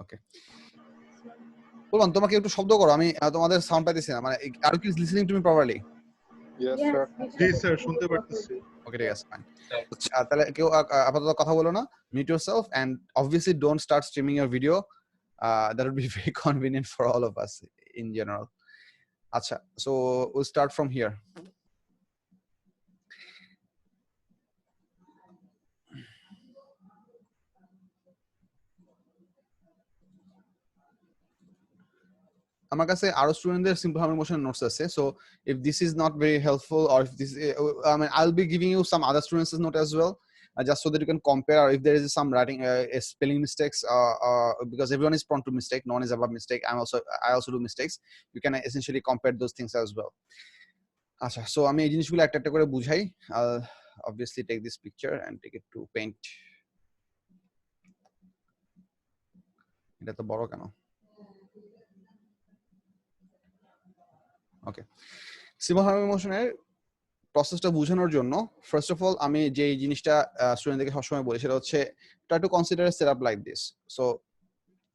ওকে, বলুন তোমাকে একটু শব্দ করো, আমি তোমাদের সাউন্ড পাইতেছি না, মানে আর কি listening to me properly? Yes, sir. G sir, শুনতে পারতেছি। ওকে, ঠিক আছে, ফাইন। তাহলে কেউ আপাতত কথা বলো না, mute yourself and obviously don't start streaming your video. That would be very convenient for all of us in general. আচ্ছা, so we'll start from here. আমার কাছে আরো স্টুডেন্টদের সিম্পল হার্মোনিক মোশন নোটস আছে, so if this is not very helpful or if this I mean I'll be giving you some other students' note as well, just so that you can compare, or if there is some writing spelling mistakes, because everyone is prone to mistake, no one is above mistake. I also do mistakes. You can essentially compare those things as well. আচ্ছা, so আমি এই জিনিসগুলো একটা একটা করে বুঝাই. I'll obviously take this picture and take it to paint. এটা তো বড় কেন? ওকে, সিম্পল হার্মোনিক মোশনের প্রসেসটা বোঝানোর জন্য ফার্স্ট অফ অল আমি যে জিনিসটা স্টুডেন্টদেরকে সবসময় বলি সেটা হচ্ছে try to consider a setup like this. So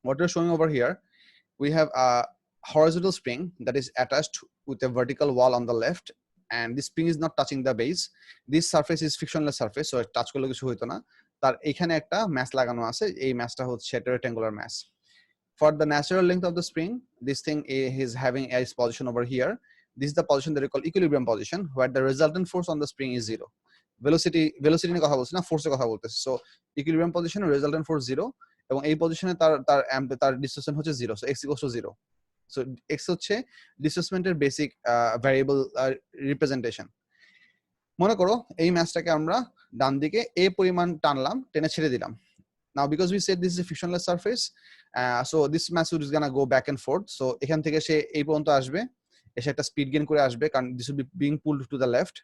what we're showing over here, we have a horizontal spring that is attached with a vertical wall on the left, and this spring is not touching the base. This surface is frictionless surface, so touch করলে কিছু হইতো না। তার এখানে একটা mash লাগানো আছে, এই ম্যাশটা হচ্ছে একটা rectangular mass. For the natural length of the spring, this thing is having its position over here. This is the position that we call equilibrium position, where the resultant force on the spring is 0. Velocity নিয়ে কথা বলছি না, ফোর্সের কথা বলতেছি। So equilibrium position, resultant force 0, এবং এই পজিশনে তার ডিসপ্লেসমেন্ট হচ্ছে 0, so x equals to 0. So x হচ্ছে ডিসপ্লেসমেন্টের বেসিক ভ্যারিয়েবল রিপ্রেজেন্টেশন। মনে করো এই ম্যাচটাকে আমরা ডান দিকে a পরিমাণ টানলাম, টেনে ছেড়ে দিলাম। Now because we said this is a frictionless surface, so this mass is gonna go back and forth. So এখান থেকে সে এই পর্যন্ত আসবে, এসে একটা স্পিড গেইন করে আসবে, কারণ this will be being pulled to the left,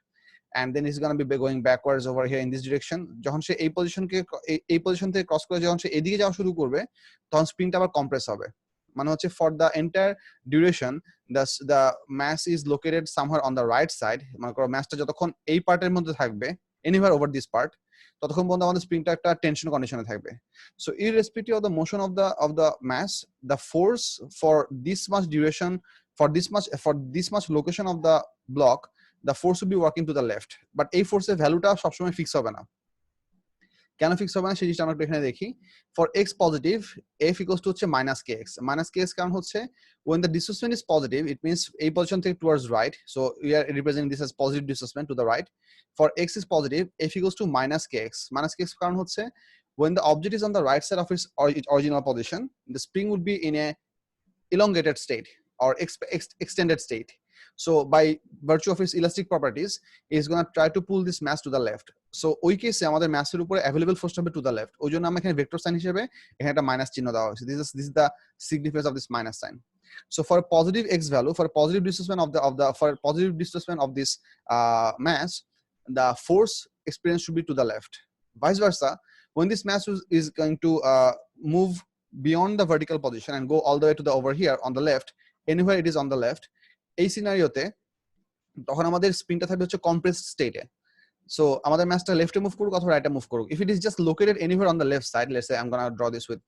and then it's gonna be going backwards over here in this direction. যখন সে এই পজিশন থেকে ক্রস করে যখন সে এদিকে যাওয়া শুরু করবে, তখন স্প্রিংটা আবার কম্প্রেস হবে। মানে হচ্ছে for the entire duration the mass is located somewhere on the right side. মানে করো ম্যাসটা যতক্ষণ এই পার্টের মধ্যে থাকবে, anywhere over this part, ততক্ষণ পর্যন্ত আমাদের স্প্রিংটা একটা টেনশন কন্ডিশনে থাকবে। So irrespective of the motion of the mass, the force for this much duration, for this much location of the block, the force will be working to the left. But এই ফোর্সের ভ্যালুটা সবসময় fix হবে না। কেন fix হবে না সেই জিনিসটা আমরা একটু এখানে দেখি। For x positive, f equals to হচ্ছে -kx কারণ হচ্ছে when the displacement is positive, it means এই পজিশন থেকে towards right, so we are representing this as positive displacement to the right. For x is positive, f equals to -kx কারণ হচ্ছে when the object is on the right side of its original position, the spring would be in a elongated state or extended state. So by virtue of its elastic properties, it's going to try to pull this mass to the left. So ওই কেসে আমাদের ম্যাসের উপরে available force হবে to the left. ওই জন্য আমরা এখানে ভেক্টর সাইন হিসেবে এখানে একটা মাইনাস চিহ্ন দেওয়া হয়েছে. This is the significance of this minus sign. So for a positive x value, for a positive displacement of this mass, the force experienced should be to the left. Vice versa, when this mass is going to move beyond the vertical position and go all the way to the over here on the left, anywhere it is on the left, এই সিনারিওতে তখন আমাদের স্প্রিংটা থাকবে হচ্ছে compressed স্টেটে। So আমাদের ম্যাচটা লেফটে move করুক অথবা রাইটে মুভ করুক, if it is just located anywhere on the left side, let's say I'm going to draw this with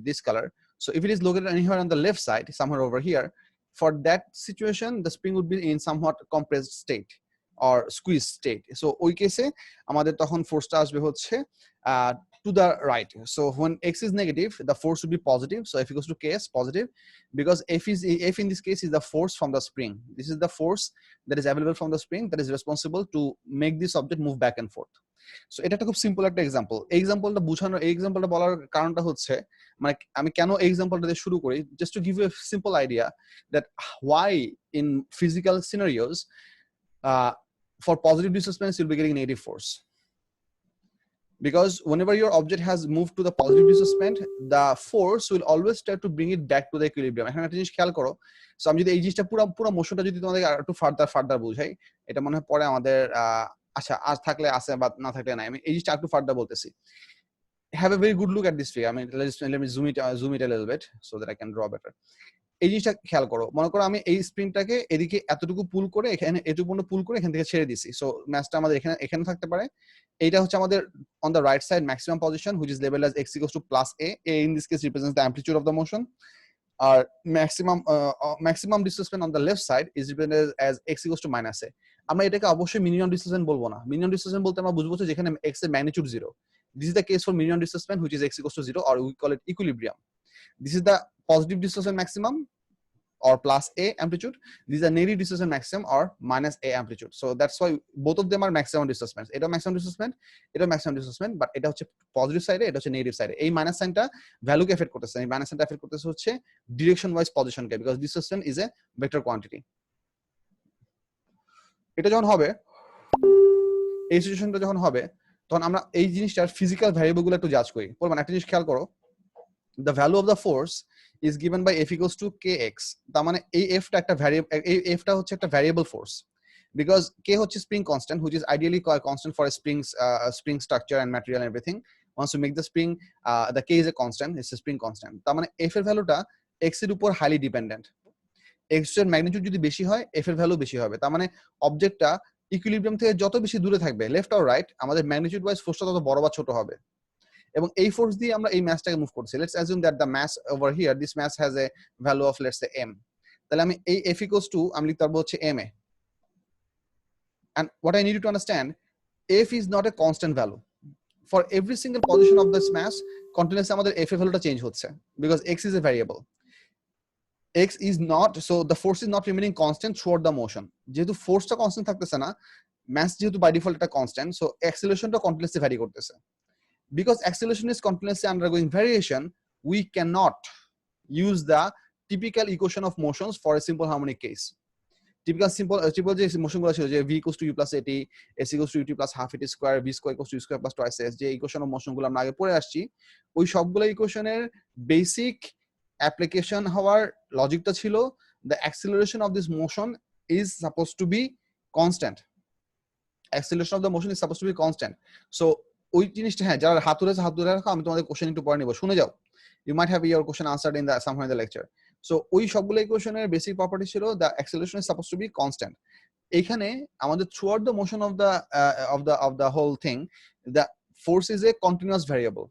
this color. So if it is located anywhere on the left side, somewhere over here, for that situation the spring would be in somewhat compressed state or squeezed state. So ওই কেসে আমাদের তখন ফোর্সটা আসবে হচ্ছে to the right. So when x is negative, the force would be positive. So f equals to ks, positive, because f in this case is the force from the spring. This is the force that is available from the spring that is responsible to make this object move back and forth. So এটা একটা খুব simple একটা example. এই এক্সাম্পলটা বলার কারণটা হচ্ছে, মানে আমি কেন এই এক্সাম্পলটা দিয়ে শুরু করি, just to give you a simple idea that why in physical scenarios for positive displacement you'll be getting negative force. Because whenever your object has moved to the positive displacement, the force will always try to bring it back to the equilibrium. এখানে একটা জিনিস খেয়াল করো। So আমি যদি এই জিনিসটা পুরো মোশনটা যদি তোমাদের একটু ফার্দার বুঝাই, এটা মনে হয় পরে আমাদের আচ্ছা আর থাকলে আছে বা না থাকলে নাই, আমি এই জিনিসটা একটু ফার্দার বলতেছি। Have a very good look at this figure. I mean, let me zoom it a little bit so that I can draw better. এই জিনিসটা খেয়াল করো, মনে করো আমি এই স্প্রিংটাকে এদিকে এতটুকু পুল করে এখানে এটুকু পর্যন্ত পুল করে এখান থেকে ছেড়ে দিছি। সো ম্যাচটা আমাদের এখানে থাকতে পারে, এইটা হচ্ছে আমাদের on the right side maximum position, which is labeled as x equals to plus a. A in this case represents the amplitude of the motion. Our maximum displacement on the left side is represented as x equals to minus a. আমরা এটাকে অবশ্যই minimum displacement বলবো না। Minimum displacement বলতে আমরা বুঝবো যেখানে x এর magnitude 0. This is the case for minimum displacement, which is x equals to 0, or we call it equilibrium. This is the positive displacement maximum, or plus a amplitude. These are negative displacement maximum or minus a amplitude. So that's why both of them are maximum displacements. এটা maximum displacement, এটা maximum displacement, but এটা হচ্ছে positive সাইডে, এটা হচ্ছে negative সাইডে। এই minus সাইনটা ভ্যালুকে effect করতেছে, এই মাইনাস সাইনটা এফেক্ট করতেছে হচ্ছে ডিরেকশন ওয়াইজ পজিশনকে, because displacement is a vector quantity. এটা যখন হবে, এই সিচুয়েশনটা যখন হবে, তখন আমরা এই জিনিসটার ফিজিক্যাল ভ্যারিয়েবল গুলো একটু জাজ করি। বলবেন একটা জিনিস খেয়াল করো, the value of the force is given by f equals to kx. তার মানে এই f টা একটা ভ্যারিয়েবল, এই f টা হচ্ছে একটা ভ্যারিয়েবল ফোর্স, because k হচ্ছে spring constant, which is ideally constant for a spring structure and material and everything. Once you make the spring, the k is a constant, it's a spring constant. তার মানে f এর ভ্যালুটা x এর উপর highly dependent. x এর magnitude যদি বেশি হয়, f এর ভ্যালু বেশি হবে। তার মানে অবজেক্টটা ইকুইলিব্রিয়াম থেকে যত বেশি দূরে থাকবে, লেফট অর রাইট, আমাদের ম্যাগনিটিউড ওয়াইজ ফোর্সটা তত বড় বা ছোট হবে। এবং এই ফোর্স দিয়ে আমরা এই ম্যাসটাকে মুভ করছি। Let's assume that the mass over here, this mass has a value of let's say m. তাহলে আমি এই f equals to আমি লিখতে পারবো হচ্ছে ma. And what I need you to understand, f is not a constant value. For every single position of this mass, continuously আমাদের f এর ভ্যালুটা চেঞ্জ হচ্ছে, because x is a variable. x is not, so the force is not remaining constant throughout the motion. যেহেতু ফোর্সটা constant থাকতেছে না, mass যেহেতু by default একটা constant, so অ্যাক্সিলারেশনটা continuously vary করতেছে। Because acceleration is continuously undergoing variation, we cannot use the typical equation of motions for a simple harmonic case. Typical যে motion গুলো ছিল, যে v equals to u plus at, s equals to ut plus half at square, v square equals to u square plus twice s, যে equation of motion গুলো আমরা আগে পড়ে আসছি, ওই সবগুলো ইকুয়েশনের বেসিক অ্যাপ্লিকেশন হওয়ার লজিকটা ছিল the acceleration of this motion is supposed to be constant. Acceleration of the motion is supposed to be constant. So ওই জিনিসটা, হ্যাঁ, যারা হাত ধরে রাখো, আমি তোমাদের কোশ্চেন একটু পরে নিব, শুনে যাও। You might have your question answered in the somewhere in the lecture. So ওই সবগুলো ইকুয়েশনের বেসিক প্রপার্টি ছিল the acceleration is supposed to be constant. এখানে আমাদের throughout the motion of the whole thing, the force is a continuous variable.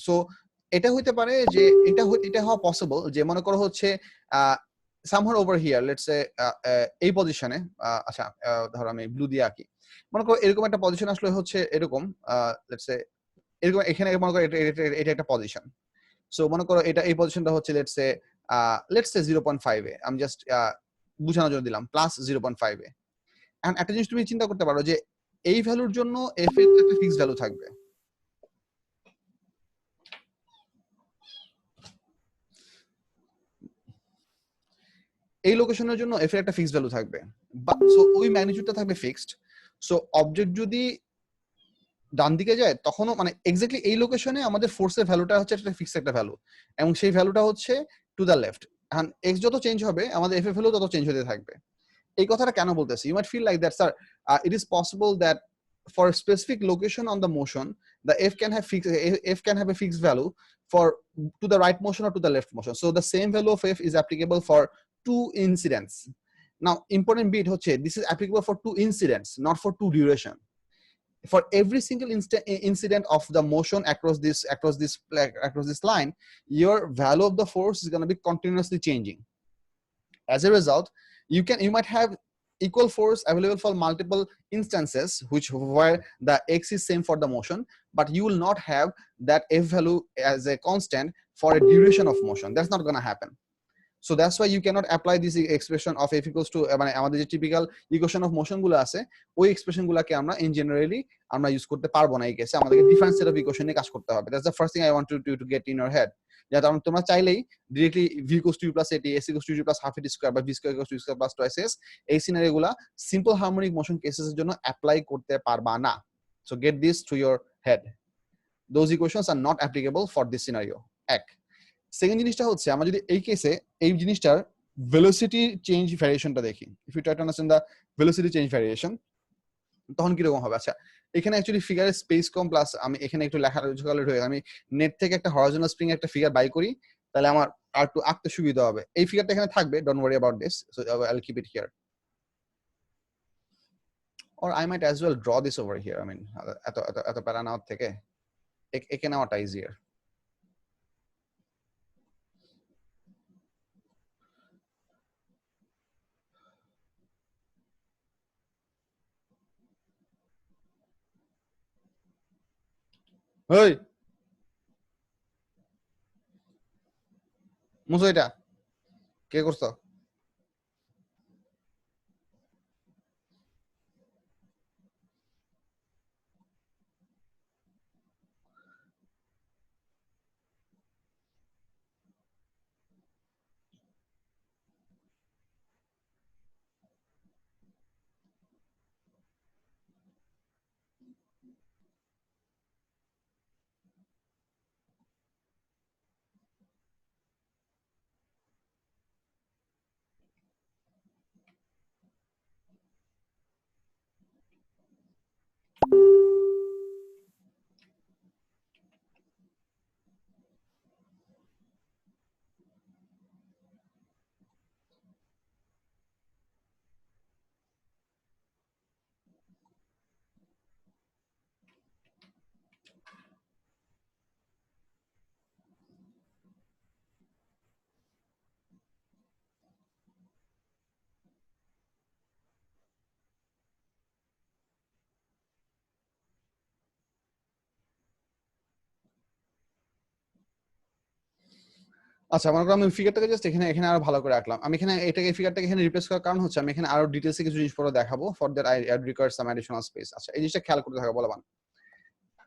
So এটা হইতে পারে যে এটা হওয়া পসিবল যে, মনে করো হচ্ছে somewhere over here, let's say এই পজিশনে, আচ্ছা ধরো আমি ব্লু দিয়ে আঁকি, মনে করো এরকম একটা পজিশন আসলে হচ্ছে এরকম, লেটস সে এরকম, এখানে মনে করো এটা একটা পজিশন। সো মনে করো এটা এই পজিশনটা হচ্ছে লেটস সে 0.5 এ, আমি জাস্ট বুঝানোর জন্য দিলাম প্লাস 0.5 এ। এন্ড একটা জিনিস তুমি চিন্তা করতে পারো যে এই ভ্যালুর জন্য f এর একটা ফিক্সড ভ্যালু থাকবে। এই লোকেশনের জন্য f এর একটা ফিক্সড ভ্যালু থাকবে, সো ওই ম্যাগনিটিউডটা থাকবে ফিক্সড। সো অবজেক্ট যদি ডান দিকে যায়, তখনও মানে এক্স্যাক্টলি এই লোকেশনে আমাদের ফোর্সের ভ্যালুটা হচ্ছে একটা ফিক্সড একটা ভ্যালু, এবং সেই ভ্যালুটা হচ্ছে টু দ্য লেফট। এখন x যত চেঞ্জ হবে, আমাদের f এর ভ্যালু তত চেঞ্জ হতে থাকবে। এই কথাটা কেন বলতেছি? You might feel like that, sir, it is possible that for a specific location on the motion, the f can have a fixed value for to the right motion or to the left motion. So the same value of f is applicable for two incidents. Now important bit হচ্ছে, this is applicable for two incidents, not for two duration. For every single incident of the motion across this line, your value of the force is going to be continuously changing. As a result, you might have equal force available for multiple instances where the x is same for the motion, but you will not have that f value as a constant for a duration of motion. That's not going to happen. So that's why you cannot apply this expression of f equals to, মানে আমাদের যে typical equation of motion গুলো আছে, ওই expression গুলোকে আমরা in generally আমরা use করতে পারবো না। এই কেসে আমাদেরকে ডিফারেন্ট সেট অফ ইকুয়েশন নিয়ে কাজ করতে হবে। That's the first thing I want to get in your head. যাতে তোমরা চাইলেই directly v equals to u plus at, s equals to u plus half at square বা v square equals to u square plus twice s, এই সিনারিওগুলা simple harmonic motion cases এর জন্য apply করতে পারবা না। So get this to your head, those equations are not applicable for this scenario. এক second জিনিসটা হচ্ছে, আমরা যদি এই কেসে এই জিনিসটার ভেলোসিটি চেঞ্জ ভ্যারিয়েশনটা দেখি, if you try to understand the velocity change variation, তখন কিরকম হবে? আচ্ছা, এখানে অ্যাকচুয়ালি ফিগারের স্পেস কম, প্লাস আমি এখানে একটু লেখার ঝোকালেট হয়ে, আমি নেট থেকে একটা হরাইজনাল স্প্রিং একটা ফিগার বাই করি, তাহলে আমার আর একটু আঁকতে সুবিধা হবে। এই ফিগারটা এখানে থাকবে, don't worry about this, so I will keep it here. or I might as well draw this over here. I mean, at the প্যারা নেওয়ার থেকে একে নেওয়াটা easier. Hey, মুছো এটা কে করছো? আচ্ছা, মনে করো আমি ফিগারটাকে জাস্ট এখানে আরো ভালো করে রাখলাম। আমি এখানে এটাকে ফিগারটাকে এখানে রিপ্লেস করার কারণ হচ্ছে আমি এখানে আরো ডিটেইলসে কিছু জিনিস পরে দেখাবো। For that I require some additional space. আচ্ছা, এই জিনিসটা খেয়াল করতে থাকো বলবান।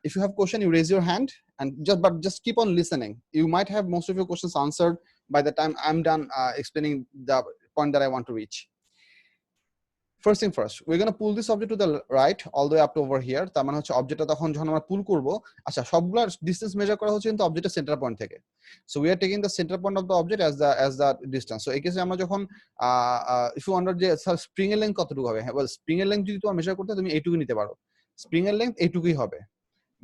If you have question, you raise your hand and just keep on listening. You might have most of your questions answered by the time I'm done explaining the point that I want to reach. First thing first, we're going to pull this object to the right all the way up to over here. তার মানে হচ্ছে অবজেক্টটা তখন যখন আমরা পুল করব, আচ্ছা সবগুলা distance measure করা হচ্ছে কিন্তু অবজেক্টের সেন্টার পয়েন্ট থেকে। So we are taking the center point of the object as the distance. So এই কেসে আমরা যখন if you wonder যে স্প্রিং এর লেংথ কতটুকু হবে, well স্প্রিং এর লেংথ যদি তুমি মেজার করতে তুমি এইটুকু নিতে পারো। স্প্রিং এর লেংথ এইটুকুই হবে।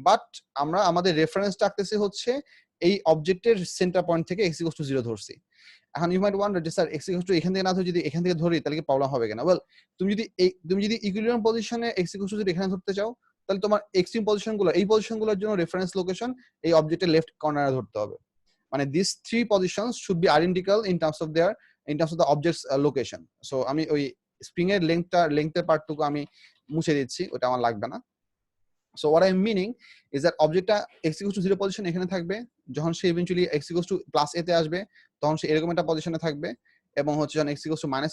বাট আমরা আমাদের রেফারেন্স রাখতেছি হচ্ছে এই অবজেক্টের সেন্টার পয়েন্ট থেকে x = 0 ধরছি। এখন ইউ মাইট ওয়ান্ডার যে স্যার x = এখান থেকে না ধরে যদি এখান থেকে ধরি তাহলে কি প্রবলেম হবে কিনা? ওয়েল, তুমি যদি ইকুইলিব্রিয়াম পজিশনে x = এখানে ধরতে চাও তাহলে তোমার এক্সট্রিম পজিশনগুলো এই পজিশনগুলোর জন্য রেফারেন্স লোকেশন এই অবজেক্টের লেফট কর্নারে ধরতে হবে। মানে this three positions should be identical in terms of the objects location. So আমি ওই স্প্রিং এর লেংথের পার্টটুকু আমি মুছে দিচ্ছি, ওটা আমার লাগবে না। So what I'm meaning is that অবজেক্টটা x = 0 position এখানে থাকবে, যখন সে ইভেন্চুয়ালি x = +a তে আসবে তখন সে এরকম একটা পজিশনে থাকবে, এবং হচ্ছে যখন x =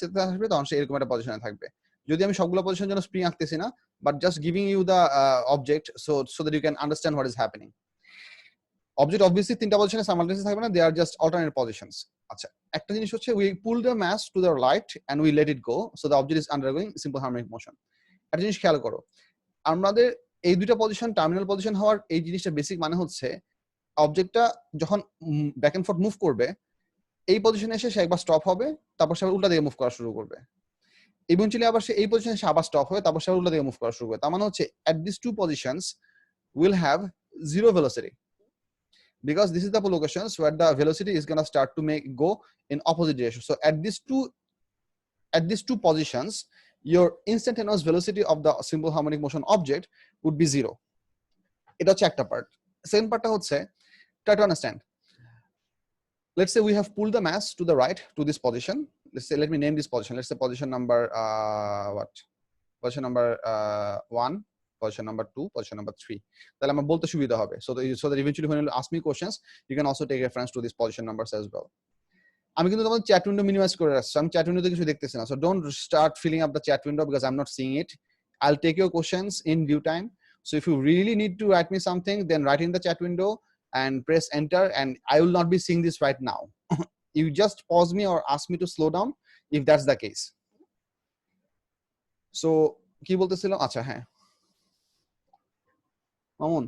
-a তে আসবে তখন সে এরকম একটা পজিশনে থাকবে। যদি আমি সবগুলো পজিশনের জন্য স্প্রিং আঁকতেছি না, but just giving you the object so that you can understand what is happening. Object obviously তিনটা পজিশনে সাইমালটেনিয়াসলি থাকবে না, they are just alternate positions. আচ্ছা, একটা জিনিস হচ্ছে we pull the mass to the right and we let it go so the object is undergoing simple harmonic motion. একটা জিনিস খেয়াল করো, আমাদের এই দুইটা পজিশন টার্মিনাল পজিশন হওয়ার এই জিনিসটা বেসিক মানে হচ্ছে অবজেক্টটা যখন ব্যাক এন্ড ফোর্থ মুভ করবে এই পজিশনে এসে সে একবার স্টপ হবে, তারপর সে উল্টা দিকে মুভ করা শুরু করবে। ইভেন্চুয়ালি আবার সে এই পজিশনে এসে আবার স্টপ হবে, তারপর সে উল্টা দিকে মুভ করা শুরু করবে। তার মানে হচ্ছে at these two positions will have zero velocity because this is the locations where the velocity is going to start to go in opposite direction. So at these two positions your instantaneous velocity of the simple harmonic motion object would be 0. এটা হচ্ছে একটা part. Second পার্টটা হচ্ছে try to understand. Let's say we have pulled the mass to the right to this position. Let me name this position. Let's say position number position number 1, position number 2, position number 3. তাহলে আমার বলতে সুবিধা হবে, so that eventually when you ask me questions you can also take reference to these position numbers as well. আমি কিন্তু তোমাদের chat window minimise করে রাখছি, আমি চ্যাট উইন্ডোতে কিছু দেখতেছি না। So don't start filling up the chat window because I am not seeing it. I'll take your questions in due time. So if you really need to write me something then write in the chat window and press enter and I will not be seeing this right now. You just pause me or ask me to slow down if that's the case. So কি বলতেছিলাম? আচ্ছা হ্যাঁ, Mamun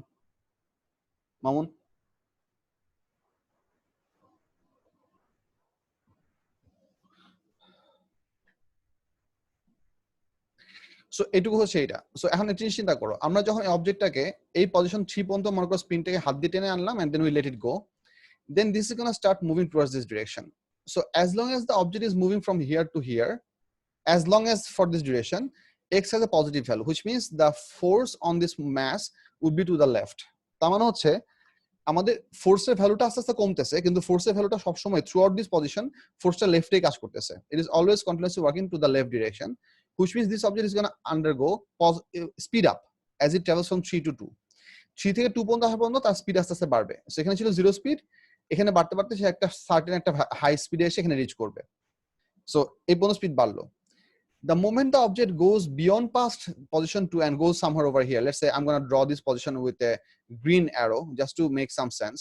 so এটুকু হচ্ছে এটা। So এখন একটা জিনিস চিন্তা করো, আমরা যখন এই অবজেক্টটাকে এই পজিশন 3 পর্যন্ত মনে করো স্পিনটাকে হাত দিয়ে টেনে আনলাম and then we let it go, then this is going to start moving towards this direction. So as long as the object is moving from here to here, as long as for this duration x has a positive value, which means the force on this mass would be to the left. তার মানে হচ্ছে আমাদের ফোর্সের ভ্যালুটা আস্তে আস্তে কমতেছে, কিন্তু ফোর্সের ভ্যালুটা সবসময় থ্রু আউট দিস পজিশন ফোর্সটা লেফটে কাজ করতেছে। It is always continuously working to the left direction, which means this object is going to undergo speed up as it travels from 3 to 2. 3 থেকে 2 পর্যন্ত আসার পর্যন্ত তার স্পিড আস্তে আস্তে বাড়বে। সো এখানে ছিল 0 স্পিড, এখানে বাড়তে বাড়তে সে একটা সার্টেন একটা হাই স্পিডে এসে এখানে রিচ করবে। সো এই পর্যন্ত স্পিড বাড়লো। The moment the object goes beyond past position 2 and goes somewhere over here, let's say I'm going to draw this position with a green arrow just to make some sense.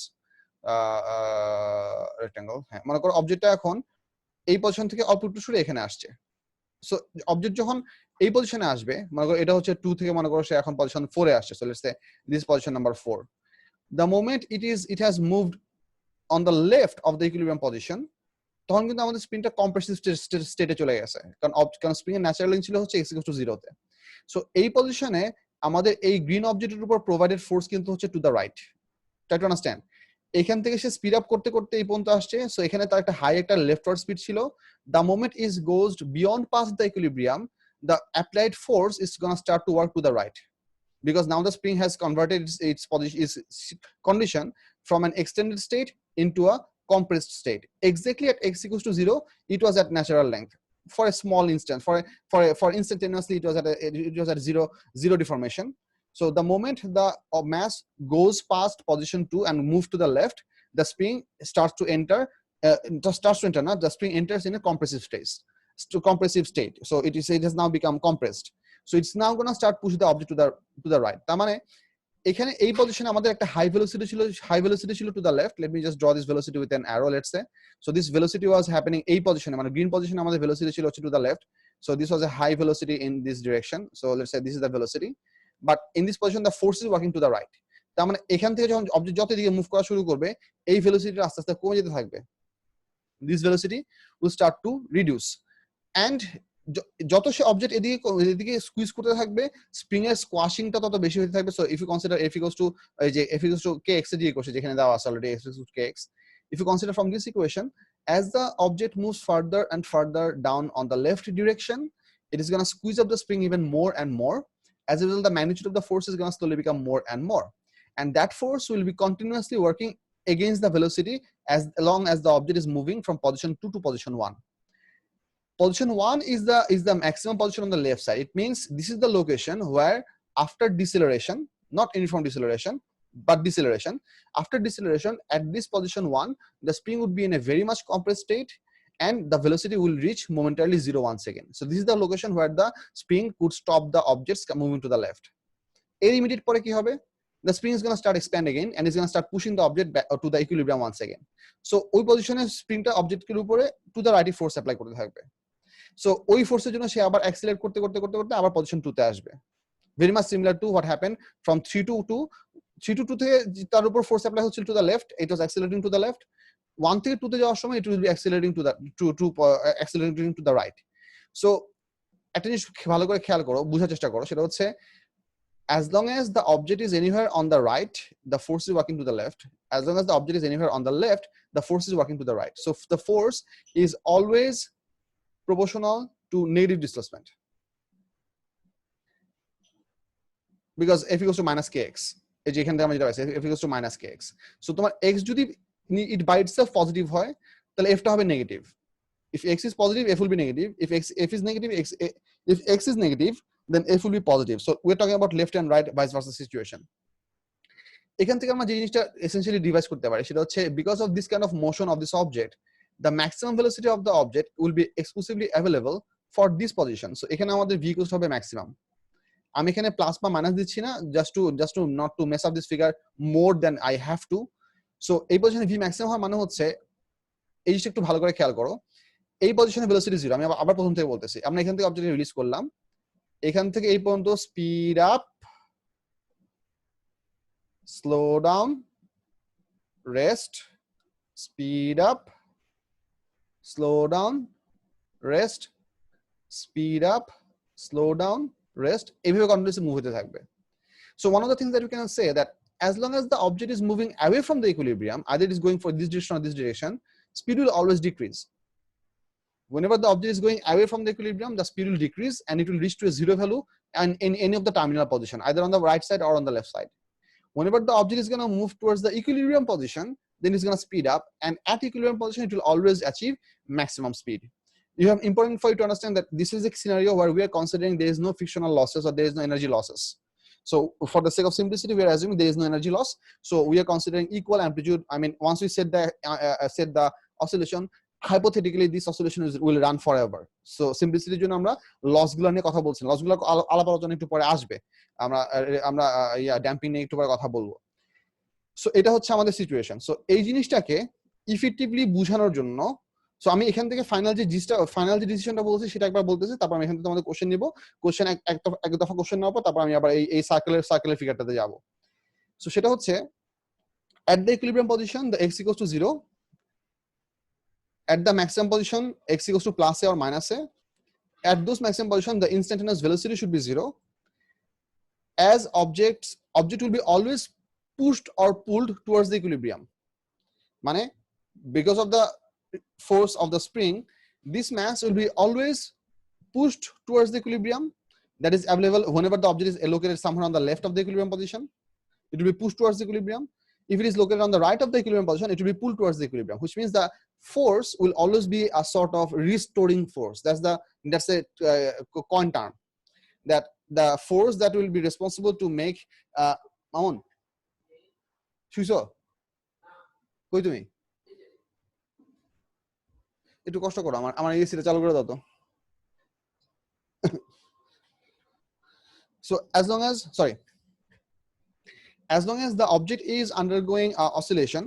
Rectangle. হ্যাঁ, মনে করো অবজেক্টটা এখন এই position থেকে অল্প একটু সরে এখানে আসছে। সো অবজেক্ট যখন এই পজিশনে আসবে, মনে করো এটা হচ্ছে 2 থেকে মনে করো সে এখন পজিশন 4 এ আসছে। So let's say this position number 4. The moment it has moved on the left of the equilibrium position, তখন কিন্তু আমাদের স্প্রিংটা কম্প্রেসিভ স্টেটে চলে গেছে, কারণ স্প্রিং এর ন্যাচারাল লেন্থ ছিল হচ্ছে x = 0 তে। সো এই পজিশনে আমাদের এই গ্রিন অবজেক্টের উপর প্রোভাইডেড ফোর্স কিন্তু হচ্ছে to the right. Try to understand. এখান থেকে সে স্পিড আপ করতে করতে এই পর্যন্ত আসছে। সো এখানে তার একটা হাই একটা লেফটওয়ার্ড স্পিড ছিল। The moment is goes beyond past the equilibrium, the applied force is gonna start to work to the right, because now the spring has converted its position, its condition from an extended state into a compressed state. Exactly at x = 0, it was at natural length. For a small instance, for instantaneously, it was at zero deformation. So the moment the mass goes past position 2 and moves to the left, the spring starts to enter. The spring enters in a compressive state. So it has now become compressed. So it's now going to start push the object to the right. তার মানে এখানে এই পজিশনে আমাদের একটা high velocity ছিল to the left. Let me just draw this velocity with an arrow, let's say. So this velocity was happening এই পজিশনে, মানে গ্রিন পজিশনে আমাদের ভেলোসিটি ছিল হচ্ছে to the left. So this was a high velocity in this direction. So let's say this is the velocity, but in this position the force is working to the right. তার মানে এখান থেকে যখন object যত দিকে move করা শুরু করবে, এই ভেলোসিটিটা আস্তে আস্তে কমে যেতে থাকবে। This velocity will start to reduce, and যত সে অবজেক্ট এদিকে স্কুইজ করতে থাকবে, স্প্রিং এর স্কোয়াশিংটা তত বেশি হতে থাকবে। So if you consider F = এই যে F = kx এর যে ইকুয়েশন যেখানে দেওয়া আছে already, F = kx, if you consider from this equation, as the object moves further and further down on the left direction, it is going to squeeze up the spring even more and more. As a result, the magnitude of the force is going to slowly become more and more, and that force will be continuously working against the velocity as long as the object is moving from position 2 to position 1. Position 1 is the maximum position on the left side. It means this is the location where after deceleration, not uniform deceleration, but deceleration, after deceleration at this position 1, the spring would be in a very much compressed state and the velocity will reach momentarily 0 once again. So this is the location where the spring could stop the objects moving to the left. এর immediate পরে কি হবে? The spring is going to start expand again and it's going to start pushing the object back to the equilibrium once again. So ওই পজিশনে স্প্রিংটা অবজেক্টের উপরে two the right force apply করতে থাকবে। সো ওই ফোর্সের জন্য সে আবার অ্যাক্সিলারেট করতে করতে করতে করতে আবার পজিশন 2 তে আসবে। Very much similar to what happen from 3 to 2 থেকে তার উপর ফোর্স অ্যাপ্লাই হচ্ছিল two the left, it was accelerating two the left. 1 থেকে 2 তে যাওয়ার সময় ইট will B accelerating two the right. So একটা জিনিস ভালো করে খেয়াল করো, বোঝার চেষ্টা করো, সেটা হচ্ছে as long as the object is anywhere on the right, the force is working to the left. As long as the object is anywhere on the left, the force is working to the right. So the force is always proportional to negative displacement, because F = -kx, এই যে এখান থেকে আমরা যেটা পাইছি F = -kx। So তোমার x যদি it by itself positive হয়, তাহলে f টা হবে negative. If x is positive, f will be negative. If f is negative, if x is negative, then f will be positive. So we're talking about left and right vice versa situation. এখান থেকে আমরা যে জিনিসটা essentially device করতে পারি সেটা হচ্ছে, because of this kind of motion of this object, the maximum velocity of the object will be exclusively available for this position. So এখানে আমাদের v equals হবে maximum. আমি এখানে প্লাস বা মাইনাস দিচ্ছি না, just to not to mess up this figure more than I have to. So এই পজিশনে v maximum হয় মানে হচ্ছে, এই জিনিসটা একটু ভালো করে খেয়াল করো, এই পজিশনে ভেলোসিটি 0। আমি আবার প্রথম থেকে বলতেছি, আমরা এখান থেকে অবজেক্ট রিলিজ করলাম, এখান থেকে এই পর্যন্ত speed up, slow down, rest, speed up, slow down, rest, speed up, slow down, rest, এইভাবে কন্টিনিউয়াসলি মুভ হতে থাকবে। So one of the things that we can say that as long as the object is moving away from the equilibrium, either it is going for this direction or this direction, speed will always decrease. whenever the object is going away from the equilibrium, the speed will decrease and it will reach to a zero value and in any of the terminal position, either on the right side or on the left side. Whenever the object is going to move towards the equilibrium position, then it's going to speed up, and at equilibrium position, it will always achieve maximum speed. You have important for you to understand that this is a scenario where we are considering there is no frictional losses or there is no energy losses. So for the sake of simplicity, we are assuming there is no energy loss. So we are considering equal amplitude. I mean, once we set the oscillation, hypothetically this oscillation will run forever. So simplicity জন্য আমরা loss গুলো নিয়ে কথা বলছি, loss গুলো আলাপ আলোচনা একটু পরে আসবে, আমরা ড্যাম্পিং নিয়ে একটু পরে কথা বলবো। সো এটা হচ্ছে আমাদের সিচুয়েশন। সো এই জিনিসটাকে ইফেক্টিভলি বোঝানোর জন্য, সো আমি এখান থেকে ফাইনাল যে ডিসিশনটা বলছি সেটা একবার বলতেছি, তারপর আমি এখান থেকে তোমাদের কোশ্চেন নিব। কোশ্চেন এক দফা কোশ্চেন নেওয়ার পর তারপর আমি আবার এই সার্কেলের ফিগারটাতে যাব। সো সেটা হচ্ছে at the equilibrium position the x equals to 0, at the maximum position x equals to plus a or minus a, at those maximum position the instantaneous velocity should be 0, as object will be always pushed or pulled towards the equilibrium. Mane, because of the force of the spring, this mass will be always pushed towards the equilibrium that is available whenever the object is located somewhere on the left of the equilibrium position. It will be pushed towards the equilibrium. If it is located on the right of the equilibrium position, it will be pulled towards the equilibrium, which means the force will always be a sort of restoring force. That's a coin term, that the force that will be responsible to make Mamun শুইছো কই তুমি একটু কষ্ট করো, আমার এসিটা চালু করে দাও তো। So as long as the object is undergoing oscillation,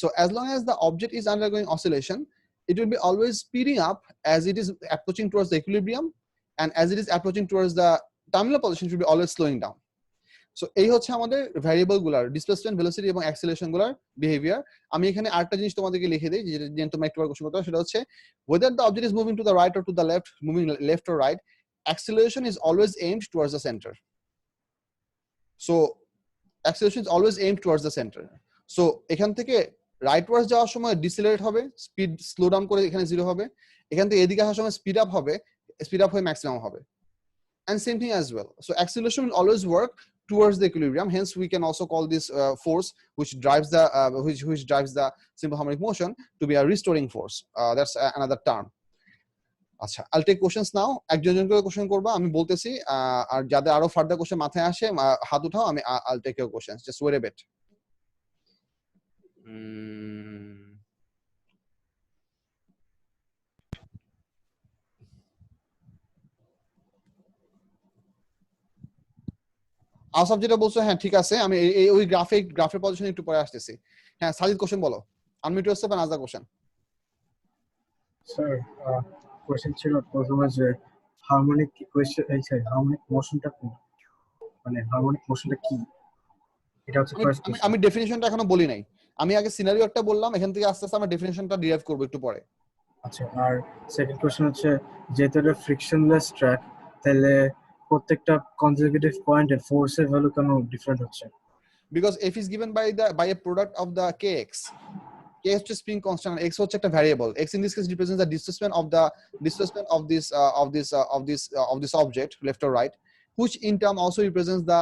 so as long as the object is undergoing oscillation, it will be always speeding up as it is approaching towards the equilibrium, and as it is approaching towards the terminal position, it will be always slowing down. So এই হচ্ছে আমাদের variable গুলার displacement, velocity এবং acceleration গুলার behaviour. আমি এখানে আরেকটা জিনিস তোমাদেরকে লিখে দেই যেটা তোমরা একটু কোশ্চেন করতে হবে, সেটা হচ্ছে whether the object is moving to the right or to the left, moving left or right, acceleration is always aimed towards the center. So acceleration is always aimed towards the center. So এখান থেকে রাইটওয়ার্ডস যাওয়ার সময় ডিসেলারেট হবে, speed slow down করে এখানে 0 হবে, এখান থেকে এদিকে আসার সময় স্পিড আপ হয়ে ম্যাক্সিমাম হবে, and same thing as well. So acceleration will always work towards the equilibrium. Hence we can also call this force which drives the simple harmonic motion to be a restoring force. That's another term. আচ্ছা, I'll take questions now. একজন করে question করবা, আমি বলতেছি, আর যাদের আরো further question মাথায় আসে হাত উঠাও, আমি I'll take your questions. Just wait a bit. আসব যেটা বলছো, হ্যাঁ ঠিক আছে, আমি ওই গ্রাফের পজিশন একটু পরে আসতেছি। হ্যাঁ সাজিদ, কোশ্চেন বলো। Unmute yourself and ask the question. Sir question ছিল প্রথমে যে হারমোনিক ইকুয়েশন, হারমোনিক মোশনটা কি, মানে হারমোনিক মোশনটা কি, এটা হচ্ছে ফার্স্ট কোশ্চেন। আমি ডেফিনিশনটা এখনো বলি নাই, আমি আগে সিনারিও একটা বললাম, এখান থেকে আস্তে আস্তে আমরা ডেফিনিশনটা ডিরাইভ করব একটু পরে। আচ্ছা, আর সেকেন্ড কোশ্চেন হচ্ছে যেহেতু এটা ফ্রিকশনলেস ট্র্যাক, তাহলে প্রত্যেকটা কনজারভেটিভ পয়েন্টের ফোর্সের ভ্যালু কেন ডিফারেন্ট হচ্ছে? Because f is given by a product of the kx. K হচ্ছে স্প্রিং কনস্ট্যান্ট, x হচ্ছে একটা variable. x in this case represents the displacement of this object left or right, which in turn also represents the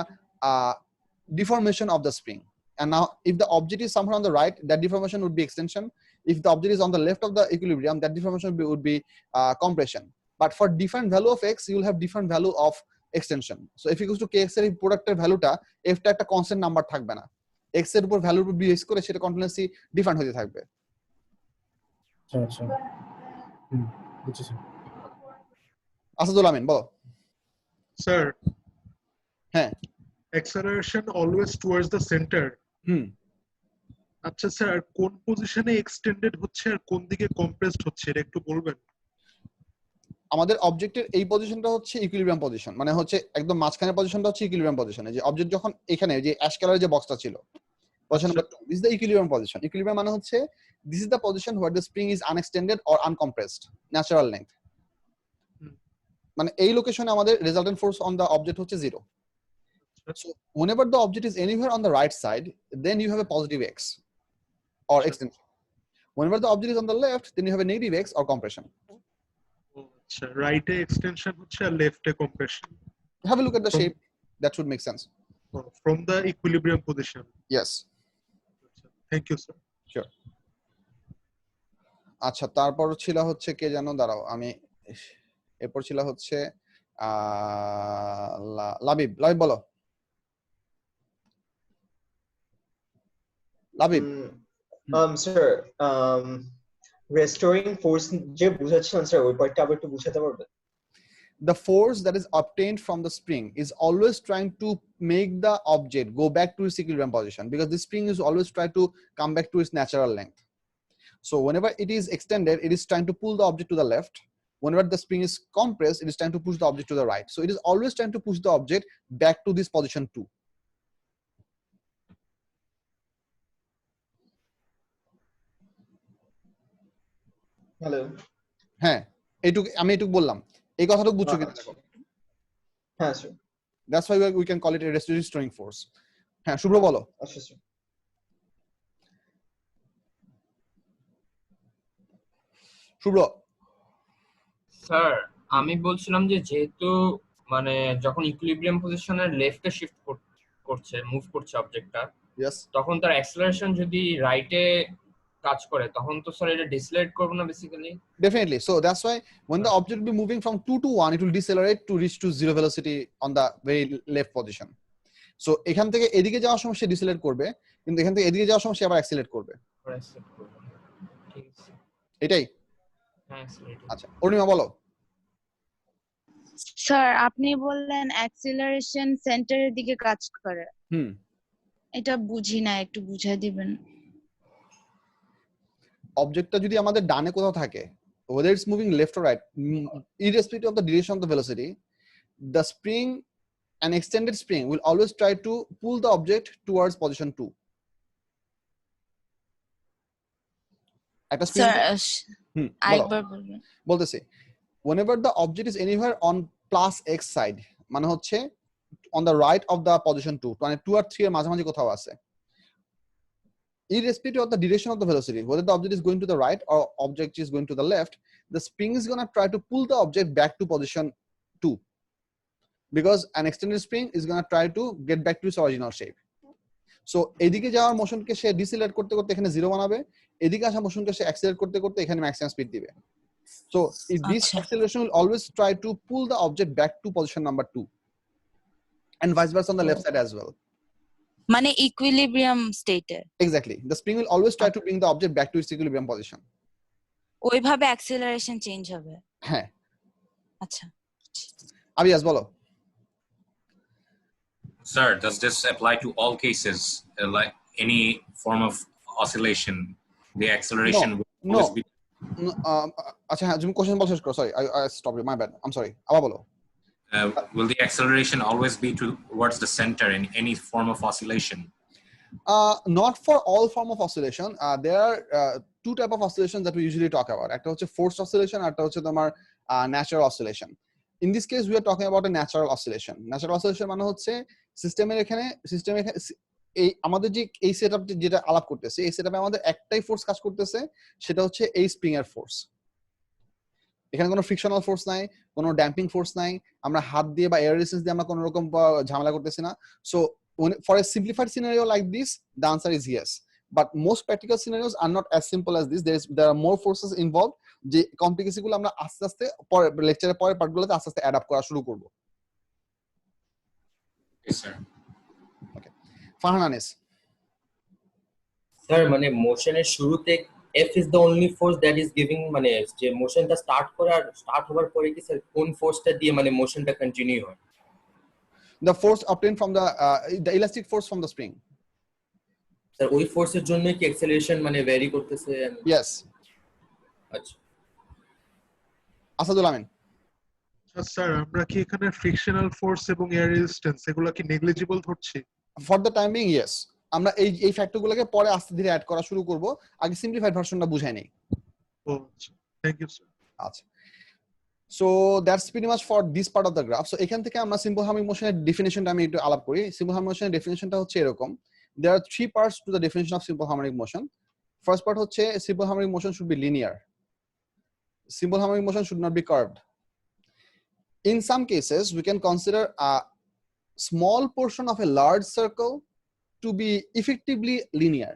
deformation of the spring. And now if the object is somewhere on the right, that deformation would be extension. If the object is on the left of the equilibrium, that deformation would be compression. But for different value of x, you will have different value of extension. So if equals to kx এর প্রোডাক্টের ভ্যালুটা f টা একটা constant number থাকবে না, x এর উপর ভ্যালুর উপর বেস করে সেটা কন্টিনিউয়াসলি ডিফারেন্ট হতে থাকবে। আচ্ছা বুঝেছি। আসাদুল আমিন বলো। স্যার, হ্যাঁ, acceleration always towards the center. আচ্ছা স্যার, কোন পজিশনে এক্সটেন্ডেড হচ্ছে আর কোন দিকে কম্প্রেসড হচ্ছে এটা একটু বলবেন? আমাদের অবজেক্টের এই পজিশনটা হচ্ছে ইকুইলিব্রিয়াম পজিশন, মানে হচ্ছে একদম মাঝখানের পজিশনটা হচ্ছে ইকুইলিব্রিয়াম পজিশনে। যে অবজেক্ট যখন এখানে যে অ্যাশ কালারের যে বক্সটা ছিল, position number 2, this is the equilibrium position. Equilibrium মানে হচ্ছে this is the position where the spring is unextended or uncompressed, natural length. মানে এই লোকেশনে আমাদের resultant force on the object হচ্ছে 0. So whenever the object is anywhere on the right side, then you have a positive x or extension. Whenever the object is on the left, then you have a negative x or compression. আচ্ছা, রাইটে extension হচ্ছে আর লেফটে compression Have a look at the From- shape. That should make sense. From the equilibrium position. Yes. Thank you sir. Sure. আচ্ছা, তারপর ছিল হচ্ছে কে জানো, দাঁড়াও আমি, এরপর ছিল হচ্ছে লাবিব। লাবিব বলো। লাবিব। স্যার restoring force যে বুঝাচ্ছিলেন স্যার ওই পয়েন্টটা আবার একটু বুঝাতে পারবেন? The force that is obtained from the spring is always trying to make the object go back to its equilibrium position, because the spring is always trying to come back to its natural length. So whenever it is extended, it is trying to pull the object to the left. Whenever the spring is compressed, it is trying to push the object to the right. So it is always trying to push the object back to this position 2. Hello. হ্যাঁ, আমি এটুকু বললাম, এই কথাটুকু বুঝছো কিনা দেখো। হ্যাঁ sir. That's why we can call it a restoring force. হ্যাঁ, শুভ্র বলো। আচ্ছা স্যার। শুভ্র। স্যার আমি বলছিলাম যে যেহেতু মানে যখন ইকুইলিব্রিয়াম পজিশনের লেফটে শিফট করছে, মুভ করছে অবজেক্টটা, Yes. তখন তার অ্যাক্সেলারেশন যদি রাইটে কাজ করে তখন তো স্যার এটা ডিসেলারেট করবে না basically? Definitely. So that's why when the object will be moving from 2 to 1, it will decelerate to reach to 0 velocity on the very left position. So এখান থেকে এদিকে যাওয়ার সময় সে ডিসেলারেট করবে, কিন্তু এখান থেকে এদিকে যাওয়ার সময় সে আবার অ্যাক্সিলারেট করবে। ঠিক আছে, এটাই। হ্যাঁ অ্যাক্সেলারেট। আচ্ছা, অরুণিমা বলো। স্যার আপনি বললেন অ্যাক্সিলারেশন সেন্টারের দিকে কাজ করে, এটা বুঝি না, একটু বুঝাই দিবেন। অবজেক্টটা যদি আমাদের ডানে কোথাও থাকে, whether it's moving left or right, irrespective of the direction of the velocity, the spring, an extended spring will always try to pull the object towards position 2. একটা spring স্যার বলো। আরেকবার বলবেন। বলতেছি, whenever the object is anywhere on plus x side, মানে হচ্ছে on the right of the position 2, মানে 2 আর 3 এর মাঝামাঝি কোথাও আছে, irrespective of the direction of the velocity, whether the object is going to the right or object is going to the left, the spring is going to try to pull the object back to position 2, because an extended spring is going to try to get back to its original shape. So এদিকে যাওয়ার মোশনকে সে ডিসেলারেট করতে করতে এখানে 0 বানাবে, এদিকে আসা মোশনকে সে accelerate করতে করতে এখানে ম্যাক্সিমাম স্পিড দিবে। So this acceleration will always try to pull the object back to position number 2, and vice versa on the left side as well. মানে ইকুইলিব্রিয়াম স্টেটে Exactly. The spring will always try to bring the object back to its equilibrium position. ওইভাবে acceleration change হবে। হ্যাঁ। আচ্ছা, আবিয়াস বলো। Sir, does this apply to all cases, like any form of oscillation? The acceleration will No. always be. আচ্ছা হ্যাঁ, তুমি question বল শেষ করো। Sorry, I stopped you. My bad. I'm sorry. আবার বলো। Will the acceleration always be towards the center in any form of oscillation? Not for all form of oscillation. There are two type of oscillations that we usually talk about. একটা হচ্ছে forced oscillation, আর একটা হচ্ছে তোমার natural oscillation. In this case, we are talking about a natural oscillation. Natural oscillation মানে হচ্ছে সিস্টেমের এখানে এই আমাদের যে এই সেটআপ যেটা আলাপ করতেছে, এই সেটআপে আমাদের একটাই ফোর্স কাজ করতেছে, সেটা হচ্ছে এই স্প্রিং এর ফোর্স। এখানে কোনো ফ্রিকশনাল ফোর্স নাই, কোনো ড্যাম্পিং ফোর্স নাই, আমরা হাত দিয়ে বা এয়ার রেজিস্ট্যান্স দিয়ে আমরা কোনো রকম ঝামেলা করতেছি না। So for a simplified scenario like this, the answer is yes. But most practical scenarios are not as simple as this. There are more forces involved. যে কমপ্লিকেসি গুলো আমরা আস্তে আস্তে পরে লেকচারের পরের পার্টগুলোতে আস্তে আস্তে অ্যাডাপ্ট করা শুরু করব। Yes, sir. ওকে, ফারহান আনিস। স্যার মানে মোশনের শুরুতে F is the only force that is giving মানে যে মোশনটা স্টার্ট হওয়ার পরে কি স্যার কোন ফোর্সটা দিয়ে মানে মোশনটা কন্টিনিউ হয়? The force obtained from the elastic force from the spring. Sir ওই ফোর্সের জন্যই কি অ্যাক্সেলারেশন মানে ভ্যারি করতেছে? Yes. আচ্ছা, আসাদুল আমিন। স্যার আমরা কি এখানে ফ্রিকশনাল ফোর্স এবং এয়ার রেজিস্ট্যান্স এগুলো কি নেগলিজিবল ধরছি? For the time being, yes. আমরা এই ফ্যাক্টরগুলোকে পরে আস্তে ধীরে অ্যাড করা শুরু করব, আগে সিম্পলিফাইড ভার্সনটা বুঝাই নেই। ও আচ্ছা, থ্যাংক ইউ স্যার। আচ্ছা, so that's pretty much for this part of the graph. So এখান থেকে আমরা সিম্পল হার্মনিক মোশনের ডেফিনিশনটা আমি একটু আলাপ করি। সিম্পল হার্মনিক মোশনের ডেফিনিশনটা হচ্ছে এরকম, there are three parts to the definition of simple harmonic motion. First part হচ্ছে simple harmonic motion should be linear. Simple harmonic motion should not be curved. In some cases, we can consider a small portion of a large circle to be effectively linear.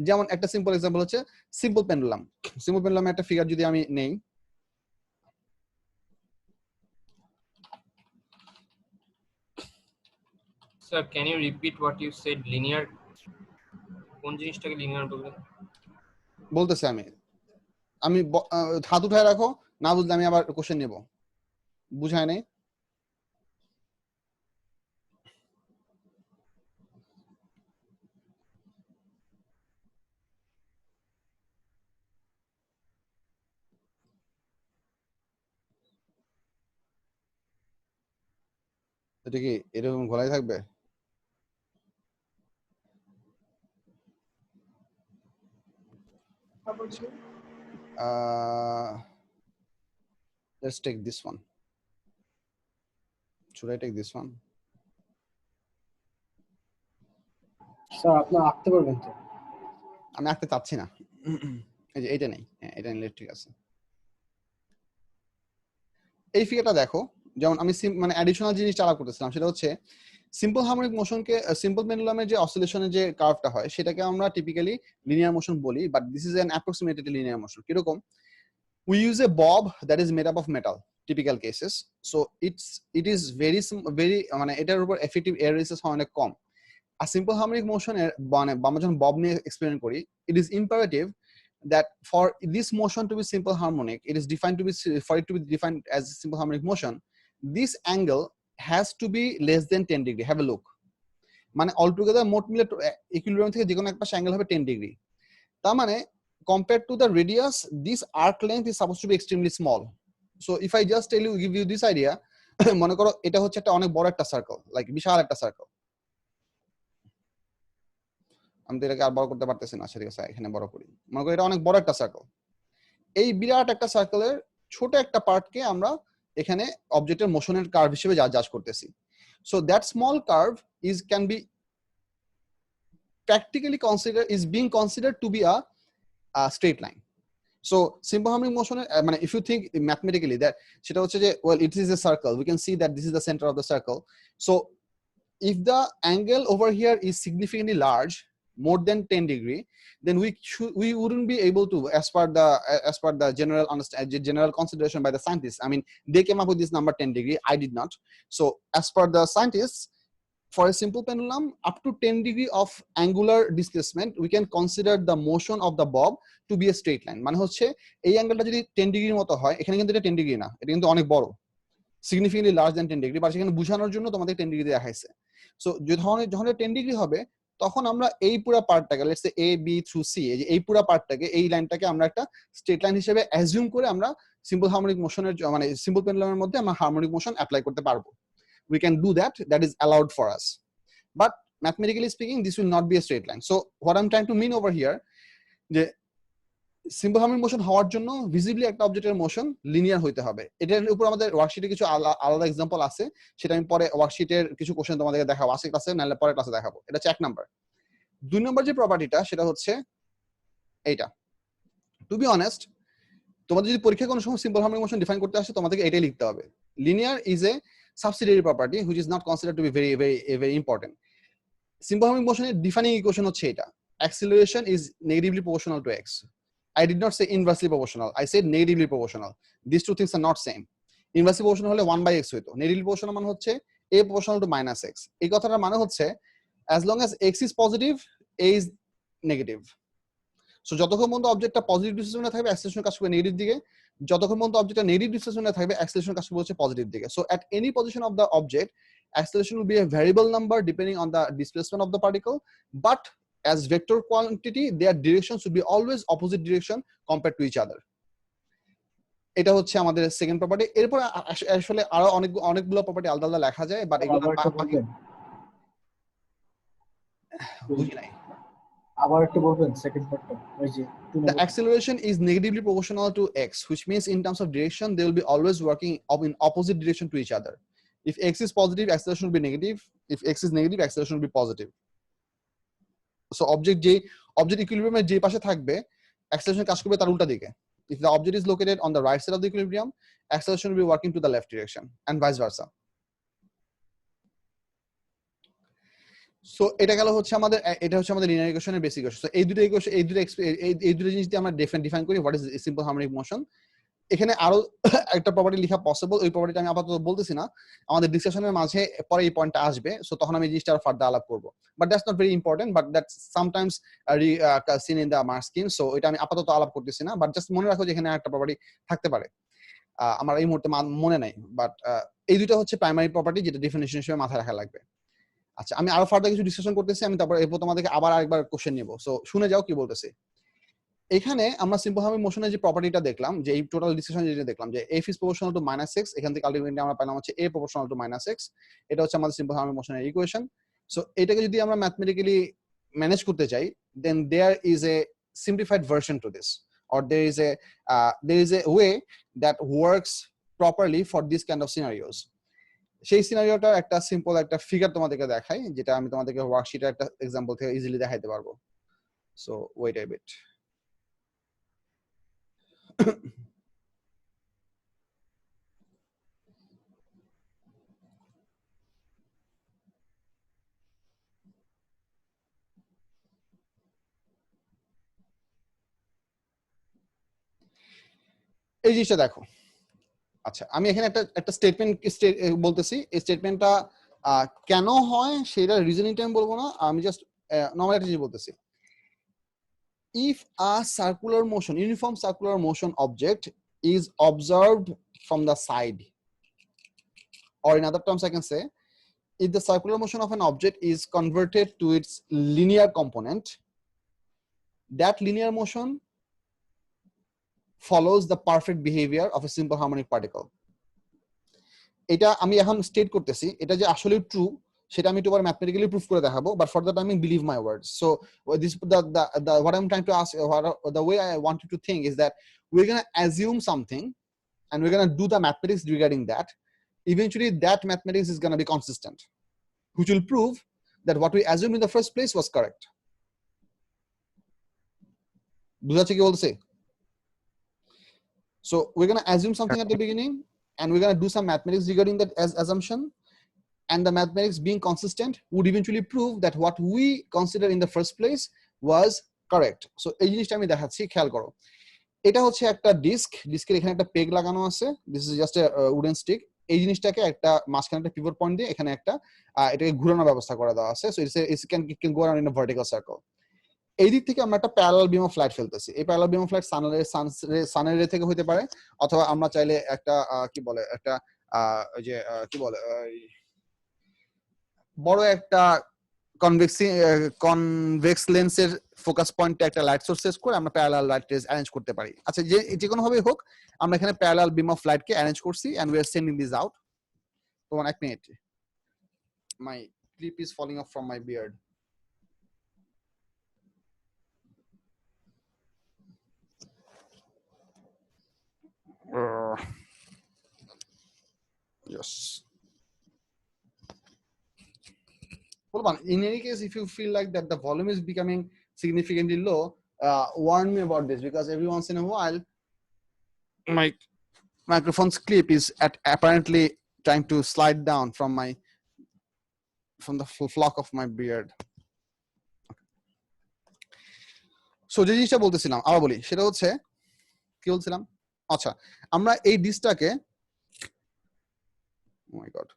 যেমন একটা simple example হচ্ছে simple pendulum. Simple পেন্ডুলামের একটা figure যদি আমি নেই, Sir, can you repeat what you said? Linear. কোন জিনিসটাকে linear বলবেন? বলতেছি আমি হাত উঠায় রাখো, না বুঝলে আমি আবার কোশ্চেন নেব। বুঝায় নাই? এটা কি এরকম ঘোলাই থাকবে? Let's take this one. Should I take this one? Sir আপনি আঁকতে পারবেন তো? আমি আঁকতে চাচ্ছি না। এই যে এটা নেই, হ্যাঁ এটা নিলে ঠিক আছে। এই ফিগারটা দেখো, যেমন আমি মানে অ্যাডিশনাল জিনিসটা আলাপ করতেছিলাম, সেটা হচ্ছে সিম্পল হারমোনিক মোশনকে, সিম্পল পেন্ডুলামের যে অসিলেশনের যে কার্ভটা হয় সেটাকে আমরা টিপিক্যালি লিনিয়ার মোশন বলি, but this is an approximated linear motion. কিরকম? We use a bob that is made up of metal, typical cases. So it is very মানে এটার উপর effective air resistance হয় অনেক কম। A simple harmonic motion এর মানে আমরা যখন bob নিয়ে এক্সপেরিমেন্ট করি, it is imperative that for this motion to be simple harmonic, it is defined to be, for it to be defined as a simple harmonic motion, this angle has to be less than 10 degree. Have a look. মানে altogether মোট মিলে equilibrium থেকে যে কোনো এক পাশে angle হবে 10 degree. তার মানে compared to the radius, this arc length is supposed to be extremely small. So if I just tell you, give you this idea, মনে করো এটা হচ্ছে একটা অনেক বড় একটা সার্কেল, লাইক বিশাল একটা সার্কেল। আমি তো এটাকে আর বড় করতে পারতেছি না, ঠিক আছে এখানে বড় করি। মনে করো এটা অনেক বড় একটা সার্কেল। এই বিরাট একটা সার্কেলের ছোট একটা পার্টকে আমরা এখানে অবজেক্টের মোশনের কার্ভ হিসেবে জাজ করতেছি। So that small curve can be practically being considered to be a straight line. So simple harmonic motion, if you think mathematically that সেটা হচ্ছে যে, well, it is a circle, we can see that this is the center of the circle. So if the angle over here is significantly large, more than 10 degree, then we wouldn't be able to, as per the general consideration by the scientists. I mean, they came up with this number 10 degree, I did not. So as per the scientists, for a simple pendulum up to 10 degree of angular displacement, we can consider the motion of the bob to be a straight line. মানে হচ্ছে এই অ্যাঙ্গেলটা যদি 10 ডিগ্রির মতো হয়, এখানে কিন্তু এটা 10 ডিগ্রি না, এটা কিন্তু অনেক বড়, significantly large than 10 degree, but সেখানে বোঝানোর জন্য তোমাদের 10 ডিগ্রি দেয়া হয়েছে। সো যখন 10 ডিগ্রি হবে, তখন আমরা এই পুরো পার্টটাকে, let's say A B through C, এই পুরো পার্টটাকে, এই লাইনটাকে আমরা একটা স্ট্রেট লাইন হিসেবে অ্যাজিউম করে আমরা সিম্পল হারমোনিক মোশনের, মানে সিম্পল পেন্ডুলামের মধ্যে আমরা হারমোনিক মোশন অ্যাপ্লাই করতে পারবো। We can do that, that is allowed for us. But mathematically speaking, this will not be a straight line. So what I'm trying to mean over here, যে simple harmonic motion হওয়ার জন্য visibly একটা অবজেক্টের motion linear হইতে হবে। এটার উপর আমাদের ওয়ার্কশিটে কিছু আলাদা এক্সাম্পল আছে, সেটা আমি পরে ওয়ার্কশিটের কিছু কোশ্চেন তোমাদেরকে দেখাবো, আজকে ক্লাসে নাহলে পরের ক্লাসে দেখাবো। এটা হচ্ছে 1 নাম্বার। 2 নাম্বার যে প্রপার্টিটা, সেটা হচ্ছে এইটা। টু বি অনেস্ট, তোমাদের যদি পরীক্ষায় কোনো সময় সিম্পল হারমোনিক মোশন ডিফাইন করতে আসে, তোমাদেরকে এটাই লিখতে হবে। Linear is a subsidiary property which is not considered to be very important. Simple harmonic motion এর defining equation হচ্ছে এটা, acceleration is negatively proportional to x. I did not say inversely proportional, I said negatively proportional. These two things are not same. Inversely proportional হলে 1/x হইতো, negatively proportional মানে হচ্ছে a proportional to minus x. এই কথাটার মানে হচ্ছে as long as x is positive, a is negative. So যতক্ষণ পর্যন্ত অবজেক্টটা পজিটিভ ডিসপ্লেসমেন্টে থাকবে, অ্যাক্সেলারেশন কাজ করবে নেগেটিভ দিকে, যতক্ষণ পর্যন্ত অবজেক্টটা নেগেটিভ ডিসপ্লেসমেন্টে থাকবে, অ্যাক্সেলারেশন কাজ করবে হচ্ছে পজিটিভ দিকে। So at any position of the object, acceleration will be a variable number depending on the displacement of the particle, but as vector quantity, their direction should be always opposite direction compared to each other. এটা হচ্ছে আমাদের second property. এরপর আসলে আরো অনেকগুলো property আলাদা আলাদা লেখা যায়, বাট এগুলো বুঝি নাই। আবার একটু বলবেন সেকেন্ড পার্টটা? ওই যে The acceleration is negatively proportional to x, which means in terms of direction, they will be always working in opposite direction to each other. If x is positive, acceleration will be negative. If x is negative, acceleration will be positive. So object object ইকুইলিব্রিয়ামের যে পাশে থাকবে acceleration কাজ করবে তার উল্টা দিকে। If the object is located on the right side of the equilibrium, acceleration will be working to the left direction and vice versa. So এটা গেল হচ্ছে আমাদের, এটা হচ্ছে আমাদের লিনিয়ার ইকুয়েশনের বেসিক ইকুয়েশন। সো এই দুটো ইকুয়েশন, এই দুটো জিনিস দিয়ে আমরা ডিফাইন করি what is simple harmonic motion. এখানে আরো একটা প্রপার্টি লেখা পসিবল, ওই প্রপার্টিটা আমি আপাতত বলতেছি না, আমাদের ডিসকাশনের মাঝে পরে এই পয়েন্টটা আসবে, সো তখন আমি এই জিনিসটা আরো ফার্দার আলাপ করব। But that's not very important, but that's sometimes seen in the mark scheme, so এটা আমি আপাতত আলাপ করতেছি না, বাট জাস্ট মনে রাখো যে এখানে একটা প্রপার্টি থাকতে পারে, আমার এই মুহূর্তে মনে নাই, বাট এই দুটো হচ্ছে প্রাইমারি প্রপার্টি যেটা ডেফিনিশন হিসেবে মাথায় রাখা লাগবে। আচ্ছা, আমি আরো ফার্দার কিছু ডিসকাশন করতেছি, আমি তারপর এরপর তোমাদেরকে আবার আরেকবার কোশ্চেন নিব, সো শুনে যাও কি বলতেছি। এখানে আমরা সিম্পল হারমোনিক মোশনের যে প্রপার্টিটা দেখলাম, যে এই টোটাল ডিসকাশন যেটা দেখলাম যে f is proportional to -x, এখান থেকে আলটিমেটলি আমরা পেলাম হচ্ছে a proportional to -x, এটা হচ্ছে আমাদের সিম্পল হারমোনিক মোশনের ইকুয়েশন। সো এটাকে যদি আমরা ম্যাথমেটিক্যালি ম্যানেজ করতে চাই, then there is a simplified version to this, or there is a way that works properly for this kind of scenarios. সেই সিনারিওটা একটা সিম্পল একটা ফিগার তোমাদেরকে দেখাই, যেটা আমি তোমাদেরকে ওয়ার্কশিটের একটা এক্সাম্পল থেকে ইজিলি দেখাইতে পারবো। So wait a bit. এই জিনিসটা দেখো। আচ্ছা, আমি এখানে একটা স্টেটমেন্ট বলতেছি, এই স্টেটমেন্টটা কেন হয় সেটা রিজনিংটা আমি বলবো না, আমি জাস্ট নরমাল একটা জিনিস বলতেছি। If a circular motion, uniform circular motion object is observed from the side, or in other terms I can say, if the circular motion of an object is converted to its linear component, that linear motion follows the perfect behavior of a simple harmonic particle. এটা আমি এখন state করতেছি, এটা যে আসলে true সেটা আমি একটু পরে ম্যাথমেটিক্যালি প্রুফ করে দেখাবো, বাট ফর দ্যাট আমি believe my words. So this the what I'm trying to ask, the way I want you to think is that we're going to assume something and we're going to do the mathematics regarding that. Eventually that mathematics is going to be consistent, which will prove that what we assumed in the first place was correct. বুঝাচ্ছে কি বলছে? So we're going to assume something at the beginning, and we're going to do some mathematics regarding that as assumption, and the mathematics being consistent would eventually prove that what we considered in the first place was correct. So এই জিনিসটা আমি দেখাচ্ছি, খেয়াল করো। এটা হচ্ছে একটা ডিস্কের এখানে একটা পেগ লাগানো আছে, this is just a wooden stick. এই জিনিসটাকে একটা মাঝখানে একটা পিভট পয়েন্ট দিয়ে এখানে একটা এটাকে ঘোরানোর ব্যবস্থা করে দেওয়া আছে, so it's can go around in a vertical circle. এই দিক থেকে আমরা একটা প্যারালাল বিম অফ লাইট ফেলতেছি। এই প্যারালাল বিম অফ লাইট সানের রে থেকে হতে পারে, অথবা আমরা চাইলে একটা কি বলে একটা ওই যে কি বলে বড় একটা কনভেক্স লেন্সের ফোকাস পয়েন্টে একটা লাইট সোর্স সেট করে আমরা প্যারালাল লাইট রেজ অ্যারেঞ্জ করতে পারি। আচ্ছা, যে কোনো ভাবে হোক আমরা এখানে প্যারালাল বিম অফ লাইট কে অ্যারেঞ্জ করছি, and we are sending this out. তো 1 minute, my clip is falling off from my beard. Yes. Well, in any case, if you feel like that the volume is becoming significantly low, warn me about this, because every once in a while my microphone's clip is apparently trying to slide down from the flock of my beard. So যে জিনিসটা বলতেছিলাম আবার বলি, সেটা হচ্ছে কি বলছিলাম? আচ্ছা, আমরা এই ডিসটাকে, oh my god,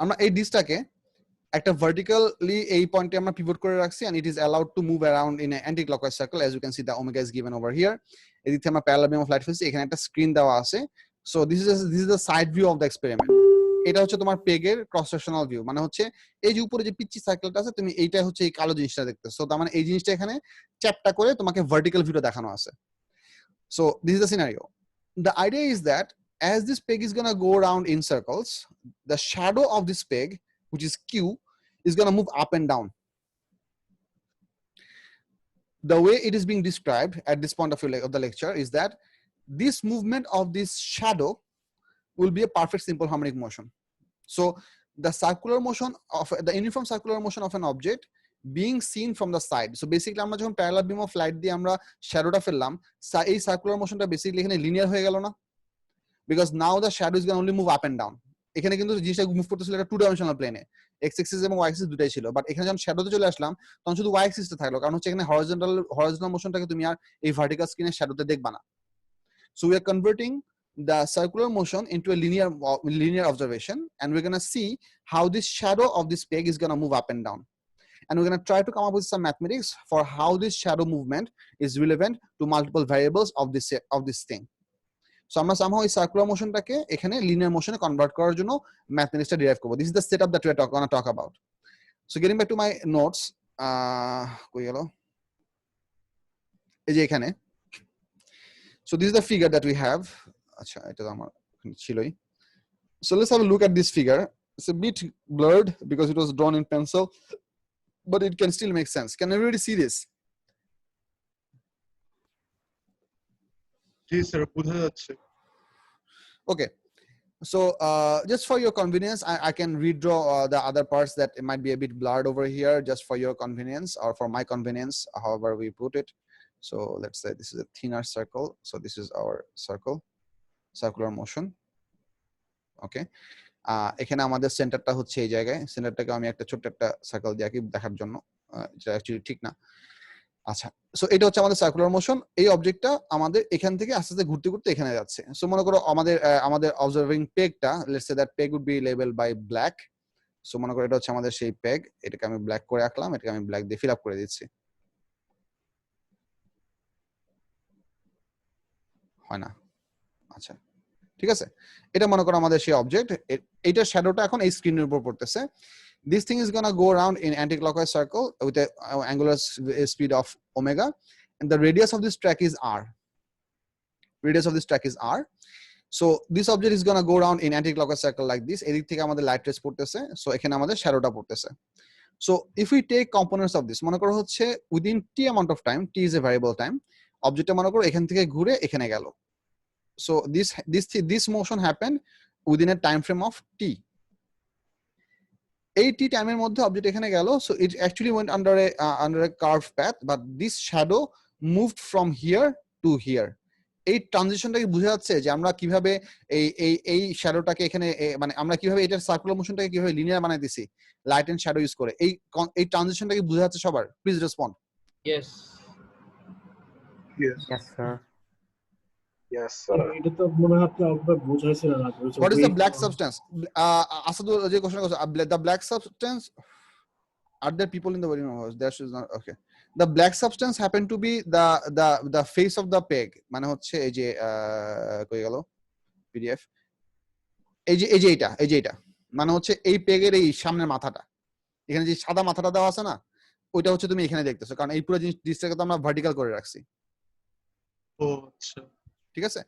আমরা এই ডিসটাকে একটা ভার্টিক্যালি এই পয়েন্টে আমরা পিভট করে রাখছি, and it is allowed to move around in an anti-clockwise circle. As you can see, the omega is given over here. এদিক থেকে আমরা প্যারালাল বিম অফ লাইট ফেলছি, এখানে একটা স্ক্রিন দেওয়া আছে। So this is the side view of the experiment. এটা হচ্ছে তোমার পেগের ক্রস সেকশনাল ভিউ, মানে হচ্ছে এই যে উপরে যে পিচ্চি সার্কেলটা আছে, তুমি এইটা হচ্ছে এই কালো জিনিসটা দেখতেছো, তার মানে এই জিনিসটা এখানে চ্যাপটা করে তোমাকে ভার্টিক্যাল ভিউটা দেখানো আছে। So this is the scenario. The idea is that as this peg is going to go around in circles, the shadow of this peg, which is Q, is going to move up and down. The way it is being described at this point of the lecture is that this movement of this shadow will be a perfect simple harmonic motion. So the circular motion of the uniform circular motion of an object being seen from the side. So basically আমরা যখন parallel beam of light দিয়ে আমরা শ্যাডোটা ফেললাম, এই circular মোশনটা basically এখানে linear হয়ে গেল না, because now the shadow is going to only move up and down. এখানে কিন্তু জিনিসটা মুভ করতেছিল এটা টু ডাইমেনশনাল প্লেনে, এক্স অ্যাক্সিস এবং ওয়াই অ্যাক্সিস দুটাই ছিল, বাট এখানে যখন শ্যাডোতে চলে আসলাম তখন শুধু ওয়াই অ্যাক্সিসটা থাকলো, কারণ হচ্ছে এখানে হরিজন্টাল মোশনটাকে তুমি আর এই ভার্টিক্যাল স্ক্রিনের শ্যাডোতে দেখবা না। So we are converting the circular motion into a linear observation, and we're going to see how this shadow of this peg is going to move up and down, and we're going to try to come up with some mathematics for how this shadow movement is relevant to multiple variables of this thing. So আমরা somehow এই circular মোশনটাকে এখানে linear মোশনে convert করার জন্য ম্যাথমেটিক্সটা derive করব। This is the setup that we are gonna talk about. So getting back to my notes, কই গেল, এই যে এখানে। So this is the figure that we have. আচ্ছা এটা তো আমার ছিলই। So let's have a look at this figure. It's a bit blurred because it was drawn in pencil, but it can still make sense. Can everybody see this? G sir, বোঝা যাচ্ছে। Okay. So just for your convenience, I can redraw the other parts that it might be a bit blurred over here, just for your convenience or for my convenience, however we put it. So let's say this is a thinner circle. So this is our circular motion. Okay. এখানে আমাদের সেন্টারটা হচ্ছে এই জায়গায়, সেন্টারটাকে আমি একটা ছোট্ট একটা সার্কেল দিয়ে আঁকি দেখার জন্য, এটা অ্যাকচুয়ালি ঠিক না। আচ্ছা, সো এটা হচ্ছে আমাদের সার্কুলার মোশন। এই অবজেক্টটা আমাদের এখান থেকে আস্তে আস্তে ঘুরতে ঘুরতে এখানে যাচ্ছে। সো মনে করো আমাদের অবজার্ভিং পেগটা, let's say that peg would be label by black. So মনে করো এটা হচ্ছে আমাদের সেই পেগ, এটাকে আমি ব্ল্যাক করে রাখলাম, এটাকে আমি ব্ল্যাক দিয়ে ফিল আপ করে দিচ্ছি। হয় না? আচ্ছা ঠিক আছে, এটা মনে করো আমাদের সেই অবজেক্ট, এইটার শ্যাডোটা এখন এই স্ক্রিনের উপর পড়তেছে। This thing is gonna go around in anti-clockwise circle with a angular speed of omega, and the radius of this track is r. Radius of this track is r. So this object is gonna go around in anti-clockwise circle like this. এদিক থেকে আমাদের light race পড়তেছে, so এখানে আমাদের শ্যাডোটা পড়তেছে। So if we take components of this, মনে করো হচ্ছে within t amount of time, t is a variable time, অবজেক্টটা মনে করো এখান থেকে ঘুরে এখানে গেল। So this motion happened within a time frame of t. এই t টাইমের মধ্যে অবজেক্ট এখানে গেল, so it actually went under a curved path, but this shadow moved from here to here. এই ট্রানজিশনটাকে বোঝা যাচ্ছে যে আমরা কিভাবে এই শ্যাডোটাকে এখানে মানে আমরা কিভাবে এটার সার্কুলার মোশনটাকে কিভাবে লিনিয়ার বানাই দিছি লাইট এন্ড শ্যাডো ইউজ করে। এই ট্রানজিশনটাকে বোঝা যাচ্ছে সবার? Please respond. Yes yes Yes, sir. Yes, sir. এটা তো মনে হয় আপনি একবার বুঝাইছিলেন না। What is the black substance? Asadul যে কোশ্চেন করছে, the black substance, are there people in the wedding house? There is not. Okay. The black substance happen to be the face of the peg. মানে হচ্ছে এই যে কই গেল PDF, এই যে এটা মানে হচ্ছে এই পেগের এই সামনের মাথাটা, এখানে যে সাদা মাথাটা দেওয়া আছে না, ওইটা হচ্ছে তুমি এখানে দেখতেছো, কারণ এই পুরো জিনিসটাকে তো আমরা ভার্টিক্যাল করে রাখছি। ও আচ্ছা, ঠিক আছে?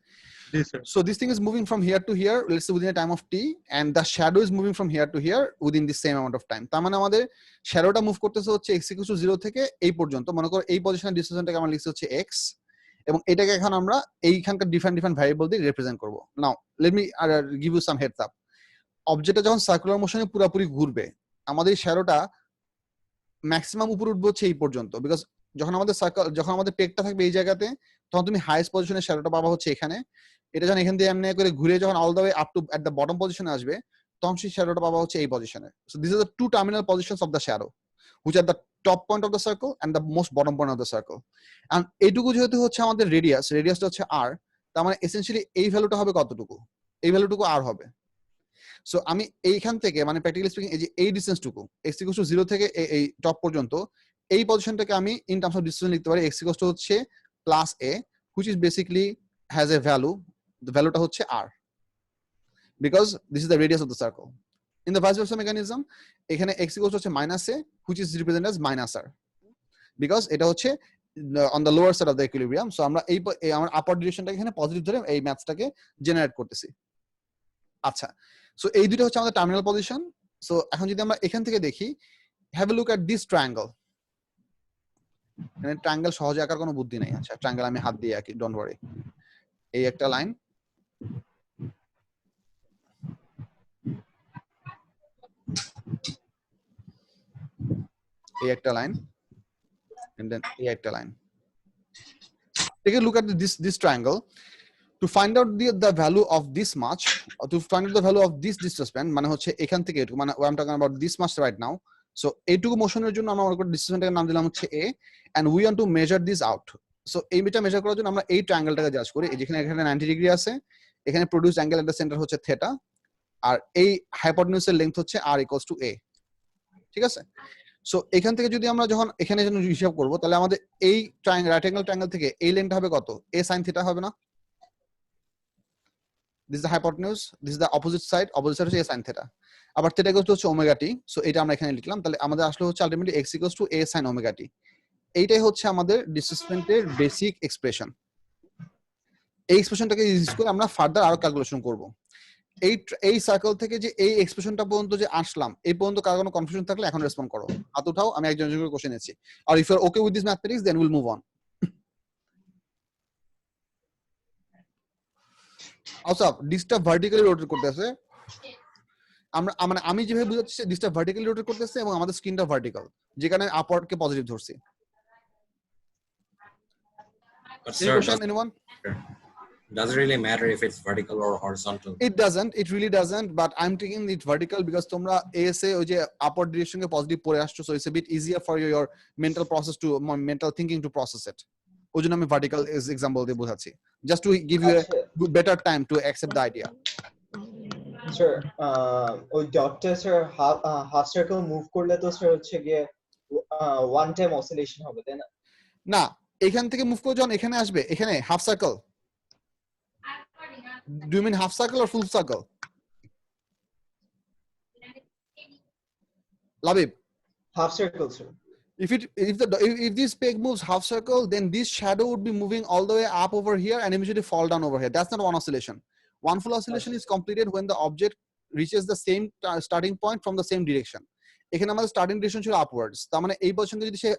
জি sir. So this thing is moving from here to here, let's say within a time of t, and the shadow is moving from here to here within the same amount of time. তার মানে আমাদের শ্যাডোটা move করতেছে হচ্ছে x = 0 থেকে এই পর্যন্ত। মনে করো এই পজিশনের ডিসটেন্সটাকে আমরা লিখছি হচ্ছে x, এবং এটাকে এখন আমরা এইখানকার ডিফারেন্ট ভ্যারিয়েবল দিয়ে রিপ্রেজেন্ট করব। Now let me give you some heads up. অবজেক্টটা যখন সার্কুলার মোশনে পুরোপুরি ঘুরবে, আমাদের শ্যাডোটা ম্যাক্সিমাম উপরে উঠবে হচ্ছে এই পর্যন্ত, বিকজ যখন আমাদের পেগটা থাকবে এই জায়গাতে, তখন তুমি হাইয়েস্ট পজিশনের শ্যাডোটা পাবা হচ্ছে এখানে। এটা যখন এখান দিয়ে এমনি করে ঘুরে যখন all the way up to at the bottom পজিশনে আসবে, তখন সেই শ্যাডোটা পাবা হচ্ছে এই পজিশনে। So this are the two terminal positions of the shadow, which are the top point of the circle and the most bottom point of the circle. And এইটুকু যেহেতু হচ্ছে আমাদের রেডিয়াসটা হচ্ছে r, তার মানে এসেনশিয়ালি এই ভ্যালুটা হবে কতটুকু? এই ভ্যালুটুকু r হবে। সো আমি এইখান থেকে মানে প্র্যাকটিক্যালি স্পিকিং এই যে এই ডিসটেন্সটুকু x = 0 থেকে এই টপ পর্যন্ত, এই পজিশনটাকে আমি ইন টার্মস অফ ডিসটেন্স লিখতে পারি x হচ্ছে +a, which is basically has a value, the valueটা হচ্ছে r, because this is the radius of the circle. In the vice versa mechanism, এখানে x হচ্ছে -a, which is represented as -r, because এটা হচ্ছে on the lower side of the equilibrium. So আমরা আমার আপার ডিরেকশনটাকে এখানে positive ধরে এই ম্যাথসটাকে generate করতেছি। আচ্ছা, সো এই দুটো হচ্ছে আমাদের টার্মিনাল পজিশন। সো এখন যদি আমরা এখান থেকে দেখি, have a look at this triangle. এখানে ট্রায়াঙ্গল সহজে আঁকার কোনো বুদ্ধি নাই। আচ্ছা, ট্রায়াঙ্গল আমি হাত দিয়ে আঁকি, ডোন্ট ওয়ারি। এই একটা লাইন, এই একটা লাইন and then এই একটা line. Take a look at this triangle. To find out the value of this much, or to find out the value of this displacement, মানে হচ্ছে এখান থেকে এটুকু, মানে I'm talking about this much right now. So এইটুকু মোশনের জন্য আমরা ডিসপ্লেসমেন্টের নাম দিলাম হচ্ছে a, and we want to measure this out. So এইটা মেজার করার জন্য আমরা এই ট্রায়াঙ্গেলটাকে জাজ করি। যেখানে এখানে 90 ডিগ্রি আছে, এখানে produce angle at the centre হচ্ছে থিটা, আর এই হাইপোটেনিউসের লেংথ হচ্ছে r = a, ঠিক আছে? সো এখান থেকে যদি আমরা যখন এখানে জন্য হিসাব করব, তাহলে আমাদের এই রাইট অ্যাঙ্গেল ট্রায়াঙ্গেল থেকে এই লেংথটা হবে কত? a sin থিটা হবে না? This is the hypotenuse, this is the opposite side হচ্ছে a sin theta, আবার theta হচ্ছে omega t, সো এটা আমরা এখানে লিখলাম। তাহলে আমাদের আসলে হচ্ছে ultimately x = a sin omega t। এইটাই হচ্ছে আমাদের ডিসপ্লেসমেন্টের বেসিক এক্সপ্রেশন। এই এক্সপ্রেশনটাকে ইউজ করে আমরা ফার্দার আরো ক্যালকুলেশন করব। এই সার্কেল থেকে যে এই এক্সপ্রেশনটা পর্যন্ত যে আসলাম, এই পর্যন্ত কারো কোনো কনফিউশন থাকলে এখন রেসপন্ড করো, হাত উঠাও, আমি একজন একজন করে কোশ্চেন নিচ্ছি। আর if you are okay with this mathematics then will move on. আচ্ছা, ডিসটা ভার্টিক্যালি রোটেট করতেছে, আমি যেভাবে বুঝাচ্ছি ডিসটা ভার্টিক্যালি রোটেট করতেছে এবং আমাদের স্ক্রিনটা ভার্টিক্যাল, যেখানে আপওয়ার্ডকে পজিটিভ ধরছি। But Any sir, question, anyone? does it really matter if it's vertical or horizontal? It doesn't, it really doesn't, but I'm taking it vertical because তোমরা ASA ওই যে upward direction কে positive পড়ে আসছো, so it's a bit easier for your mental process to mental thinking to process it. ওই জন্য আমি vertical example দিয়ে বোঝাচ্ছি, just to give you a better time to accept the idea. Sir ওই ডটটা sir half circle move করলে তো sir হচ্ছে গিয়ে ওয়ান টাইম অসিলেশন হবে, তাই না? না, এখান থেকে মুভ করে যখন এখানে আসবে, এখানে half circle, do you mean half circle or full circle? Labib, half circle sir. if this peg moves half circle, then this shadow would be moving all the way up over here and immediately fall down over here. That's not one oscillation. One full oscillation is completed when the object reaches the same starting point from the same direction. এখানে আমাদের starting direction ছিল upwards, তার মানে এই position থেকে যদি সে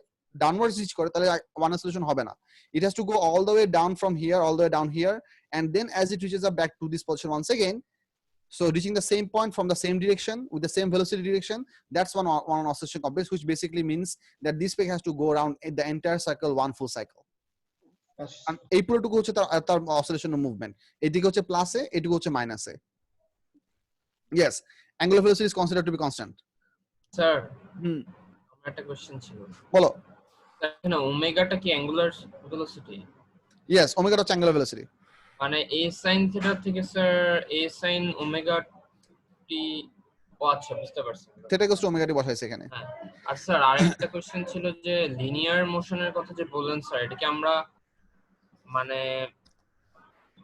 downwards rich করে তাহলে ওয়ান oscillation হবে না। It has to go all the way down from here, all the way down here, and then as it reaches up back to this position once again, so reaching the same point from the same direction with the same velocity direction, that's one oscillation complex, which basically means that this peg has to go around the entire circle one full cycle. And এই পুরোটুকু হচ্ছে তার oscillation movement. এদিকে হচ্ছে প্লাসে, এটুকু হচ্ছে মাইনাসে। Yes, angular velocity is considered to be constant. Sir আমার একটা কোশ্চেন ছিল। বলো। এখানে ওমেগাটা কি অ্যাঙ্গুলার ভেলোসিটি? Yes, omega হচ্ছে angular velocity. মানে a sin থিটা থেকে স্যার a sin ওমেগা টি, ও আচ্ছা বুঝতে পারছি। Theta equals to omega t বসাইছে এখানে। হ্যাঁ, আর স্যার আরেকটা কোশ্চেন ছিল যে লিনিয়ার মোশনের কথা যে বললেন স্যার, এটা কি আমরা মানে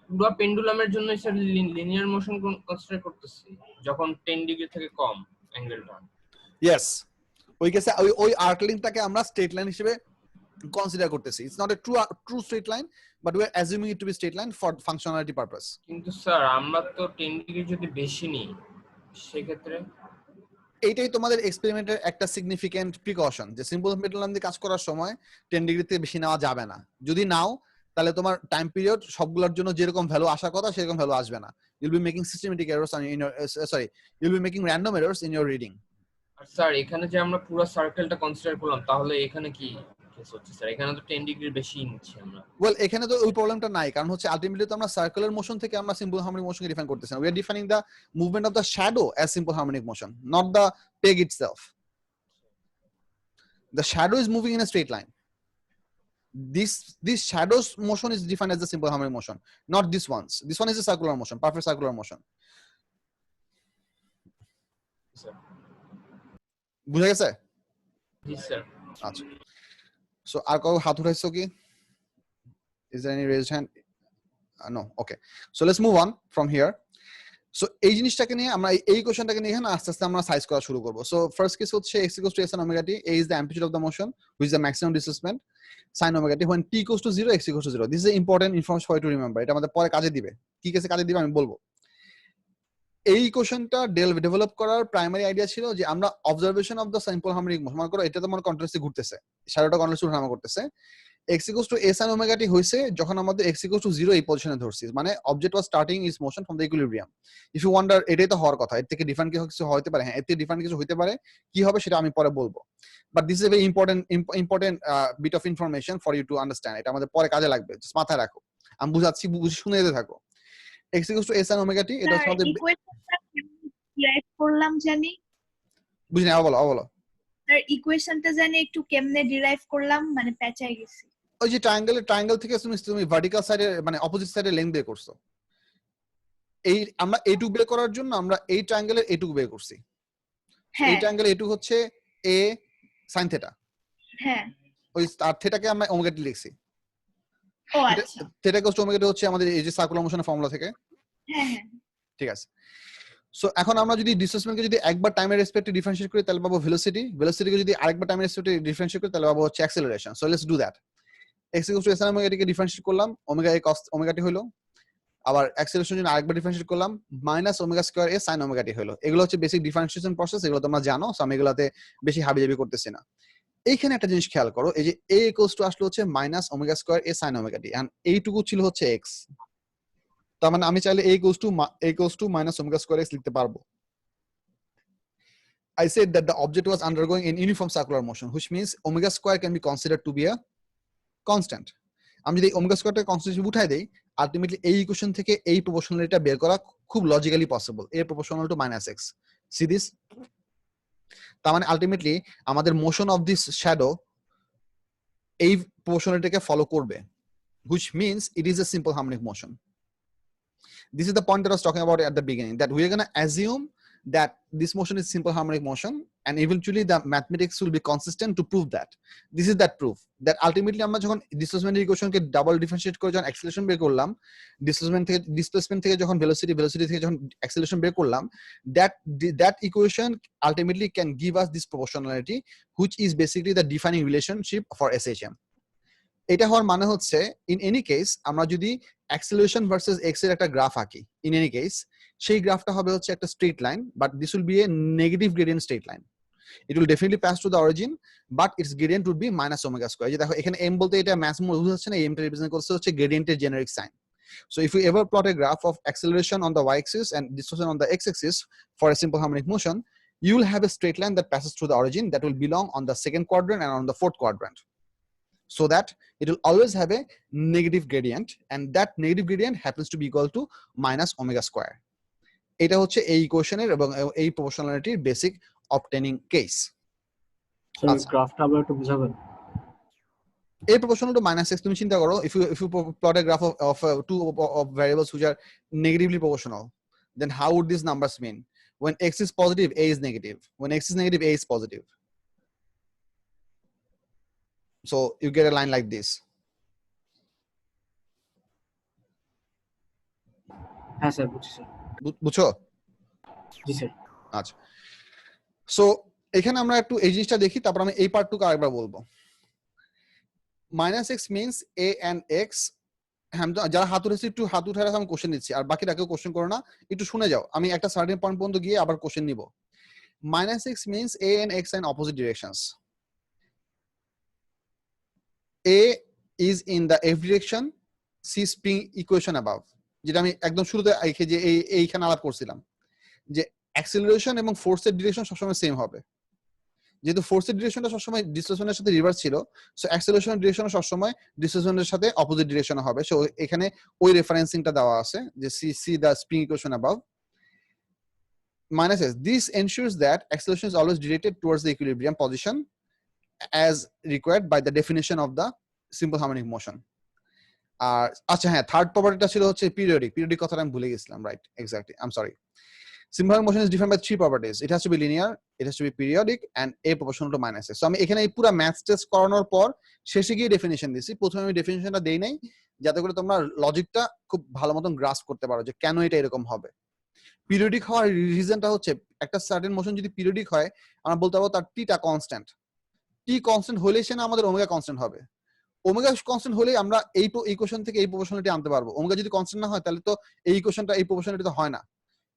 পুরো পেন্ডুলামের জন্য স্যার লিনিয়ার মোশন কনসিডার করতেছি যখন 10 ডিগ্রি থেকে কম অ্যাঙ্গেলটা? Yes, ওই কেসে ওই আর্ক লিংকটাকে আমরা স্ট্রেট লাইন হিসেবে কনসিডার করতেছি। It's not a true straight line, but we are assuming it to be straight line for functionality purpose. কিন্তু স্যার আমরা তো 10 ডিগ্রি যদি বেশি নিই সেক্ষেত্রে এইটাই তোমাদের এক্সপেরিমেন্টের একটা সিগনিফিকেন্ট প্রিকশন, যে সিম্পল পেন্ডুলাম দিয়ে কাজ করার সময় 10 ডিগ্রি থেকে বেশি নেওয়া যাবে না। যদি নাও তাহলে তোমার টাইম পিরিয়ড সবগুলোর জন্য যেরকম ভ্যালু আসার কথা সেরকম ভ্যালু আসবে না। You'll be making systematic errors in your you'll be making random errors in your reading. আর স্যার এখানে যে আমরা পুরো সার্কেলটা কনসিডার করলাম, তাহলে এখানে কি কেস হচ্ছে স্যার? এখানে তো 10 ডিগ্রি বেশি নিচ্ছি আমরা। ওয়েল, এখানে তো ওই প্রবলেমটা নাই, কারণ হচ্ছে আলটিমেটলি তো আমরা সার্কুলার মোশন থেকে আমরা সিম্পল হারমোনিক মোশনকে ডিফাইন করতেছি না। We are defining the movement of the shadow as simple harmonic motion, not the peg itself. The shadow is moving in a straight line. This shadow's motion is defined as the simple harmonic motion, not this one's. This one is a circular motion, perfect circular motion. বুঝা গেছে? জি sir. আচ্ছা, so আর cow হাত উঠাইছো কি? Is there any raised hand? No. Okay, so let's move on from here. So এই জিনিসটাকে নিয়ে আমরা এই কোশ্চেনটাকে নিয়ে এখানে আস্তে আস্তে আমরা সাইজ করা শুরু করব। সো ফার্স্ট কেস হচ্ছে x = a sin omega t. A is the amplitude of the motion, which is the maximum displacement sin omega t when t = 0, x = 0. This is an important information for you to remember. এটা আমাদের পরে কাজে দিবে। কি কেসে কাজে দিবে আমি বলবো। এই কোশ্চেনটা ডেভেলপ করার প্রাইমারি আইডিয়া ছিল যে আমরা observation of the simple harmonic motion, মনে করো এটা তো মনে কন্টিনিউয়াসলি ঘুরতেছে, শ্যাডোটা কন্টিনিউয়াসলি ওঠানামা করতেছে, x equals to a sin omega t হইছে যখন আমাদের x equals to 0 এই পজিশনে ধরছি, মানে object was starting is motion from the equilibrium. If you wonder এটাই তো হওয়ার কথা, এর থেকে ডিফারেন্ট কিছু হতে পারে, হ্যাঁ এর থেকে ডিফারেন্ট কিছু হতে পারে, কি হবে সেটা আমি পরে বলবো। But this is a very important bit of information for you to understand, এটা আমাদের পরে কাজে লাগবে, জাস্ট মাথায় রাখো, আমি বুঝাচ্ছি, বুঝে শুনে যেতে থাকো। x equals to a sin omega t, এটা হচ্ছে আমাদের ইকুয়েশনটা ডিরাইভ করলাম জানি, বুঝিনি, আবার বলো। স্যার ইকুয়েশনটা জানি একটু কেমনে ডিরাইভ করলাম, মানে পেঁচাই গেছি। ওই যে ট্রায়াঙ্গেল থেকে তুমি ভার্টিক্যাল সাইডে মানে অপোজিট সাইডে লেন্থ বের করছো, এই আমরা এইটুকু বের করার জন্য আমরা এই ট্রায়াঙ্গেলের এইটুকু বের করছি। এই হ্যাঁ ট্রায়াঙ্গেল এইটুকু হচ্ছে a sin থিটা, হ্যাঁ ওই আর থিটাকে আমরা ওমেগা টি লিখছি। ও আচ্ছা theta equals to omega t হচ্ছে আমাদের এই যে সার্কুলার মোশনের ফর্মুলা থেকে, হ্যাঁ হ্যাঁ ঠিক আছে। সো এখন আমরা যদি ডিসপ্লেসমেন্টকে যদি একবার টাইমের রেসপেক্টে ডিফারেন্সিয়েট করি তাহলে পাবো ভেলোসিটিকে যদি আরেকবার টাইমের রেসপেক্টে ডিফারেন্সিয়েট করি তাহলে পাবো হচ্ছে acceleration. So let's do that. x equals to sin omega t কে ডিফারেন্সিয়েট করলাম, omega a cos omega t হলো, আবার অ্যাক্সেলারেশন যদি আরেকবার ডিফারেন্সিয়েট করলাম minus omega square a sin omega t হলো। এগুলো হচ্ছে বেসিক ডিফারেন্সিয়েশন প্রসেস, এগুলো তোমরা জানো, সো আমি এগুলাতে বেশি হাবিজাবি করতেছি না। এইখানে একটা জিনিস খেয়াল করো, এই যে a ইকুয়ালস টু আসলে হচ্ছে minus omega square a sin omega t, and এইটুকু ছিল হচ্ছে x, তার মানে আমি চাইলে a equals to minus omega square x লিখতে পারবো। I said that the object was undergoing an uniform circular motion, which means omega square can be considered to be a constant. আমি যদি ওমেগা স্কয়ারটাকে কনস্ট্যান্ট হিসেবে উঠাই দেই, ultimately এই equation থেকে এই প্রপোর্শনালিটিটা বের করা খুব logically possible, a proportional to minus x. See this? তার মানে আলটিমেটলি আমাদের মোশন অফ দিস শ্যাডো এই প্রপোর্শনালিটিকে ফলো করবে, which means it is a simple harmonic motion. This is the point that I was talking about at the beginning, that we are going to assume that this motion is simple harmonic motion, and eventually the mathematics will be consistent to prove that. This is that proof that ultimately আমরা যখন displacement ইকুয়েশনকে double differentiate করে যখন acceleration বের করলাম, displacement থেকে যখন velocity থেকে যখন অ্যাক্সেলারেশন বের করলাম, that equation ultimately can give us this proportionality, which is basically the defining relationship for SHM. এটা হওয়ার মানে হচ্ছে ইন এনি কেস আমরা যদি অ্যাক্সেলারেশন ভার্সেস এক্স এর একটা গ্রাফ আঁকি, ইন এনি কেস সেই গ্রাফটা হবে হচ্ছে একটা straight line, but this will B A negative gradient straight line. It will definitely pass to the origin, but it's gradient will be minus omega square. যে দেখো এখানে এম বলতে এটা ম্যাথ বুঝতে হচ্ছে না, এমটা রিপ্রেজেন্ট করছে হচ্ছে গ্রেডিয়েন্টের generic sign. So if you ever plot a graph of acceleration on the y-axis and distortion on the x-axis for a simple harmonic motion, you will have a straight line that passes through the origin that will belong on the second quadrant and on the fourth quadrant, so that it will always have a negative gradient, and that negative gradient happens to be equal to minus omega square. এটা হচ্ছে এই ইকুয়েশনের এবং এই প্রপোর্শনালিটির basic obtaining case. Sir গ্রাফটা আবার একটু বুঝাবেন? A proportional to minus x, তুমি চিন্তা করো, if you plot a graph of two of variables which are negatively proportional, then how would these numbers mean? When x is positive, a is negative. When x is negative, a is positive. So you get a line like this. হ্যাঁ sir বুঝছি sir. বুঝছো? জি sir. আচ্ছা, so এখানে আমরা একটু এই জিনিসটা দেখি, তারপর আমি এই পার্টটুকু আরেকবার বলবো। Minus x means a and x, হ্যাঁ যারা হাত উঠেছে একটু হাত উঠায় রাখো, আমি কোশ্চেন দিচ্ছি, আর বাকিরা কেউ কোশ্চেন করো না, একটু শুনে যাও, আমি একটা সার্টেন পয়েন্ট পর্যন্ত গিয়ে আবার কোশ্চেন নিব। Minus x means a and x are in opposite directions. A is in the f direction, C spring equation above, যেটা আমি একদম শুরুতে যে এইখানে আলাপ করছিলাম যে অ্যাক্সেলারেশন এবং ফোর্সের ডিরেকশন সবসময় সেম হবে, যেহেতু ফোর্সের ডিরেকশনটা সবসময় ডিসপ্লেসমেন্টের সাথে রিভার্স ছিল, সো অ্যাক্সেলারেশনের ডিরেকশন সবসময় ডিসপ্লেসমেন্টের সাথে অপোজিট ডিরেকশনে হবে। সো এখানে ওই রেফারেন্সিংটা দেওয়া আছে যে C the spring equation above. Minus s, this ensures that acceleration is always directed towards the equilibrium position as required by the definition of the simple harmonic motion. আর আচ্ছা হ্যাঁ, থার্ড প্রপার্টিটা ছিল হচ্ছে পিরিয়ডিক কথাটা আমি ভুলে গেছিলাম, right, exactly, I am sorry. Simple harmonic motion is defined by three properties. It has to be linear, it has to be periodic, and a proportional to minus s. So আমি এখানে এই পুরো maths test করানোর পর শেষে গিয়ে definition দিছি। প্রথমে আমি ডেফিনিশনটা দেই নাই যাতে করে তোমরা লজিকটা খুব ভালো মতন গ্রাস্প করতে পারো যে কেন এটা এরকম হবে। পিরিয়ডিক হওয়ার রিজনটা হচ্ছে একটা সার্টেন মোশন যদি পিরিয়ডিক হয়, আমরা বলতে পারবো তার টিটা কনস্ট্যান্ট। টি কনস্ট্যান্ট হলেই সে না আমাদের ওমেগা কনস্ট্যান্ট হবে। ওমেগা কনস্ট্যান্ট হলে আমরা এই ইকুয়েশন থেকে এই প্রপোর্শনালিটি আনতে পারবো। ওমেগা যদি কনস্ট্যান্ট না হয় তাহলে তো এই ইকুয়েশনটা এই প্রপোর্শনালিটি তো হয় না।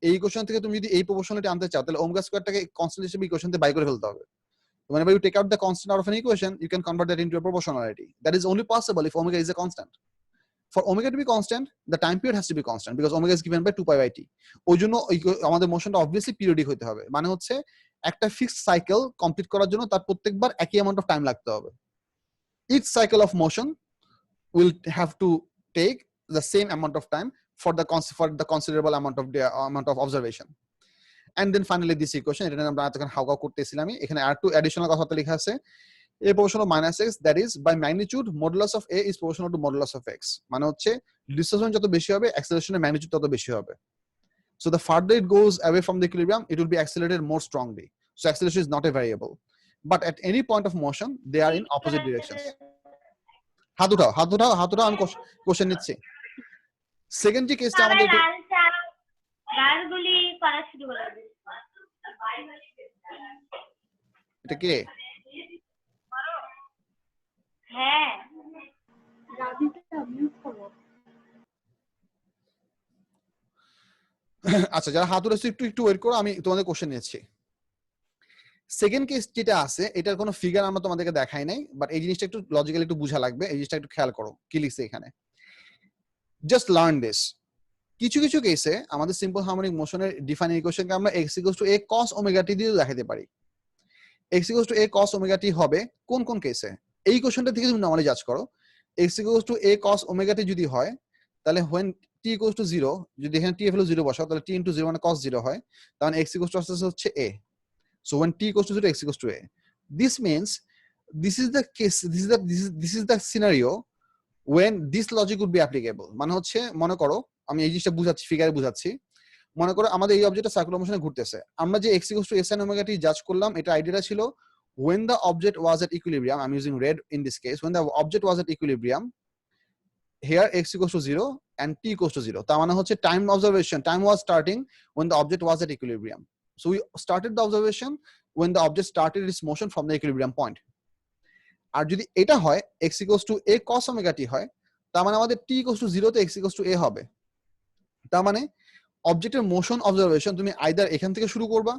এই ইকুয়েশন থেকে তুমি যদি এই প্রপোর্শনালিটি আনতে চাও তাহলে ওমেগা স্কয়ারটাকে কনস্ট্যান্ট হিসেবে ইকুয়েশন থেকে বাই করে ফেলতে হবে। Whenever you take out the constant out of an equation, you can convert that into a proportionality. That is only possible if omega is a constant. For omega to be constant, the time period has to be constant because omega is given by 2 pi by t. ওই জন্য আমাদের মোশনটা obviously periodic হতে হবে, মানে হচ্ছে একটা fixed cycle complete করার জন্য তার প্রত্যেকবার একই অ্যামাউন্ট অফ টাইম লাগতে হবে। Each cycle of motion will have to take the same amount of time for the considerable amount of observation. And then finally this equation, এটা আমরা এতক্ষণ হাউকাউ করতেছিলাম, এখানে আর টু অ্যাডিশনাল কথা লেখা আছে, a proportional minus x, that is by magnitude modulus of a is proportional to modulus of x. মানে হচ্ছে displacement যত বেশি হবে acceleration এর magnitude তত বেশি হবে. So the farther it goes away from the equilibrium, it will be accelerated more strongly. So acceleration is not a variable, but at any point of motion they are in opposite directions. হাত উঠাও, আমি question নিচ্ছি। Second যে কেসটা আমাদের গালগুলি করা শুরু করে দিচ্ছে। এটা কে? হ্যাঁ, রাবিটা মিউট করো। আচ্ছা, যারা হাত উঠাচ্ছ একটু ওয়েট করো, আমি তোমাদের কোশ্চেন নিচ্ছি। সেকেন্ড কেস যেটা আছে, এটার কোনো ফিগার আমরা তোমাদেরকে দেখাই নাই, বাট এই জিনিসটা একটু লজিক্যালি একটু বোঝা লাগবে, এই জিনিসটা একটু খেয়াল করো কি লিখছে এখানে। Just learn this. কিছু কিছু কেসে আমাদের সিম্পল হারমোনিক মোশনের ডিফাইন ইকুয়েশনকে আমরা x = a cos omega t দিয়ে দেখাতে পারি। x = a cos omega t হবে কোন কোন কেসে? এই ইকুয়েশনটা থেকে তুমি নরমালি জাজ করো, x = a cos omega t যদি হয়, তাহলে when t = 0, যদি এখানে t এর ভ্যালু 0 বসাও, তাহলে t * 0 মানে cos 0 হয়, তাহলে x হচ্ছে a. So when t = 0, x = a. This means this is the case, this is the scenario when this logic would be applicable. মানে হচ্ছে মনে করো, আমি এই জিনিসটা বুঝাচ্ছি, ফিগারে বুঝাচ্ছি। মনে করো আমাদের এই অবজেক্টটা সার্কুলার মোশনে ঘুরতেছে, আমরা যে x = a sin omega t জাজ করলাম, এটা আইডিয়াটা ছিল when the object was at equilibrium. I'm using red in this case. When the object was at equilibrium, here x = 0 and t = 0. তার মানে হচ্ছে time observation, time was starting when the object was at equilibrium. So we started the observation when the object started its motion from the equilibrium point. আর যদি এটা হয় x = a cos omega t হয়, তার মানে আমাদের t = 0 তে x = a হবে। তার মানে অবজেক্টের মোশন অবজারভেশন তুমি আইদার এখান থেকে শুরু করবা,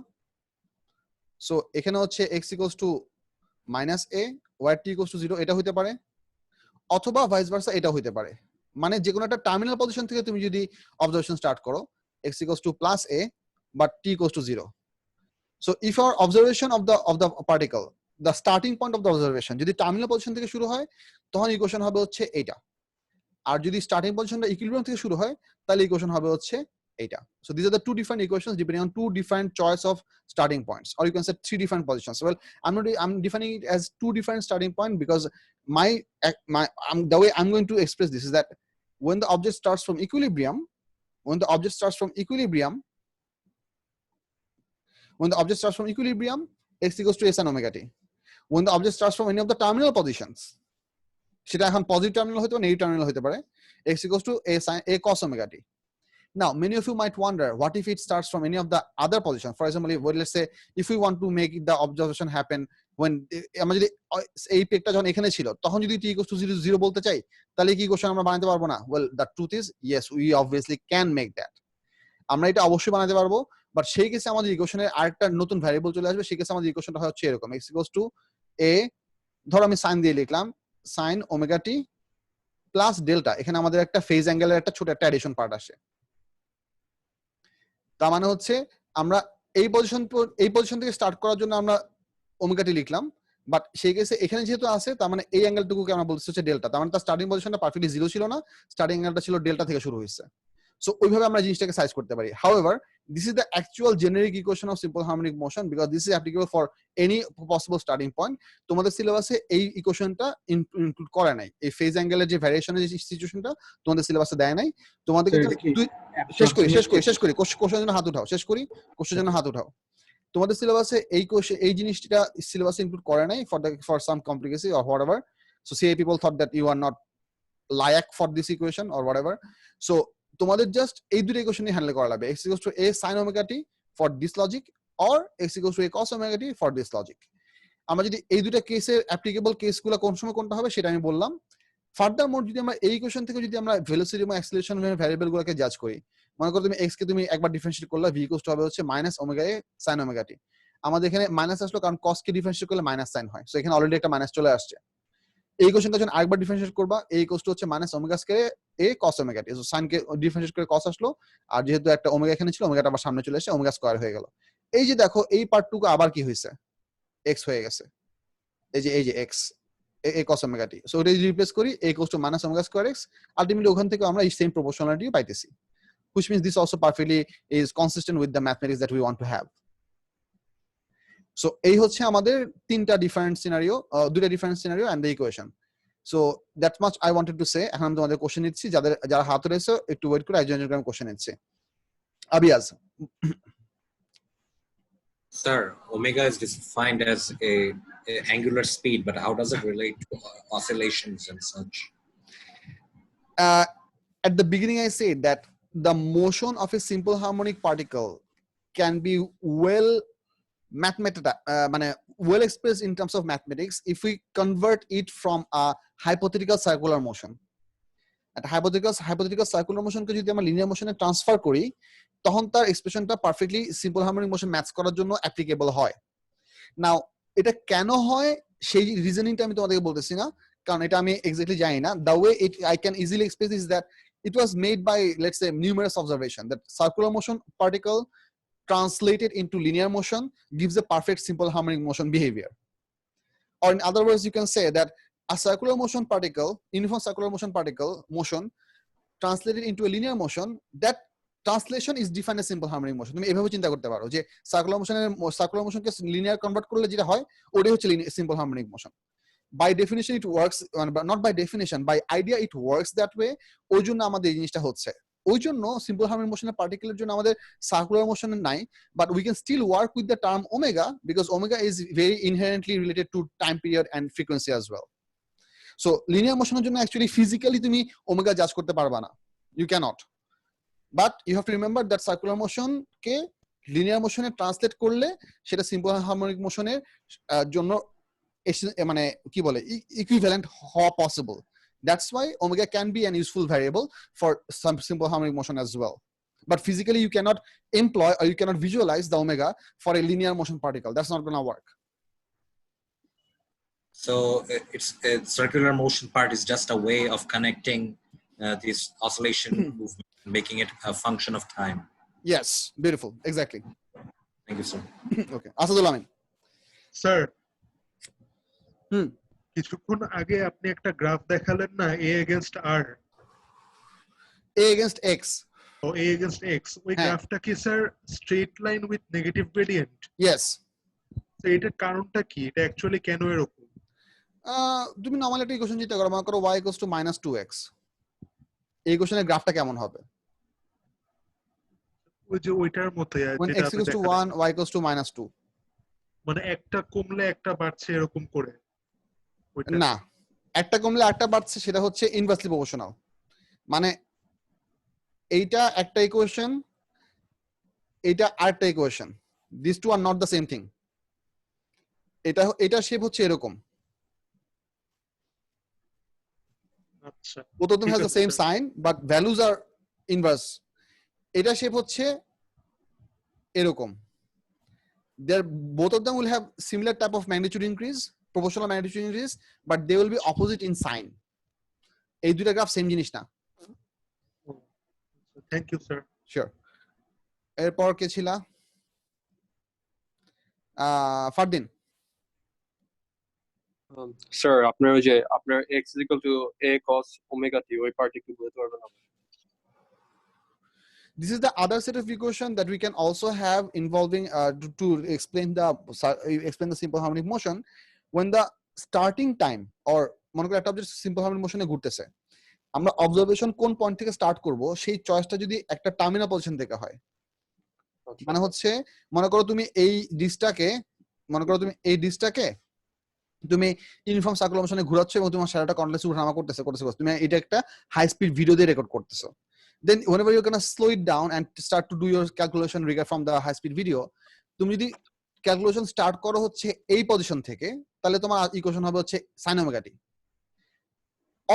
সো এখানে হচ্ছে x = -a where t = 0, এটা হইতে পারে, অথবা ভাইস ভার্সা এটা হইতে পারে। মানে যে কোনো একটা টার্মিনাল পজিশন থেকে তুমি যদি অবজারভেশন স্টার্ট করো, x = +a but t = 0. So if our observation of the particle, the starting point of the observation যদি টার্মিনাল পজিশন থেকে শুরু হয়, তখন ইকুয়েশন হবে হচ্ছে এইটা। আর যদি স্টার্টিং পজিশনটা ইকুইলিব্রিয়াম থেকে শুরু হয়, তাহলে ইকুয়েশন হবে হচ্ছে এইটা। So these are the two different equations depending on two different choice of starting points, or you can say three different positions. Well, I'm defining it as two different starting point because the way I'm going to express this is that when the object starts from equilibrium, when the object starts from equilibrium, x = a sin omega t. When the object starts from any of the terminal positions, সেটা এখন positive terminal হতে পারে, negative terminal হতে পারে, x = a cos omega t. Now many of you might wonder, what if it starts from any of the other positions? For example, let's say if we want to make the observation happen when আমরা যদি এই পেকটা যখন এখানে ছিল, তখন যদি t = 0 বলতে চাই, তাহলে কি ইকুয়েশন আমরা বানাতে পারবো না? Well, the truth is yes, we obviously can make that. আমরা এটা অবশ্যই বানাতে পারবো, বাট সেই কেসে আমাদের ইকুয়েশনের আরেকটা নতুন ভ্যারিয়েবল চলে আসবে। সেই কেসে আমাদের ইকুয়েশনটা হচ্ছে এরকম, x = a, ধরো আমি সাইন দিয়ে লিখলাম sin omega t plus delta, এখানে আমাদের একটা ফেজ অ্যাঙ্গেলের একটা ছোট একটা অ্যাডিশন পার্ট আসে। তার মানে হচ্ছে আমরা এই পজিশন থেকে স্টার্ট করার জন্য আমরা ওমেগা টি লিখলাম, বাট সেই কেসে এখানে যেহেতু আছে, তার মানে এই অ্যাঙ্গেলটুকুকে আমরা বলছি হচ্ছে ডেল্টা। তার মানে তার স্টার্টিং পজিশনটা পারফেক্টলি 0 ছিল না, স্টার্টিং অ্যাঙ্গেলটা ছিল ডেল্টা থেকে শুরু হয়েছে। সো ওইভাবে আমরা জিনিসটাকে সাইজ করতে পারি। However, this is the actual generic equation of simple harmonic motion because this is applicable for any possible starting point. তোমাদের সিলেবাসে এই ইকুয়েশনটা ইনক্লুড করা নাই, এই ফেজ অ্যাঙ্গেলের যে ভ্যারিয়েশনের যে সিচুয়েশনটা তোমাদের সিলেবাসে দেয় নাই। তোমাদেরকে শেষ করি কোশ্চেনের জন্য হাত উঠাও, কোশ্চেনের জন্য হাত উঠাও। তোমাদের সিলেবাসে এই জিনিসটা সিলেবাসে ইনক্লুড করা নাই for some complicacy or whatever. So say people thought that you are not layak for this equation or whatever. So তোমাদের জাস্ট এই দুটো ইকুয়েশনই হ্যান্ডেল করা লাগবে, x = a sin omega t for this logic or x = a cos omega t for this logic. আমরা যদি এই দুটো কেসের অ্যাপ্লিকেবল কেসগুলো কোন সময় কোনটা হবে সেটা আমি বললাম। ফার্দার মোর যদি আমরা এই ইকুয়েশন থেকে যদি আমরা ভেলোসিটি এবং অ্যাক্সিলারেশন ভ্যারিয়েবলগুলোকে জাজ করি, মনে করো তুমি x কে তুমি একবার ডিফারেন্সিয়েট করলে v হবে হচ্ছে -omega a sin omega t, আমাদের এখানে মাইনাস আসলো কারণ cos কে ডিফারেন্সিয়েট করলে মাইনাস সাইন হয়, সো এখানে অলরেডি একটা মাইনাস চলে আসছে। এই ইকুয়েশনটা যখন আরেকবার ডিফারেন্সিয়েট করবা, এই ইকুয়ালস হচ্ছে মাইনাস ওমেগা স্কয়ার এ cos ওমেগা টি, সো সাইন কে ডিফারেন্সিয়েট করে cos আসলো, আর যেহেতু একটা ওমেগা এখানে ছিল, ওমেগাটা আবার সামনে চলে এসে ওমেগা স্কয়ার হয়ে গেল। এই যে দেখো এই পার্টটুকু আবার কি হয়েছে, x হয়ে গেছে, এই যে x এ cos ওমেগা টি, সো এটা রিপ্লেস করি a equals to minus omega square x, ultimately ওখান থেকে আমরা এই সেম প্রপোর্শনালিটি পাইতেছি, which means this also perfectly is consistent with the mathematics that we want to have. So এই হচ্ছে আমাদের তিনটা ডিফারেন্ট সিনারিও, দুইটা different scenario and the equation. So that much I wanted to say. এখন আমি তোমাদের question নিচ্ছি, যারা হাতে রয়েছে একটু ওয়েট করে একজন একজন কোশ্চেন নিচ্ছে। আবিয়াজ। Sir, omega is defined as a angular speed, but how does it relate to oscillations and such? At the beginning I said that the motion of a simple harmonic particle can be well well expressed in terms of mathematics if we convert it from a hypothetical circular motion. At hypothetical circular motion কে যদি আমরা linear মোশনে transfer করি, তখন তার এক্সপ্রেশনটা perfectly simple harmonic motion match করার জন্য applicable হয়। নাও এটা কেন হয় সেই রিজনিংটা আমি তোমাদেরকে বলতেছি না, কারণ এটা আমি এক্স্যাক্টলি জানি না। The way I can easily express is that it was made by, let's say, numerous observation that circular motion particle translated into linear motion gives a perfect simple harmonic motion behavior. Or in other words, you can say that a circular motion particle, uniform circular motion particle motion translated into a linear motion, that translation is defined as simple harmonic motion. তুমি এভাবে চিন্তা করতে পারো যে circular মোশনকে linear convert করলে যেটা হয় ওটাই হচ্ছে simple harmonic motion. By definition it works, but not by definition, by idea it works that way. ওই জন্য আমাদের এই জিনিসটা হচ্ছে, ওই জন্য সিম্পল হারমোনিক মোশনের পার্টিকেলের জন্য আমাদের সার্কুলার মোশন নাই, but we can still work with the term omega because omega is very inherently related to time period and frequency as well. So linear মোশনের জন্য অ্যাকচুয়ালি ফিজিক্যালি তুমি ওমেগা জাজ করতে পারবা না, you can't, but you have to remember that circular মোশনকে linear মোশনে translate করলে সেটা সিম্পল হারমোনিক মোশনের জন্য মানে কি বলে ইকুইভ্যালেন্ট হওয়া possible. That's why omega can be an useful variable for some simple harmonic motion as well. But physically you cannot employ or you cannot visualize the omega for a linear motion particle. That's not going to work. So it's circular motion part is just a way of connecting this oscillation movement, making it a function of time. Yes, beautiful. Exactly. Thank you, sir. Okay. Asadul Amin. Sir, কিছুক্ষণ আগে আপনি একটা graph দেখালেন না, a against r, A against x. O a against x, ওই গ্রাফটা কি sir straight line with negative gradient? Yes. তো এটার কারণটা কি, এটা অ্যাকচুয়ালি কেন এরকম? তুমি নরমালি একটা ইকুয়েশন চিন্তা করো, মনে করো y equals to -2x, এই ইকুয়েশনের গ্রাফটা কেমন হবে? ওই যে ওইটার মতোই when x equals to 1 y equals to -2, মানে একটা কমলে একটা বাড়ছে এরকম করে? না, একটা কমলে একটা বাড়ছে, সেটা হচ্ছে ইনভার্সলি প্রপোর্শনাল। মানে এইটা একটা ইকুয়েশন, এটা আরেকটা equation, this two are not the same thing. এটা শেপ হচ্ছে এরকম, আচ্ছা, both of them has the same sign but values are inverse. এটা শেপ হচ্ছে এরকম, both of them will have similar type of magnitude increase, proportional magnitude increase, but they will be opposite in sign. এই দুইটা graph same জিনিস না। Thank you sir. Sure. এরপর কে ছিল? ফারদিন। স্যার, আপনার ওই যে আপনার x a cos omega t ওই পার্ট একটু বলতে পারবেন আপনি? This is the other set of equation that we can also have involving to explain the simple harmonic motion when the starting time or মনে করো একটা অবজেক্ট সিম্পল হারমোনিক মোশনে ঘুরতেছে, আমরা অবজারভেশন কোন পয়েন্ট থেকে স্টার্ট করব সেই চয়েসটা যদি একটা টার্মিনাল পজিশন থেকে হয়, মানে হচ্ছে মনে করো তুমি এই ডিস্কটাকে তুমি ইউনিফর্ম সার্কুলার মোশনে ঘোরাচ্ছ এবং তোমার সারাটা কন্টিনিউয়াসলি উঠানামা করতেছে, তুমি এটা একটা হাই স্পিড ভিডিও দিয়ে রেকর্ড করতেছো। Then whenever you're going to slow it down and start to do your calculation from the high speed video, তুমি যদি ক্যালকুলেশন স্টার্ট করো হচ্ছে এই পজিশন থেকে, তাহলে তোমার ইকুয়েশন হবে হচ্ছে sin omega t।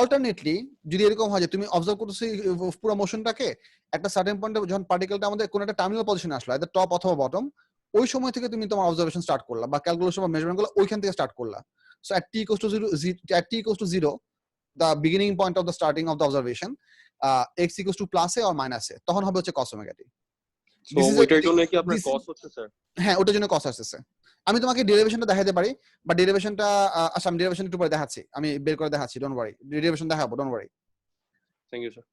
অল্টারনেটলি যদি এরকম হয় যে তুমি অবজার্ভ করতেছো পুরো মোশনটাকে, একটা সার্টেন পয়েন্টে যখন পার্টিকেলটা আমাদের কোন একটা টার্মিনাল পজিশনে আসলো, আইদার টপ অথবা বটম, ওই সময় থেকে তুমি তোমার অবজারভেশন স্টার্ট করলা বা ক্যালকুলেশন বা মেজারমেন্ট গুলো ওইখান থেকে স্টার্ট করলা। So at t equals to 0, at t equals to 0, the beginning point of the starting of the observation, x equals to plus a or minus a, তখন হবে হচ্ছে cos omega t। সো ওইটার জন্য কি আপনার this- কস হচ্ছে sir? হ্যাঁ, ওটার জন্য cos আসছে। আমি তোমাকে ডেরিভেশনটা দেখাতে পারি, বা ডেরিভেশনটা আচ্ছা আমি ডেরিভেশন একটু পরে দেখাচ্ছি, আমি বের করে দেখাচ্ছি, ডোন্ট ওয়ারি, ডেরিভেশন দেখাবো, don't worry. Thank you sir.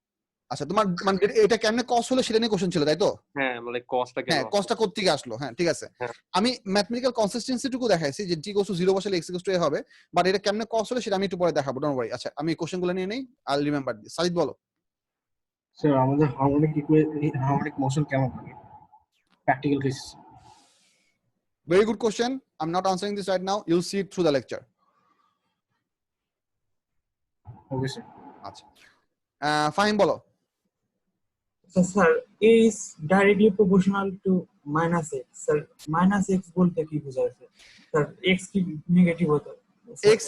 আচ্ছা, তোমার মানে এটা কেমনে cos হলো সেটা নিয়ে কোশ্চেন ছিল, তাই তো? হ্যাঁ, মানে কসটা কেন? হ্যাঁ, কসটা কোথা থেকে আসলো? হ্যাঁ, ঠিক আছে। হ্যাঁ। আমি ম্যাথমেটিক্যাল কনসিস্টেন্সি টুকু দেখাইছি যে t equals to 0 বসালে x equals to a হবে, বাট এটা কেমনে cos হলো সেটা আমি একটু পরে দেখাবো, ডোন্ট ওয়ারি। আচ্ছা, আমি কোশ্চেনগুলো নিয়ে নেই, I will remember this. Sajid বলো। স্যার আমাদের হারমোনিক মোশন কেমন লাগে practical case? Very good question. I'm not answering this right now. You'll see it through the lecture. Okay sir. আচ্ছা, ফাহিম বলো। Sir a is directly proportional to minus x sir minus x বলতে কি বোঝাচ্ছে sir x কি negative হতো X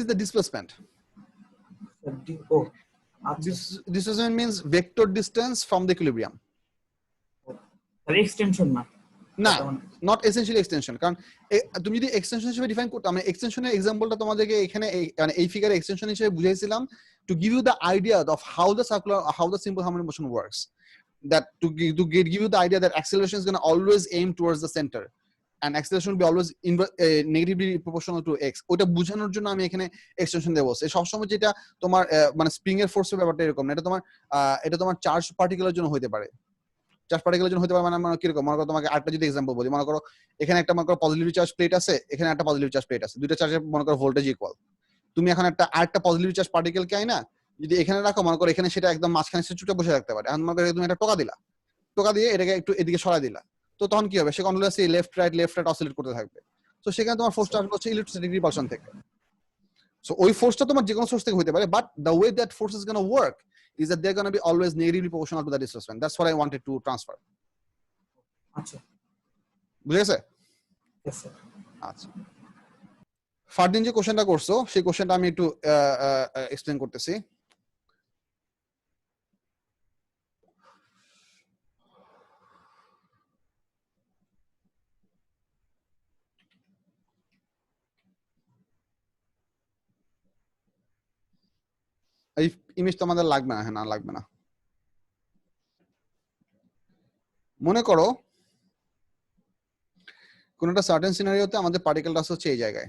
is the displacement. ও Displacement means vector distance from the equilibrium. Sir extension না না, not essentially extension, কারণ তুমি যদি এক্সটেনশন হিসেবে ডিফাইন করতে, আমি এক্সটেনশনের এক্সাম্পলটা তোমাদেরকে এখানে মানে এই ফিগারে এক্সটেনশন হিসেবে বুঝাইছিলাম to give you the idea of how the simple harmonic motion works, that to give you the idea that acceleration is going to always aim towards the center and acceleration will be always negatively proportional to x, ওটা বোঝানোর জন্য আমি এখানে extension দেবো। এই সবসময় যেটা তোমার মানে স্প্রিং এর ফোর্সের ব্যাপারটা এরকম না, এটা তোমার চার্জ পার্টিকেলের জন্য হতে পারে। চার্জ পার্টিকেলের জন্য হতে পারে মানে কিরকম, মনে করো তোমাকে আরেকটা যদি এক্সাম্পল বলি, মনে করো এখানে একটা মনে করো পজিটিভ চার্জ প্লেট আছে, এখানে একটা পজিটিভ চার্জ প্লেট আছে, দুইটা চার্জের মনে করো ভোল্টেজ ইকুয়াল। তুমি এখন আরেকটা পজিটিভ চার্জ পার্টিকেলকে আইনা যদি এখানে রাখো, মনে করো এখানে সেটা একদম মাঝখানে সে চুপচাপ বসে রাখতে পারে। এখন মনে করো তুমি একটা টোকা দিলা, টোকা দিয়ে এটাকে একটু এদিকে সরাই দিলা, তো তখন কি হবে, সে কন্টিনিউয়াসলি লেফট রাইট অসিলেট করতে থাকবে। তো সেখানে তোমার ফোর্সটা আসবে হচ্ছে ইলেকট্রোস্ট্যাটিক রিপালশন থেকে। সো ওই ফোর্সটা তোমার যে কোনো সোর্স থেকে হতে পারে, but the way that force is gonna work is that they're going to be always negatively proportional to the displacement. That's what I wanted to transfer. আচ্ছা, বুঝে গেছে? Yes sir. আচ্ছা, ফারদিন যে কোশ্চেনটা করছো সেই কোশ্চেনটা আমি একটু এক্সপ্লেইন করতেছি। এই ইমেজটা আমাদের লাগবে না, হ্যাঁ না লাগবে না। মনে করো কোন একটা সার্টেন সিনারিওতে আমাদের পার্টিকেলটা হচ্ছে এই জায়গায়,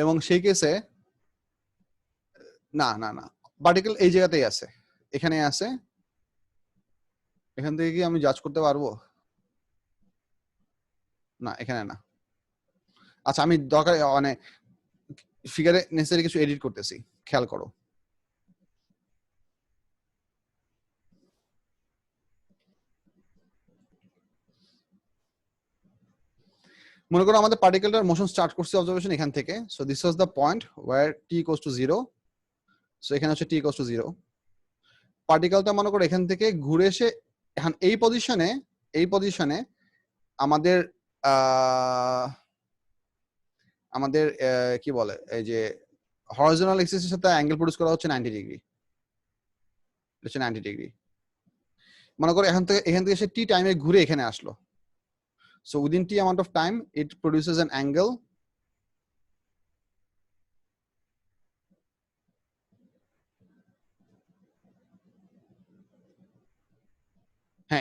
এবং সেই কেসে না না না পার্টিকেল এই জায়গাতেই আছে, এখানে আছে, এখান থেকে কি আমি জাজ করতে পারবো? না, এখানে না। আচ্ছা, আমি দরকার মানে ফিগারে নেসেসারি কিছু এডিট করতেছি, খেয়াল করো। মনে করো আমাদের পার্টিকেলটার মোশন স্টার্ট করছে অবজারভেশন এখান থেকে। So this was the point where t equals to 0। So এখানে হচ্ছে t ইকুয়ালস টু 0। পার্টিকেলটা মনে করো এখান থেকে ঘুরে এসে এখন এই পজিশনে আমাদের কি বলে, এই যে হরিজন্টাল এক্সিসের সাথে অ্যাঙ্গেল প্রডিউস করা হচ্ছে 90 ডিগ্রি, হচ্ছে 90 ডিগ্রি। মনে করো এখান থেকে সে t টাইমে ঘুরে এখানে আসলো। So within t amount of time, it produces an angle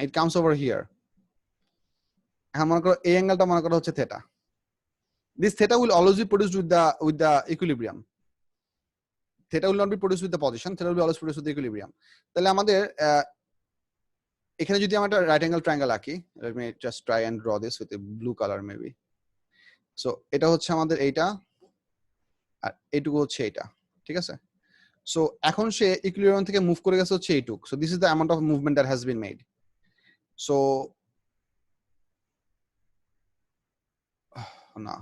it comes over here. এখন মনে করো এই অ্যাঙ্গেলটা মনে করো হচ্ছে theta. This theta will always be produced with the equilibrium. Theta will not be produced with the position. Theta will be always produced with the equilibrium. তাহলে আমাদের এখানে যদি আমরা একটা রাইট অ্যাঙ্গেল ট্রায়াঙ্গেল আঁকি, let me just try and draw this with a blue color maybe. So এটা হচ্ছে আমাদের এইটা, আর এইটুকু হচ্ছে এইটা, ঠিক আছে? সো এখন সে ইকুইলিব্রিয়াম থেকে মুভ করে গেছে হচ্ছে এইটুক। So this is the amount of movement that has been made. So না,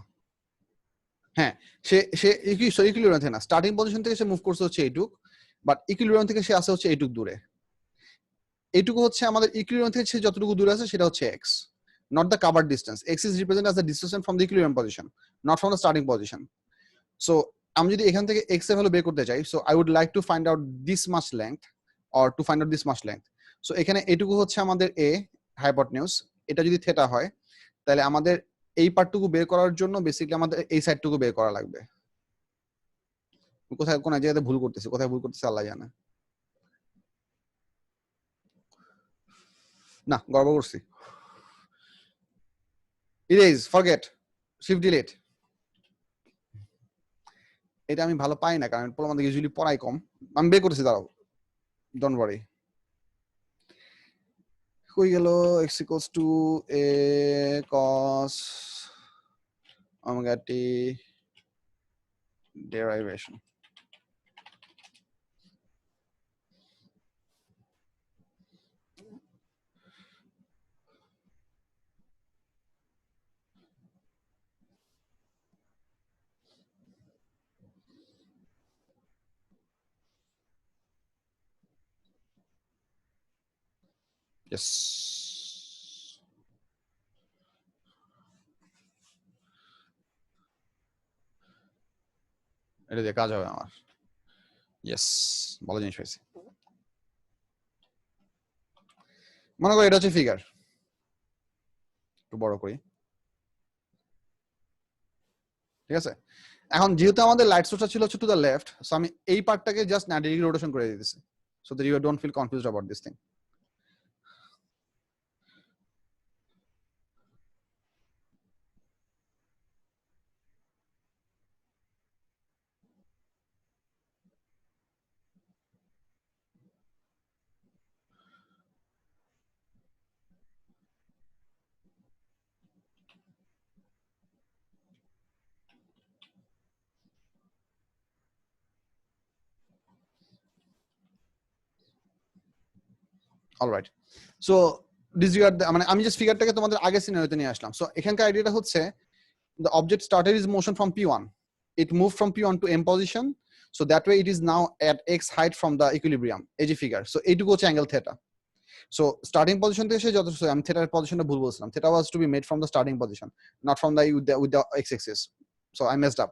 হ্যাঁ, সে ইকুইলিব্রিয়াম থেকে না, স্টার্টিং পজিশন থেকে সে মুভ করছে হচ্ছে এইটুক, বাট ইকুইলিব্রিয়াম থেকে সে আসে হচ্ছে এইটুক দূরে। এইটুকু হচ্ছে আমাদের ইকুইলিব্রিয়াম থেকে সে যতটুকু দূরে আছে সেটা হচ্ছে x, not the covered distance. X is represented as the distance from the equilibrium position, not from the starting position. So আমি যদি এখান থেকে x এর ভ্যালু বের করতে চাই, so I would like to find out this much length or to find out this much length. So এখানে এটুকু হচ্ছে আমাদের এ হাইপোটেনিউস, এটা যদি থেটা হয় তাহলে আমাদের এই পার্টটুকু বের করার জন্য বেসিক্যালি আমাদের এই সাইডটুকু বের করা লাগবে। কোথায় কোন জায়গাতে ভুল করতেছি, কোথায় ভুল করতেছি আল্লাহ জানে। না গড়বড় করছি। Erase, forget, shift delete. এটা আমি ভালো পাই না কারণ আমাদের ইউজুয়ালি পড়াই কম। আমি বের করতেছি, দাঁড়াও, ডোন্ট ওয়ারি। হয়ে গেল x equals to a cos omega t derivation. Yes. এটা দিয়ে কাজ হবে আমার। ইয়েস, ভালো জিনিস হয়েছে। মনে করো এটা হচ্ছে ফিগার, একটু বড় করি, ঠিক আছে। এখন যেহেতু আমাদের লাইট সোর্সটা ছিল টু দ্য লেফট, সো আমি এই পার্টটাকে জাস্ট 90 ডিগ্রি রোটেশন করে দিতেছি, so that you don't feel confused about this thing. Alright, so disregard, মানে আমি জাস্ট ফিগারটাকে তোমাদের আগের সিনারিওতে নিয়ে আসলাম। সো এখানকার আইডিয়াটা হচ্ছে the object started its motion from P1. It moved from P1 to M position. So that way it is now at X height from the equilibrium, AG figure. So এইটুকু হচ্ছে angle theta. So starting position থেকে সে যথেষ্ট, আমি theta পজিশনটা ভুল বলছিলাম। Theta was to be made from the starting position, not from the with the X axis. So I messed up.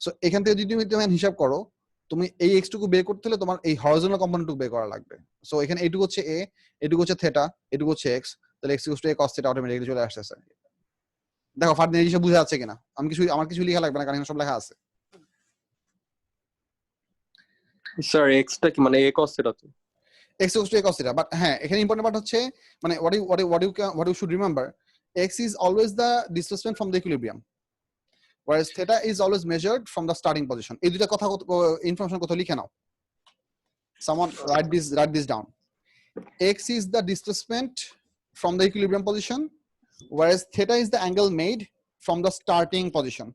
So এখান থেকে যদি তুমি হিসাব করো, তুমি এই x টুকু বের করতে হলে তোমার এই হরিজন্টাল কম্পোনেন্টটুকু বের করা লাগবে। সো এখানে এইটুকু হচ্ছে a, এটুকু হচ্ছে theta, এটুকু হচ্ছে x, তাহলে x equals to a cos theta automatically চলে আসতেছে। দেখো ফার্দ জিনিস বুঝা যাচ্ছে কিনা, আমার কিছু লেখা লাগবে না কারণ সব লেখা আছে। স্যার এক্সটা কি মানে a cos theta তো? x equals to a cos theta, but হ্যাঁ এখানে ইম্পর্টেন্ট পার্ট হচ্ছে মানে what you should remember, x is always the displacement from the equilibrium, whereas theta is always measured from the starting position. এই দুইটা কথা information কোথাও লিখে নাও, someone write this down. X is the displacement from the equilibrium position, whereas theta is the angle made from the starting position.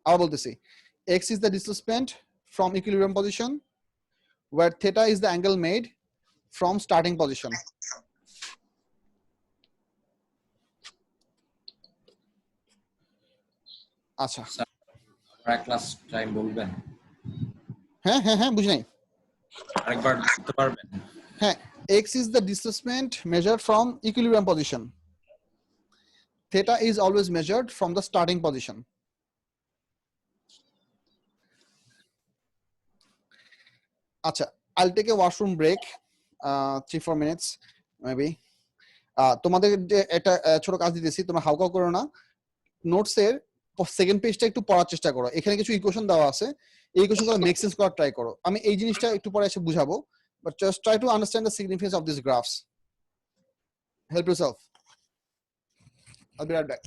আবার বলতেছি, x is the displacement from equilibrium position, where theta is the angle made from starting position. আচ্ছা, আরেক class time বলবেন? হ্যাঁ হ্যাঁ হ্যাঁ, বুঝি নাই। আরেকবার বলতে পারবেন? হ্যাঁ, x is the displacement measured from equilibrium position. Theta is always measured from the starting position. আচ্ছা, I'll take a washroom break, 3-4 minutes maybe. তোমাদের যে একটা ছোট কাজ দিতেছি, তোমরা হাউকাউ করো না, নোটস এর সেকেন্ড পেজটা একটু পড়ার চেষ্টা করো। এখানে কিছু ইকুয়েশন দেওয়া আছে, এই ইকুয়েশনগুলো মেক সেন্স করার ট্রাই করো। আমি এই জিনিসটা একটু পরে এসে বুঝাবো, but just try to understand the significance of this graphs. Help yourself. I'll be right back.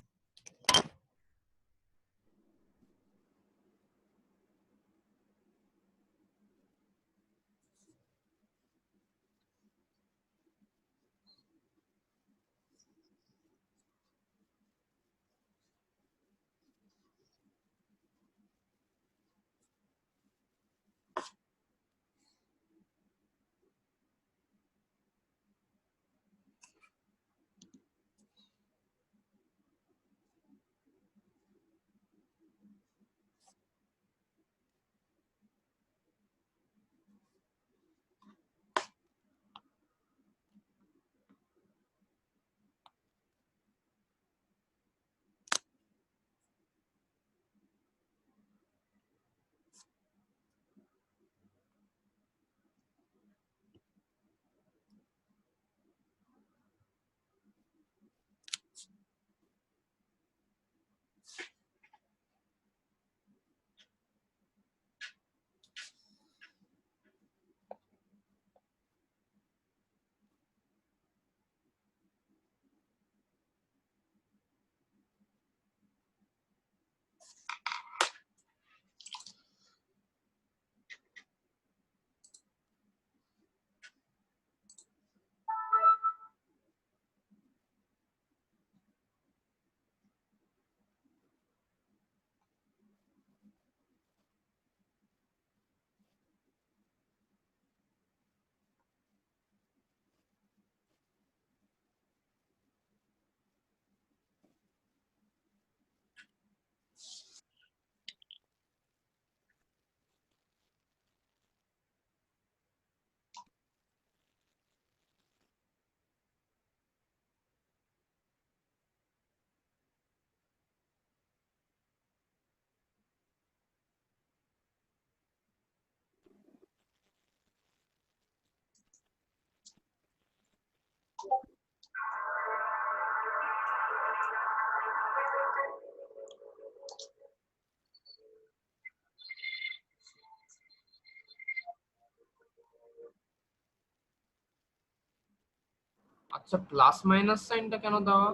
আচ্ছা প্লাস মাইনাস সাইনটা কেন দেওয়া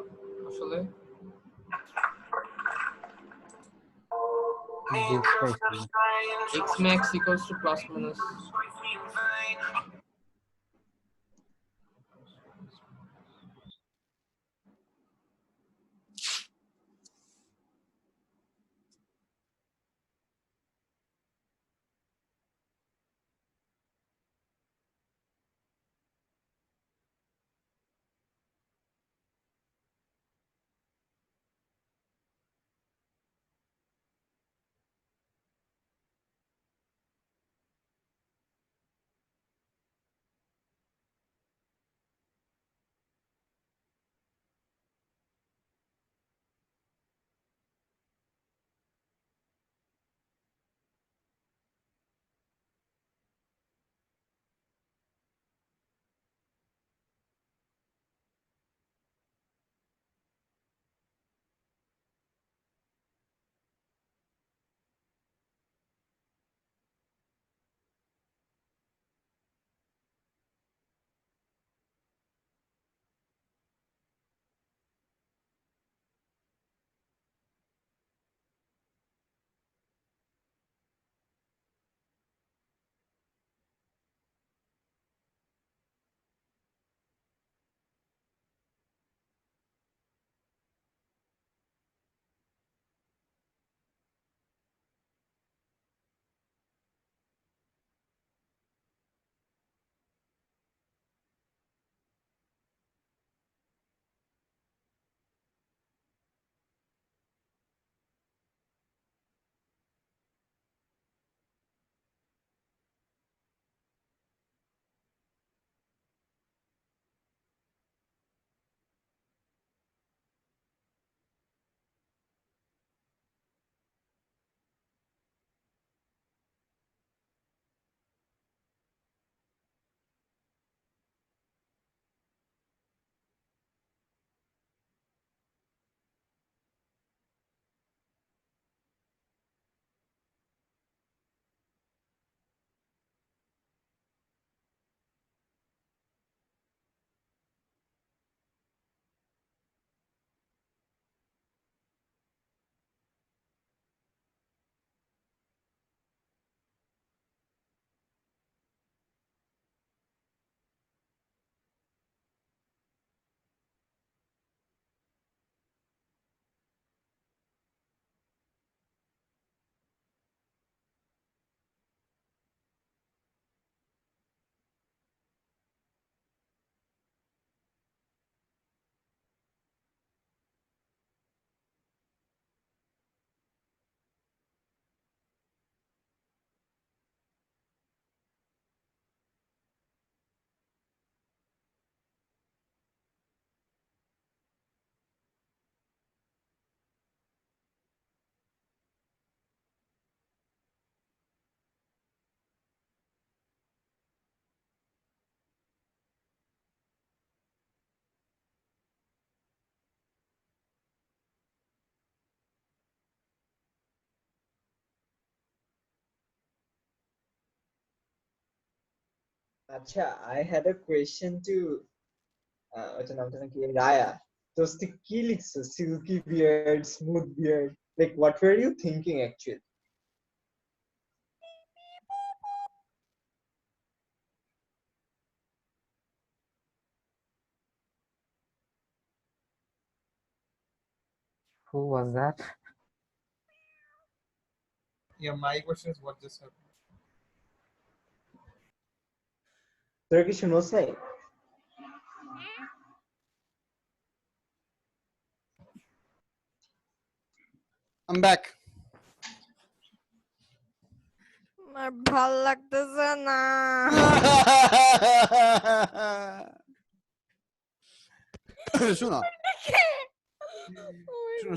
আসলে? x max equals to plus minus আচ্ছা, I had a question to ওটার নামটা নাকি রায়া। তো কি লিখছো? Silky beard, smooth beard, like what were you thinking actually? Who was that? Yeah, my question is what just happened. তোর কিছু notes নাই? I'm back. আমার ভাল লাগতেছে না। শোনো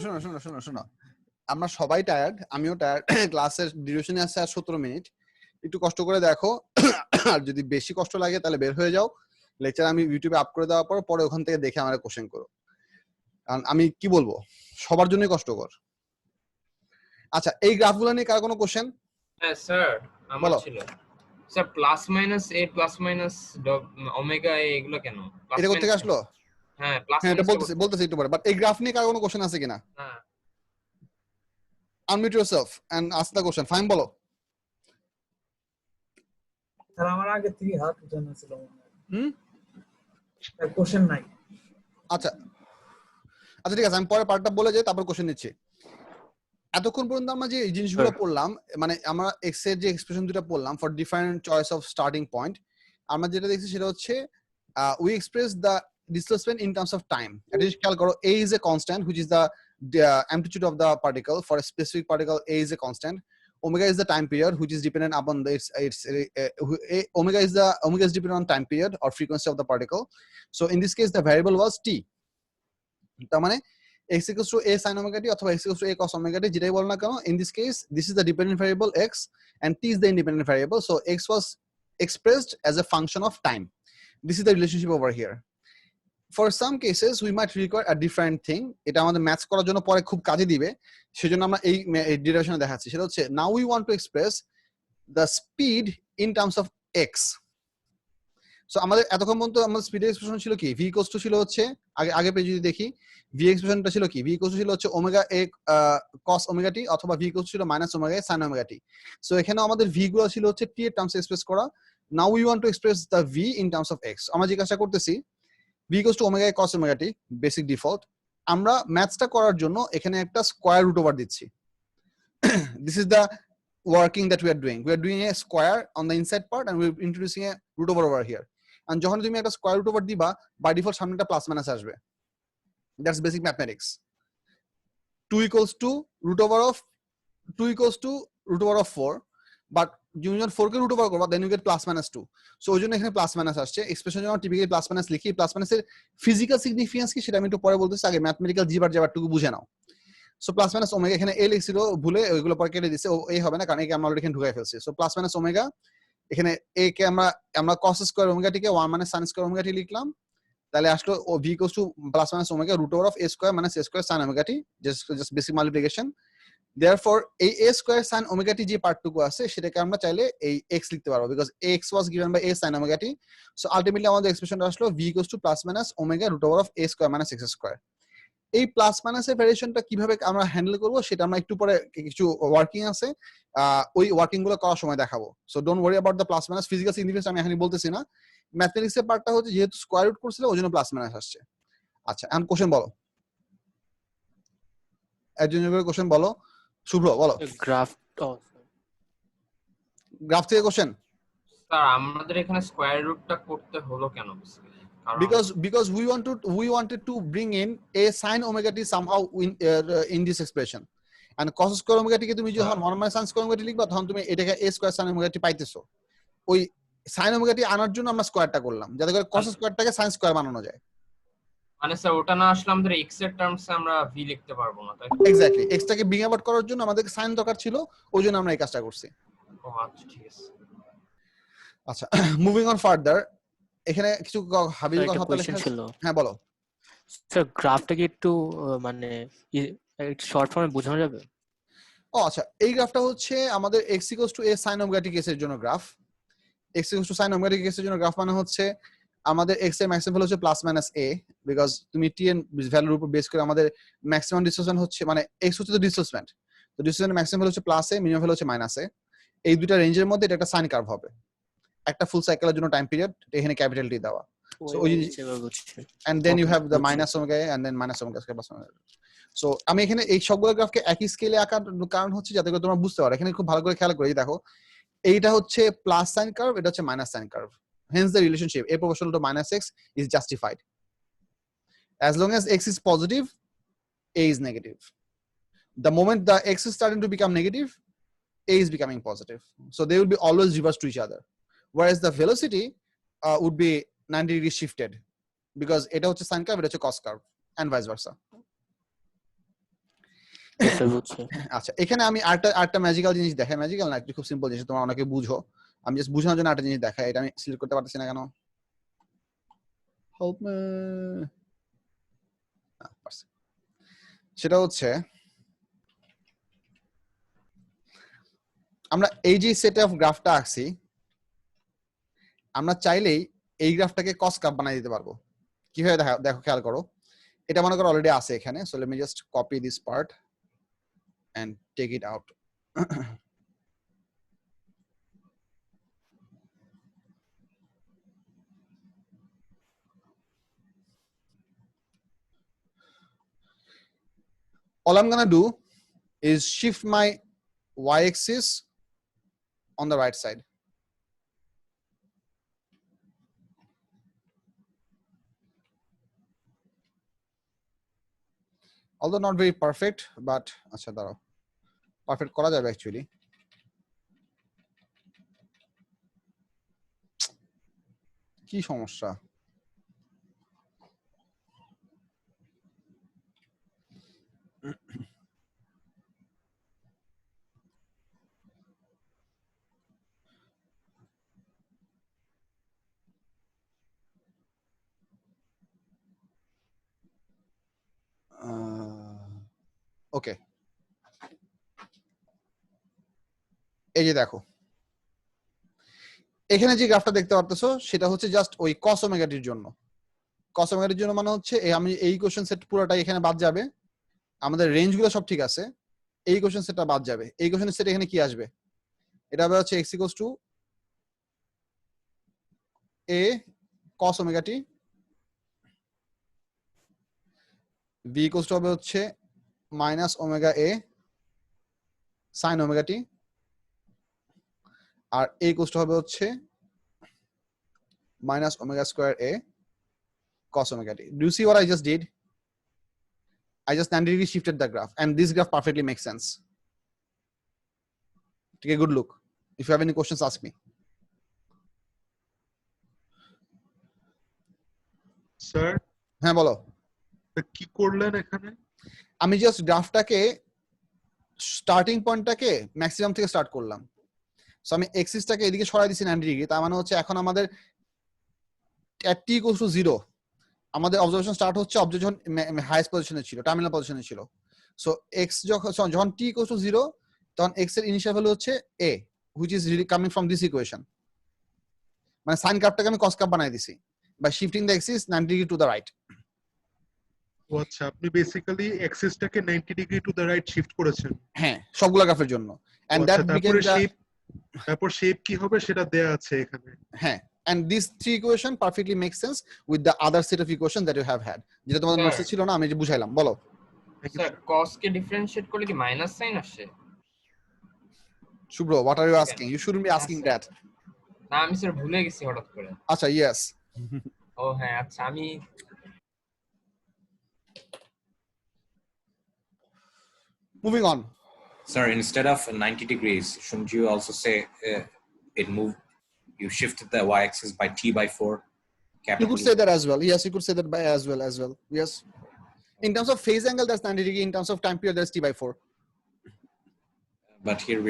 শোনো শোনো শোনো শোনো, আমরা সবাই টায়ার্ড, আমিও টায়ার্ড। ক্লাসের ডিউরেশনে আছে আর 17 মিনিট। একটু কষ্ট করে দেখো, আর যদি বেশি কষ্ট লাগে তাহলে বের হয়ে যাও। লেকচার আমি ইউটিউবে আপ করে দেওয়ার পর পরে ওখান থেকে দেখে আমার কোশ্চেন করো। কারণ আমি কি বলবো, সবার জন্যই কষ্টকর। আচ্ছা, এই গ্রাফগুলো নিয়ে কার কোনো কোশ্চেন? হ্যাঁ স্যার, আমার ছিল। স্যার প্লাস মাইনাস এ প্লাস মাইনাস ওমেগা এ এগুলো কেন? এটা কোথা থেকে আসলো? হ্যাঁ প্লাস হ্যাঁ এটা বলতেছি একটু পরে, বাট এই গ্রাফ নিয়ে কার কোনো কোশ্চেন আছে কিনা? হ্যাঁ Unmute yourself and ask the question. Fine বলো। স্যার আমার আগে থেকে হাত জানা ছিল কোশ্চেন নাই। আচ্ছা আচ্ছা ঠিক আছে, আমি পরে পার্টটা বলে যাই, তারপর কোশ্চেন নিচ্ছি। এতক্ষণ পর্যন্ত আমরা যে জিনিসগুলো পড়লাম, মানে আমরা এক্স এর যে এক্সপ্রেশন দুটো পড়লাম for different choice of starting point, আমরা যেটা দেখছি সেটা হচ্ছে we express the displacement in terms of time. At least খেয়াল করো, a is a constant which is the amplitude of the particle. For a specific particle, a is a constant. Omega is the time period which is dependent upon omega is dependent on time period or frequency of the particle. So in this case the variable was t. তার মানে x equals to a sin omega t অথবা x equals to a cos omega t, যেটাই বল না কেন, in this case this is the dependent variable x and t is the independent variable. So x was expressed as a function of time. This is the relationship over here. For some cases we might require a different thing. এটা আমাদের maths করার জন্য পরে খুব কাজে দিবে, সেজন্য আমরা এই ডিরেকশনে দেখাচ্ছি। সেটা হচ্ছে now we want to express the speed in terms of x. So আমাদের এতক্ষণ পর্যন্ত আমাদের স্পিডের এক্সপ্রেশন ছিল কি, v ইকুয়ালস টু ছিল হচ্ছে আগে পেজে যদি দেখি v এক্সপ্রেশনটা ছিল কি, v ইকুয়ালস টু ছিল হচ্ছে omega a cos omega t অথবা v ইকুয়ালস ছিল minus omega a sin omega t. So এখানে আমাদের v গুলো ছিল হচ্ছে t এর টার্মস এক্সপ্রেস করা। now we want to express the v in terms of x. আমরা যে কাজটা করতেছি v equals to omega a cos omega t, basic default. আমরা ম্যাথসটা করার জন্য এখানে একটা স্কয়ার রুট ওভার দিচ্ছি। This is the working that we are doing. We are doing a square on the inside part and we are introducing a root over here. And যখন তুমি একটা square root over দিবা, by default সামনে একটা plus minus আসবে। That's basic mathematics. 2 equals to root over of 4, but you যখন 4 কে root over করবা then you get plus minus 2. So ওই জন্য এখানে প্লাস মাইনাস আসছে। এক্সপ্রেশন যখন টিপিক্যালি প্লাস মাইনাস লিখি, প্লাস মাইনাসের ফিজিক্যাল সিগনিফিকেন্স কি সেটা আমি একটু পরে বলতেছি, আগে ম্যাথমেটিক্যাল জিবারটুকু বুঝে নাও। সো প্লাস মাইনাস ওমেগা, এখানে এ লিখছিল ভুলে, ওইগুলো পরে কেটে দিছে, এই হবে না কারণ একে আমরা অলরেডি এখানে ঢুকাই ফেলছি। সো প্লাস মাইনাস ওমেগা, এখানে এ কে আমরা cos স্কয়ার ওমেগা টিকে 1 মানে sin স্কয়ার ওমেগা টি লিখলাম, তাহলে আসলো v equals to plus minus omega root over of a square minus a square sin omega t, just basic multiplication. Therefore এই a square sin omega t যে পার্টটুকু আছে সেটাকে আমরা চাইলে এই x লিখতে পারবো, because x was given by a sin omega t. So ultimately আমাদের এক্সপ্রেশনটা আসলো v equals to plus minus omega root over of a square minus x square. এই প্লাস মাইনাসের ভ্যারিয়েশনটা কিভাবে আমরা হ্যান্ডেল করব সেটা আমরা একটু পরে কিছু ওয়ার্কিং আছে, ওই ওয়ার্কিং গুলো করার সময় দেখাবো। So don't worry about the plus minus, physical significance আমি এখানে বলতেছি না। ম্যাথমেটিক্স এর পার্টটা হচ্ছে যেহেতু স্কয়ার রুট করছিল ওই জন্য প্লাস মাইনাস আসছে। আচ্ছা এখন কোশ্চেন বলো, একজন করে কোশ্চেন বলো। শুভ্র বলো, গ্রাফ থেকে কোশ্চেন। স্যার আমাদের এখানে স্কয়ার রুটটা করতে হলো কেন? because we wanted to bring in a sin omega t somehow in this expression, and cos square omega t কে তুমি যখন 1 minus sin square omega t লিখবা তখন তুমি এটাকে a square sin omega t পাইতেছো। ওই sin omega t আনার জন্য আমরা স্কয়ারটা করলাম যাতে করে cos স্কয়ারটাকে sin স্কয়ার বানানো যায়। মানে স্যার ওটা না আসলে আমাদের x এর টার্মসে আমরা v লিখতে পারবো না, তাই? এক্স্যাক্টলি, x টাকে ব্রিং আউট করার জন্য আমাদের sin দরকার ছিল, ওইজন্য আমরা এই কাজটা করছি। ও আচ্ছা ঠিক আছে। আচ্ছা মুভিং অন ফার্দার, এখানে কিছু হাবিল কথা ছিল। হ্যাঁ বলো স্যার, গ্রাফটাকে একটু মানে একটু শর্ট ফর্মে বোঝানো যাবে? ও আচ্ছা, এই গ্রাফটা হচ্ছে আমাদের x equals to a sin omega t কেসের জন্য graph. x equals to sin omega t কেসের জন্য গ্রাফ মানে হচ্ছে আমাদের x এর ম্যাক্সিমাম ভ্যালু হচ্ছে প্লাস মাইনাস a, বিকজ তুমি t এর ভ্যালুর উপর বেস করে আমাদের ম্যাক্সিমাম ডিসপ্লেসমেন্ট হচ্ছে, মানে x হচ্ছে তো ডিসপ্লেসমেন্ট, তো ডিসপ্লেসমেন্টের ম্যাক্সিমাম ভ্যালু হচ্ছে প্লাস a, মিনিমাম ভ্যালু হচ্ছে মাইনাস a। এই দুইটা রেঞ্জের মধ্যে এটা একটা সাইন কার্ভ হবে, একটা ফুল সাইকেলের জন্য টাইম পিরিয়ড এখানে ক্যাপিটাল টি দেওয়া। সো ওই and then you have the minus omega and then minus omega square plus omega। So আমি এখানে এই সবগুলো গ্রাফকে একই স্কেলে আঁকার কারণ হচ্ছে যাতে করে তোমরা বুঝতে পারো। এখানে খুব ভালো করে খেয়াল করে দেখো, এইটা হচ্ছে প্লাস সাইন কার্ভ, এটা হচ্ছে minus sine curve, hence the relationship a proportional to minus x is justified. As long as x is positive, a is negative. The moment the x is starting to become negative, a is becoming positive, so they will be always reverse to each other, whereas the velocity would be 90 degrees shifted, because এটা হচ্ছে sin curve, এটা হচ্ছে cos curve and vice versa। আচ্ছা এখানে আমি আরেকটা magical জিনিস দেখাই, ম্যাজিক্যাল না, একটু খুব সিম্পল জিনিস, তোমরা অনেকে বুঝো, আমি জাস্ট বোঝানোর জন্য একটা জিনিস দেখাই। এটা আমি সিলেক্ট করতে পারতেছি না কেন, হেল্প মি। সেটা হচ্ছে আমরা এই যে সেট অফ গ্রাফটা আঁকছি, আমরা চাইলেই এই গ্রাফটাকে কস কার্ভ বানিয়ে দিতে পারবো। কিভাবে দেখো খেয়াল করো, এটা মনে করো অলরেডি আছে এখানে, so let me just copy this part and take it out. All I'm gonna do is shift my y-axis on the right side. Although not very perfect, but আচ্ছা দাঁড়াও, পারফেক্ট করা যাবে অ্যাকচুয়ালি। কি সমস্যা? ওকে, এই যে দেখো এখানে যে গ্রাফটা দেখতে পারতেছো সেটা হচ্ছে জাস্ট ওই cos ওমেগা টির জন্য। cos ওমেগা টির জন্য মানে হচ্ছে আমি এই ইকুয়েশন সেট পুরোটাই এখানে বাদ যাবে, আমাদের রেঞ্জ গুলো সব ঠিক আছে, এই ইকুয়েশন সেটটা বাদ যাবে। এই ইকুয়েশন সেট এখানে কি আসবে, এটা হবে হচ্ছে x equals to a cos omega t, v equals to হবে হচ্ছে minus omega a sin omega t, আর a equals to হবে হচ্ছে minus omega square a cos omega t. Do you see what I just did? I just 90 degree shifted the graph, and this graph perfectly makes sense. Take a good look. If you have any questions, ask me. Sir হ্যাঁ বলো। কি করলেন এখানে? আমি just গ্রাফটাকে starting পয়েন্টটাকে maximum থেকে start করলাম। So আমি এক্সিসটাকে এদিকে সরাই দিছি 90 ডিগ্রি, তার মানে হচ্ছে এখন আমাদের at t equals to 0 আমাদের অবজারভেশন স্টার্ট হচ্ছে, অবজারভেশন হাইয়েস্ট পজিশনে ছিল, টার্মিনাল পজিশনে ছিল। সো x যখন t equals to 0 তখন x এর ইনিশিয়াল ভ্যালু হচ্ছে a, which is really coming from this equation. মানে সাইন কার্ভটাকে আমি cos কার্ভ বানাই দিছি by shifting the axis 90 degree to the right. ও আচ্ছা, আপনি বেসিক্যালি অ্যাক্সিসটাকে 90 degree to the right shift করেছেন। হ্যাঁ, সবগুলা গ্রাফের জন্য। and that became the তারপর শেপ কি হবে সেটা দেয়া আছে এখানে। হ্যাঁ, and these three equation perfectly make sense with the other set of equation that you have had. যেটা তোমাদের নোটসে ছিল না, আমি যে বুঝাইলাম। বলো স্যার, cos কে ডিফারেন্সিয়েট করলে কি মাইনাস সাইন আসে? শুভ্র, what are you asking? You shouldn't be asking that. না, আমি স্যার ভুলে গেছি হঠাৎ করে। আচ্ছা, yes. ও হ্যাঁ, আচ্ছা আমি moving on. Sir, instead of 90 degrees, shouldn't you also say it moved, you shifted the y-axis by t by 4? You could say that as well. Yes, you could say that by as well. Yes. In terms of phase angle, that's 90 degree. In terms of time period, that's t by 4. But here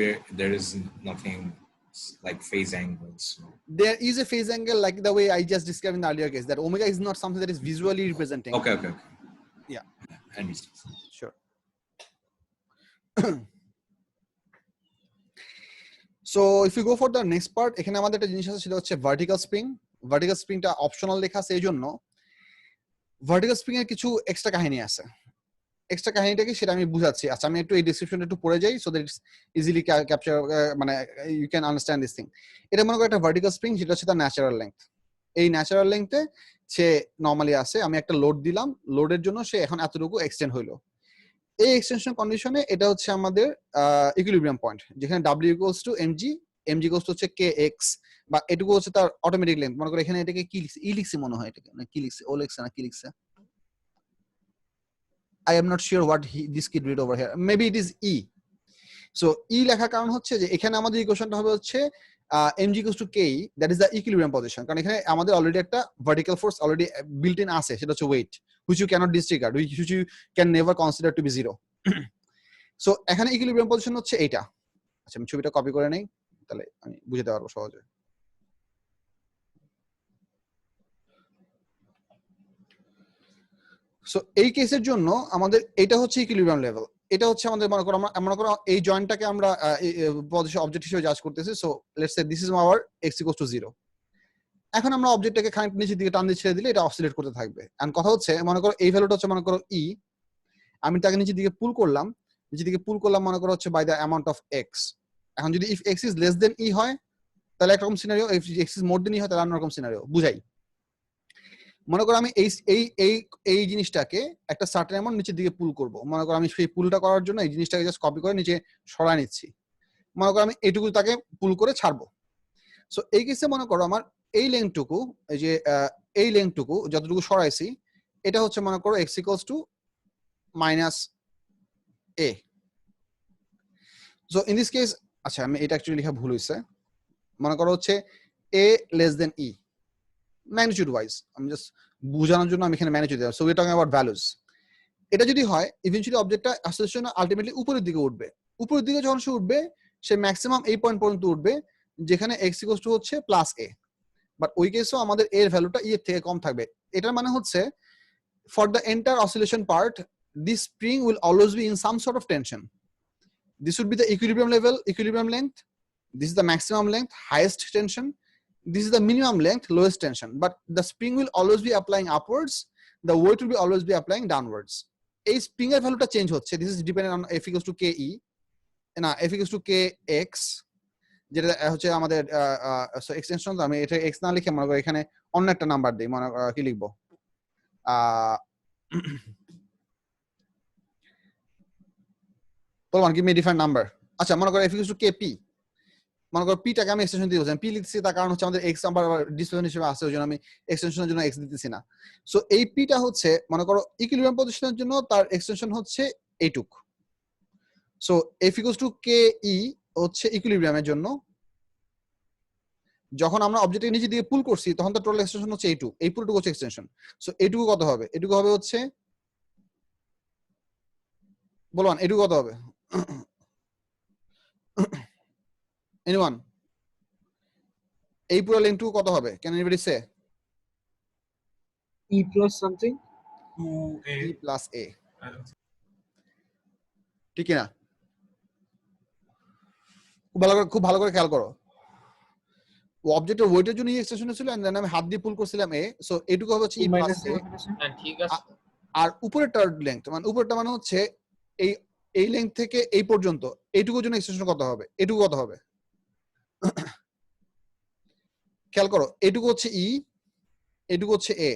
there is nothing like phase angles. There is a phase angle like the way I just described in the earlier case, that omega is not something that is visually representing. Okay. Yeah. I understand. Sure. So if you go for the next part, এখানে আমাদের একটা জিনিস আছে, সেটা হচ্ছে vertical spring. Vertical স্প্রিংটা optional লেখা আছে, এই জন্য ভার্টিক্যাল স্প্রিং এর কিছু এক্সট্রা কাহিনী আছে। এক্সট্রা কাহিনীটা কি সেটা আমি বুঝাচ্ছি। আচ্ছা, আমি একটু এই ডেসক্রিপশনটা একটু পড়ে যাই, so that it's easily capture, মানে you can understand this thing. এটা মনে করো একটা ভার্টিক্যাল স্প্রিং, যেটা হচ্ছে তার ন্যাচারাল লেংথ। এই ন্যাচারাল লেংথে সে নরমালি আছে, আমি একটা লোড দিলাম, লোডের জন্য সে এখন এতটুকু এক্সটেন্ড হইলো। এই এক্সটেনশন কন্ডিশনে এটা হচ্ছে আমাদের ইকুইলিব্রিয়াম পয়েন্ট, যেখানে w equals to mg, mg equals to হচ্ছে kx, বা এটুকু হচ্ছে তার অটোমেটিক লেন্থ। মনে করো এখানে এটাকে কি লিখছে, ই লিখছে মনে হয়, এটাকে না কি লিখছে, ও লিখছে না কি লিখছে, I am not sure what this kid read over here, maybe it is e. So e লেখার কারণ হচ্ছে যে এখানে আমাদের ইকুয়েশনটা হবে হচ্ছে mg equals to ke, that is the equilibrium position, কারণ এখানে আমাদের অলরেডি একটা vertical force already built in আছে, সেটা হচ্ছে wait, which you cannot disregard, which you can never consider to be zero. So এখানে ইকুইলিব্রিয়াম পজিশন হচ্ছে এইটা। আচ্ছা, আমি ছবিটা কপি করে নেই, তাহলে আমি বুঝতে পারবো সহজে। সো এই কেসের জন্য আমাদের এটা হচ্ছে ইকুইলিব্রিয়াম লেভেল, এটা হচ্ছে আমাদের মনে করো এই জয়েন্টটাকে আমরা পজিশন অবজেক্ট হিসেবে জাজ করতেছি। So let's say this is our x equals to 0, এখন আমরা অবজেক্টটাকে খানিক নিচের দিকে টান দিয়ে ছেড়ে দিলে এটা অসিলেট করতে থাকবে। এন্ড কথা হচ্ছে মনে করো এই ভ্যালুটা হচ্ছে মনে করো ই, আমি তাকে নিচের দিকে পুল করলাম, মনে করো হচ্ছে by the amount of x. এখন যদি if x is less than e হয় তাহলে একরকম scenario, if x is more than e হয় তাহলে অন্যরকম সিনারিও। বুঝাই, মনে করো আমি এই জিনিসটাকে একটা সার্টেন অ্যামাউন্ট নিচের দিকে পুল করব। মনে করো আমি সেই পুলটা করার জন্য এই জিনিসটাকে জাস্ট কপি করে নিচে সরায় নিচ্ছি। মনে করো আমি এইটুকু তাকে পুল করে ছাড়বো। সো এই কেসে মনে করো আমার এই লেংথটুকু, এই যে এই লেংথটুকু যতটুকু সরাইছি এটা হচ্ছে মনে করো x equals to minus a। So in this case, আচ্ছা আমি এটা অ্যাকচুয়ালি লেখা ভুল হয়েছে, মনে করো হচ্ছে a less than e magnitude wise, আমি জাস্ট বোঝানোর জন্য আমি এখানে ম্যাগনিটিউড দিলাম। So we are talking about values. এটা যদি হয় ইভেন্চুয়ালি অবজেক্টটা অ্যাসোসিয়েশন আলটিমেটলি উপরের দিকে উঠবে। উপরের দিকে যখন সে উঠবে সে ম্যাক্সিমাম এই পয়েন্ট পর্যন্ত উঠবে যেখানে x ইকুয়ালস টু হচ্ছে প্লাস a, বাট ওই কেসেও আমাদের এর ভ্যালুটা ই এর থেকে কম থাকবে। এটার মানে হচ্ছে for the entire oscillation part this spring will always be in some sort of tension. This would be the equilibrium level, equilibrium length. This is the maximum length, highest tension. This is the minimum length, lowest tension. But the spring will always be applying upwards. The weight will be always be applying downwards. A spring এর ভ্যালুটা change হচ্ছে. This is dependent on f equals to ke, না f equals to kx, যেটা হচ্ছে আমাদের extension. আমি এটা x না লিখে মনে করি এখানে অন্য একটা নাম্বার দেই, মনে কি লিখবো, বলবান কি ডিফারেন্ট নাম্বার। আচ্ছা মনে করো f equals to kp, মনে করো p টাকে আমি এক্সটেনশন দিয়ে বলছি, p লিখছি তার কারণ হচ্ছে আমাদের x নাম্বার ডিসপ্লেসমেন্ট হিসেবে আসছে, ওই জন্য আমি এক্সটেনশনের জন্য x দিতেছি না। সো এই p টা হচ্ছে মনে করো ইকুইলিব্রিয়াম পজিশনের জন্য তার এক্সটেনশন হচ্ছে এইটুক। So f equals to ke হচ্ছে ইকুইলিব্রিয়ামের জন্য। যখন আমরা অবজেক্টের নিচে দিকে পুল করছি তখন তার টোটাল এক্সটেনশন হচ্ছে এইটুক, এই পুলটুকু হচ্ছে এক্সটেনশন। সো এইটুকু কত হবে? এটুকু হবে হচ্ছে, বলবান এটুকু কত হবে? এনিওয়ান, এই পুরো লেংথটুকু কত হবে? Can anybody say? e plus something e plus a, ঠিক না? খুব ভালো করে খেয়াল করো, অবজেক্টের ওয়েটের জন্য এক্সটেনশন ছিল এন্ড দেন আমি হাত দিয়ে পুল করছিলাম a, সো এইটুকু হবে হচ্ছে e plus a। হ্যাঁ ঠিক আছে। আর উপরেরটার লেংথ মানে উপরেরটা মানে হচ্ছে এই লেংথ থেকে এই পর্যন্ত এইটুকুর জন্য এক্সটেনশন কত হবে? এটুকু কত হবে? খেয়াল করো, এইটুকু হচ্ছে ই, এইটুকু হচ্ছে এ,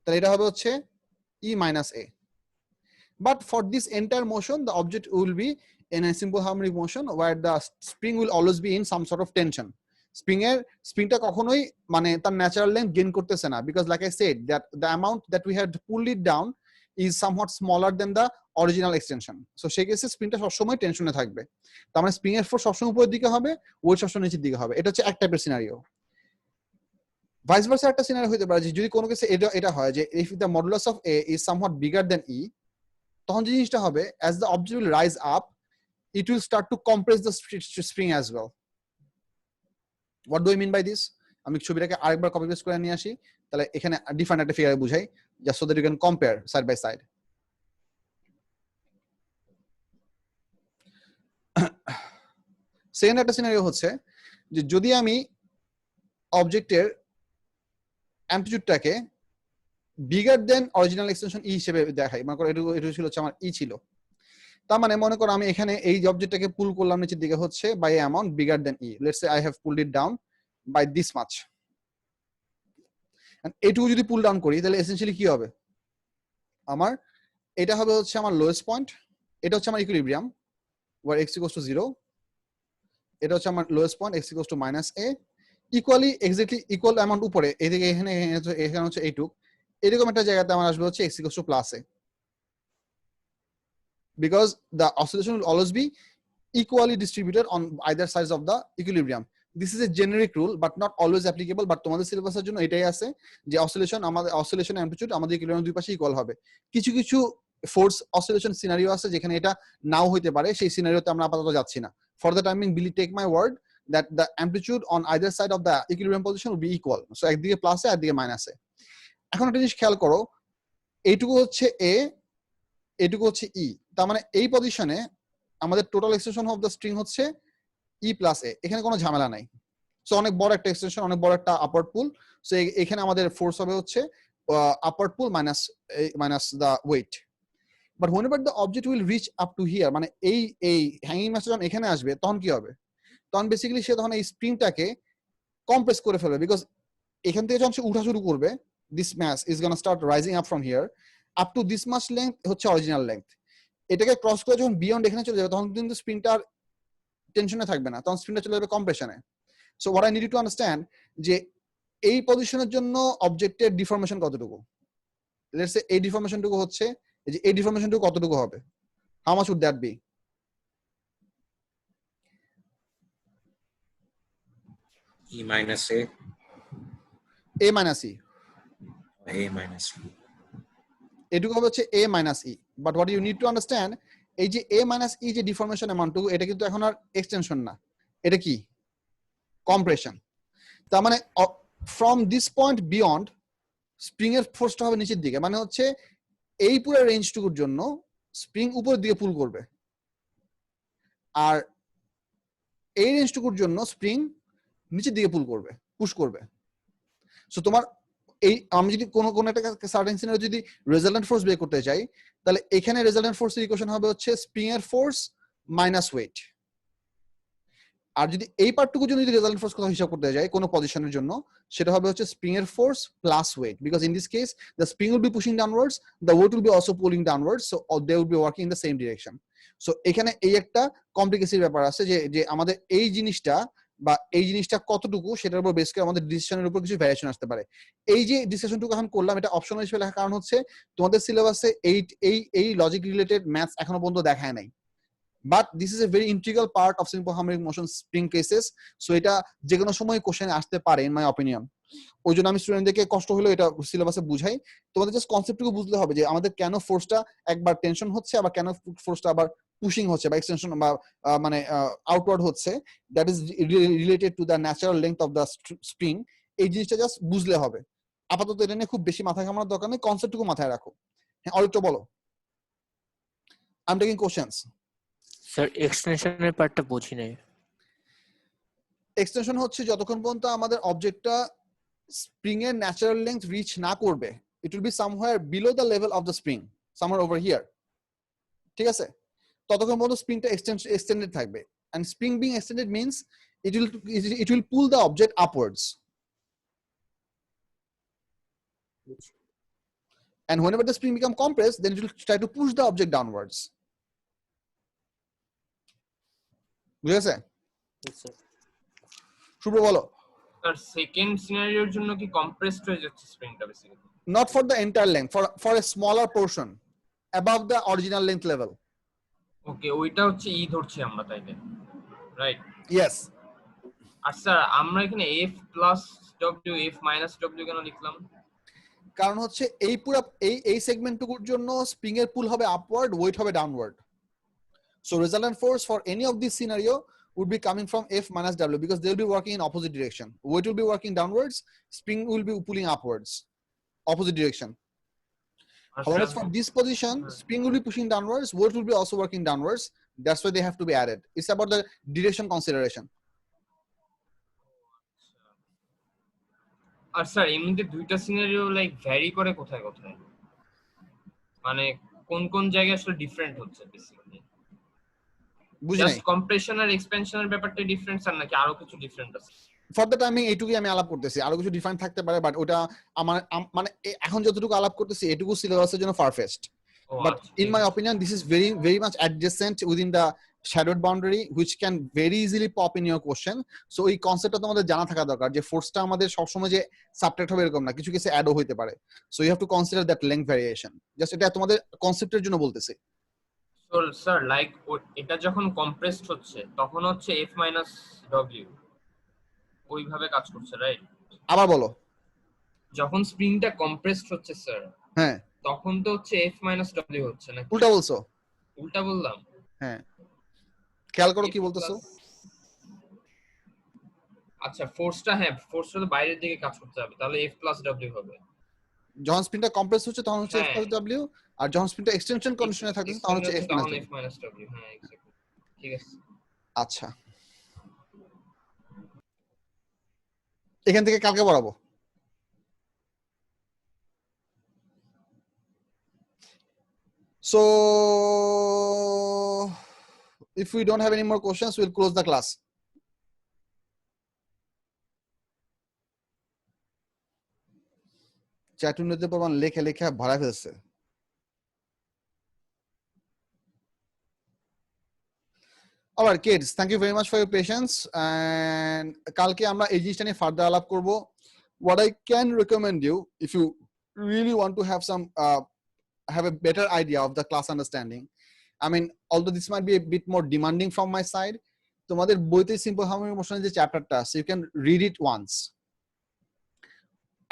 তাহলে এটা হবে হচ্ছে e minus a. But for this entire motion the object will be in a simple harmonic motion where the spring will always be in some sort of tension. স্প্রিংটা কখনোই মানে তার ন্যাচারাল লেন্থ গেইন করতেছে না, because like I said that the amount that we had pulled it down is somewhat smaller than the original extension. So সেই কেসে স্প্রিংটা সবসময় টেনশনে থাকবে। তার মানে স্প্রিং এর ফোর্স সবসময় উপরের দিকে হবে, ওয়েট সবসময় নিচের দিকে হবে। এটা হচ্ছে এক টাইপের সিনারিও। ভাইস ভার্সা একটা সিনারিও হতে পারে যে যদি কোনো কেসে এটা হয় যে if the modulus of a is somewhat bigger than e, তখন যে জিনিসটা হবে as the object will rise up it will start to compress the spring as well. What do I mean by this? আমি ছবিটাকে আরেকবার copy paste করে নিয়ে আসি, তাহলে এখানে ডিফারেন্ট একটা ফিগার বুঝাই, just so that you can compare side by side. Second একটা সিনারিও হচ্ছে যে যদি আমি অবজেক্টের অ্যামপ্লিটিউডটাকে বিগার দেন অরিজিনাল এক্সটেনশন ই হিসেবে দেখাই, মনে করো এটা ছিল হচ্ছে আমার ই ছিল, তার মানে মনে করো আমি এখানে এই অবজেক্টটাকে পুল করলাম নিচের দিকে হচ্ছে by amount bigger than E, let's say I have pulled it down by this much. এইটুকু যদি পুল ডাউন করি তাহলে এসেনশিয়ালি কি হবে? আমার এটা হবে হচ্ছে আমার লোয়েস্ট পয়েন্ট, এটা হচ্ছে আমার equilibrium where x equals to 0, এটা হচ্ছে আমার lowest point x equals to minus a, equally exactly equal amount উপরে এদিকে এখানে হচ্ছে এইটুক, এরকম একটা জায়গাতে আমার আসবে হচ্ছে x equals two plus a, because the oscillation will always B equally distributed on either sides of the equilibrium. This is a generic rule but not always applicable, but তোমাদের সিলেবাসের জন্য এটাই আছে যে অসিলেশন অ্যামপ্লিটিউড আমাদের equilibrium দুই পাশে equal হবে। কিছু কিছু ফোর্স অসিলেশন সিনারিও আছে যেখানে এটা নাও হইতে পারে, সেই সিনারিওতে আমরা আপাতত যাচ্ছি না। ফর দ্য টাইমিং বিলি take my word that the amplitude on either side of the equilibrium position will be equal. So একদিকে প্লাসে আর একদিকে মাইনাসে। এখন একটা জিনিস খেয়াল করো, এইটুকু হচ্ছে a, এইটুকু হচ্ছে e, তার মানে এই পজিশনে আমাদের total extension of the string হচ্ছে e প্লাস a, এখানে কোনো ঝামেলা নাই। সো অনেক বড় একটা এক্সটেনশন, অনেক বড় একটা আপওয়ার্ড পুল। সো এখানে আমাদের ফোর্স হবে হচ্ছে upward pull minus the weight. But whenever the object will reach up to here, মানে এই হ্যাঙ্গিং ম্যাচটা যখন এখানে আসবে তখন কি হবে? তখন বেসিক্যালি সে তখন এই স্প্রিংটাকে কম্প্রেস করে ফেলবে, বিকজ এখান থেকে যখন সে উঠা শুরু করবে, this match is gonna start rising up from here up to this much length হচ্ছে অরিজিনাল লেংথ। এটাকে ক্রস করে যখন বিয়ন্ড এখানে চলে যাবে তখন কিন্তু স্প্রিংটার টেনশনে থাকবে না, তখন স্প্রিংটা চলে যাবে কম্প্রেশনে। So what I need to understand যে এই পজিশনের জন্য অবজেক্টের ডিফরমেশন কতটুকু। লেটস সে এই ডিফরমেশনটুকু হচ্ছে, এই যে এই ডিফরমেশনটুকু কতটুকু হবে, how much would that be? E minus A. A minus E. A minus E. এটুকু হবে হচ্ছে A minus E. But what you need to understand, এই যে A minus E যে ডিফরমেশন অ্যামাউন্টটুকু, এটা কিন্তু এখন আর এক্সটেনশন না, এটা কি কম্প্রেশন। তার মানে from this point beyond spring এর ফোর্সটা হবে নিচের দিকে, মানে হচ্ছে এই পুরো রেঞ্জটুকুর জন্য স্প্রিং উপরের দিকে পুল করবে, আর এই রেঞ্জটুকুর জন্য স্প্রিং নিচের দিকে পুল করবে, পুশ করবে। সো তোমার এই আমি যদি কোন একটা সার্টেন সিনারিও যদি রেজাল্টেন্ট ফোর্স বের করতে চাই, তাহলে এখানে রেজাল্টেন্ট ফোর্সের ইকুয়েশন হবে হচ্ছে স্প্রিং এর ফোর্স মাইনাস ওয়েট। আর যদি এই পার্টটুকু যদি রেজাল্টেন্ট ফোর্স কথা হিসাব করতে যাই কোনো পজিশনের জন্য, সেটা হবে হচ্ছে স্প্রিং এর force plus weight, because in this case the spring will be pushing downwards, the weight will be also pulling downwards, so they will be working in the same direction. So এখানে এই একটা complicacy ব্যাপার আছে যে আমাদের এই জিনিসটা কতটুকু সেটার উপর বেস করে আমাদের ডিসিশনের উপর কিছু ভ্যারিয়েশন আসতে পারে। এই যে ডিসকাশনটুকু এখন করলাম এটা অপশনাল হিসেবে লেখার কারণ হচ্ছে তোমাদের সিলেবাসে এই লজিক রিলেটেড ম্যাথস এখনো পর্যন্ত দেখায় নাই, but this is a very integral part of simple harmonic motion spring cases. সো এটা যে কোনো সময় কোশ্চেনে আসতে পারে ইন মাই অপিনিয়ন। ওই জন্য আমি স্টুডেন্টদেরকে কষ্ট হলেও এটা সিলেবাসে বুঝাই। তোমাদের জাস্ট কনসেপ্টটুকু বুঝতে হবে যে আমাদের কেন ফোর্সটা একবার টেনশন হচ্ছে, আবার কেন ফোর্সটা আবার পুশিং হচ্ছে বা এক্সটেনশন বা মানে আউটওয়ার্ড হচ্ছে, that is related to the natural length of the spring. এই জিনিসটা জাস্ট বুঝলে হবে। আপাতত এটা নিয়ে খুব বেশি মাথা ঘামানোর দরকার নেই, কনসেপ্টটুকু মাথায় রাখো। হ্যাঁ, অরিত্র বলো। I am taking questions. Sir এক্সটেনশনের পার্টটা বুঝি নাই। এক্সটেনশন হচ্ছে যতক্ষণ পর্যন্ত আমাদের অবজেক্টটা স্প্রিং এর ন্যাচারাল লেংথ রিচ না করবে, it will be somewhere below the level of the spring, somewhere over here, ঠিক আছে? ততক্ষণ পর্যন্ত স্প্রিংটা এক্সটেন্ডেড থাকবে, and spring being extended means it will pull the object upwards, and whenever the spring become compressed, then it will try to push the object downwards. বুঝেছে? শুভ্র বলো। Sir second সিনারিওর জন্য কি কম্প্রেসড হয়ে যাচ্ছে স্প্রিংটা basically? Not for the entire length, for a smaller portion above the original length level. ওকে, ওইটা হচ্ছে ই ধরছি আমরা তাইলে, রাইট? Yes. আর স্যার আমরা এখানে f plus w f minus w কেন লিখলাম? কারণ হচ্ছে এই পুরো এই সেগমেন্টটুকুর জন্য স্প্রিং এর পুল হবে আপওয়ার্ড, ওয়েট হবে downward. So resultant force for any of this scenario would be coming from F minus W, because they will be working in opposite direction. Weight will be working downwards, spring will be pulling upwards, opposite direction. However, from this position, spring will be pushing downwards, weight will be also working downwards. That's why they have to be added. It's about the direction consideration. আর sir এমনিতে দুইটা scenario like vary করে কোথায় কোথায়, মানে কোন কোন জায়গায় আসলে ডিফারেন্ট হচ্ছে বেসিক্যালি? জাস্ট কম্প্রেশন আর এক্সপেনশনের ব্যাপারটা ডিফারেন্ট স্যার, নাকি আরো কিছু ডিফারেন্ট আছে? ফর দ্য টাইমিং এইটুকুই আমি আলাপ করতেছি, আরো কিছু ডিফারেন্ট থাকতে পারে, বাট ওটা আমার মানে এখন যতটুকু আলাপ করতেছি এটুকু সিলেবাসের জন্য perfect. But in my opinion, this is very much adjacent within the shadowed boundary, which can very easily pop in your question. So এই কনসেপ্টটা তোমাদের জানা থাকা দরকার যে ফোর্সটা আমাদের সবসময় যে সাবট্রাক্ট হবে এরকম না, কিছু কিছু অ্যাডও হতে পারে। So you have to consider that length variation. Just এটা তোমাদের কনসেপ্টের জন্য বলতেছি। So sir, like এটা যখন কম্প্রেসড হচ্ছে তখন হচ্ছে f minus w ওইভাবে কাজ করছে, রাইট? আবার বলো। যখন স্প্রিংটা কম্প্রেসড হচ্ছে স্যার, হ্যাঁ, তখন তো হচ্ছে f minus w হচ্ছে না? উল্টা বলছো। উল্টা বললাম? হ্যাঁ, খেয়াল করো কি বলতেছো। আচ্ছা, ফোর্সটা তো বাইরের দিকে কাজ করতে হবে, তাহলে f plus w হবে। যখন স্প্রিংটা কম্প্রেস হচ্ছে তখন হচ্ছে f plus w, আর যখন স্প্রিংটা এক্সটেনশন কন্ডিশনে থাকছে তখন হচ্ছে f minus w। হ্যাঁ, এক্স্যাক্টলি, ঠিক আছে। আচ্ছা, এখান থেকে কালকে পড়াবো। So if we don't have any more questions, we'll close the class. চ্যাটুনেতে প্রমাণ লেখা লেখা ভরা ফেলছে। All right, kids, thank you very much for your patience. And kalke amra ei jinishta niye further alap korbo. What I can recommend you, if you really want to have some have a better idea of the class understanding, I mean, although this might be a bit more demanding from my side, তোমাদের বইতে simple harmonic মোশনের যে চ্যাপ্টারটা আছে, you can read it once.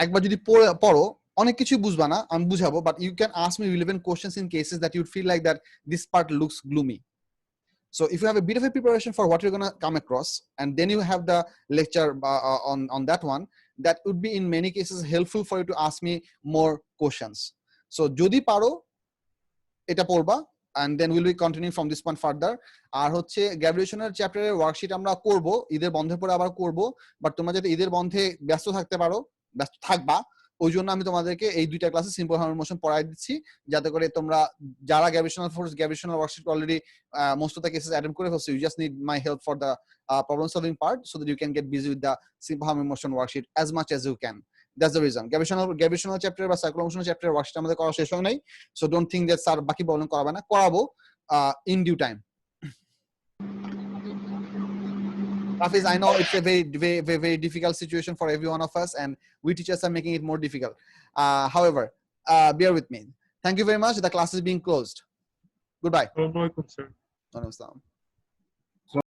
একবার যদি পড়ো অনেক কিছু বুঝবা না, আমি বুঝাবো, but you can ask me relevant questions in cases that you feel like that this part looks gloomy. So if you have a bit of a preparation for what you're going to come across, and then you have the lecture on that one, that would be in many cases helpful for you to ask me more questions. So jodi paro eta porba, and then we'll be continuing from this point further. আর হচ্ছে গ্র্যাজুয়েশনের চ্যাপ্টারের worksheet আমরা করব, ঈদের বন্ধের পরে আবার করব, but তোমরা যাতে ঈদের বন্ধে ব্যস্ত থাকতে পারো, ব্যস্ত থাকবা, ওই জন্য আমি তোমাদেরকে এই দুইটা ক্লাসে সিম্পল হারমোনিক মোশন পড়াই দিচ্ছি, যাতে করে তোমরা যারা gravitational force gravitational worksheet already most of the cases attempt করে ফেলছো, you just need my help for the problem solving part, so that you can get busy with the simple harmonic motion worksheet as much as you can. That's the reason. Gravitational chapter বা সাইক্লোমোশনাল চ্যাপ্টারের worksheet আমাদের করা শেষ হয় নাই, so don't think that sir বাকি problem করাবে না, করাবো in due time. Hafiz, I know it's a very difficult situation for every one of us, and we teachers are making it more difficult. However, bear with me. Thank you very much. The class is being closed. Goodbye. No concern. No,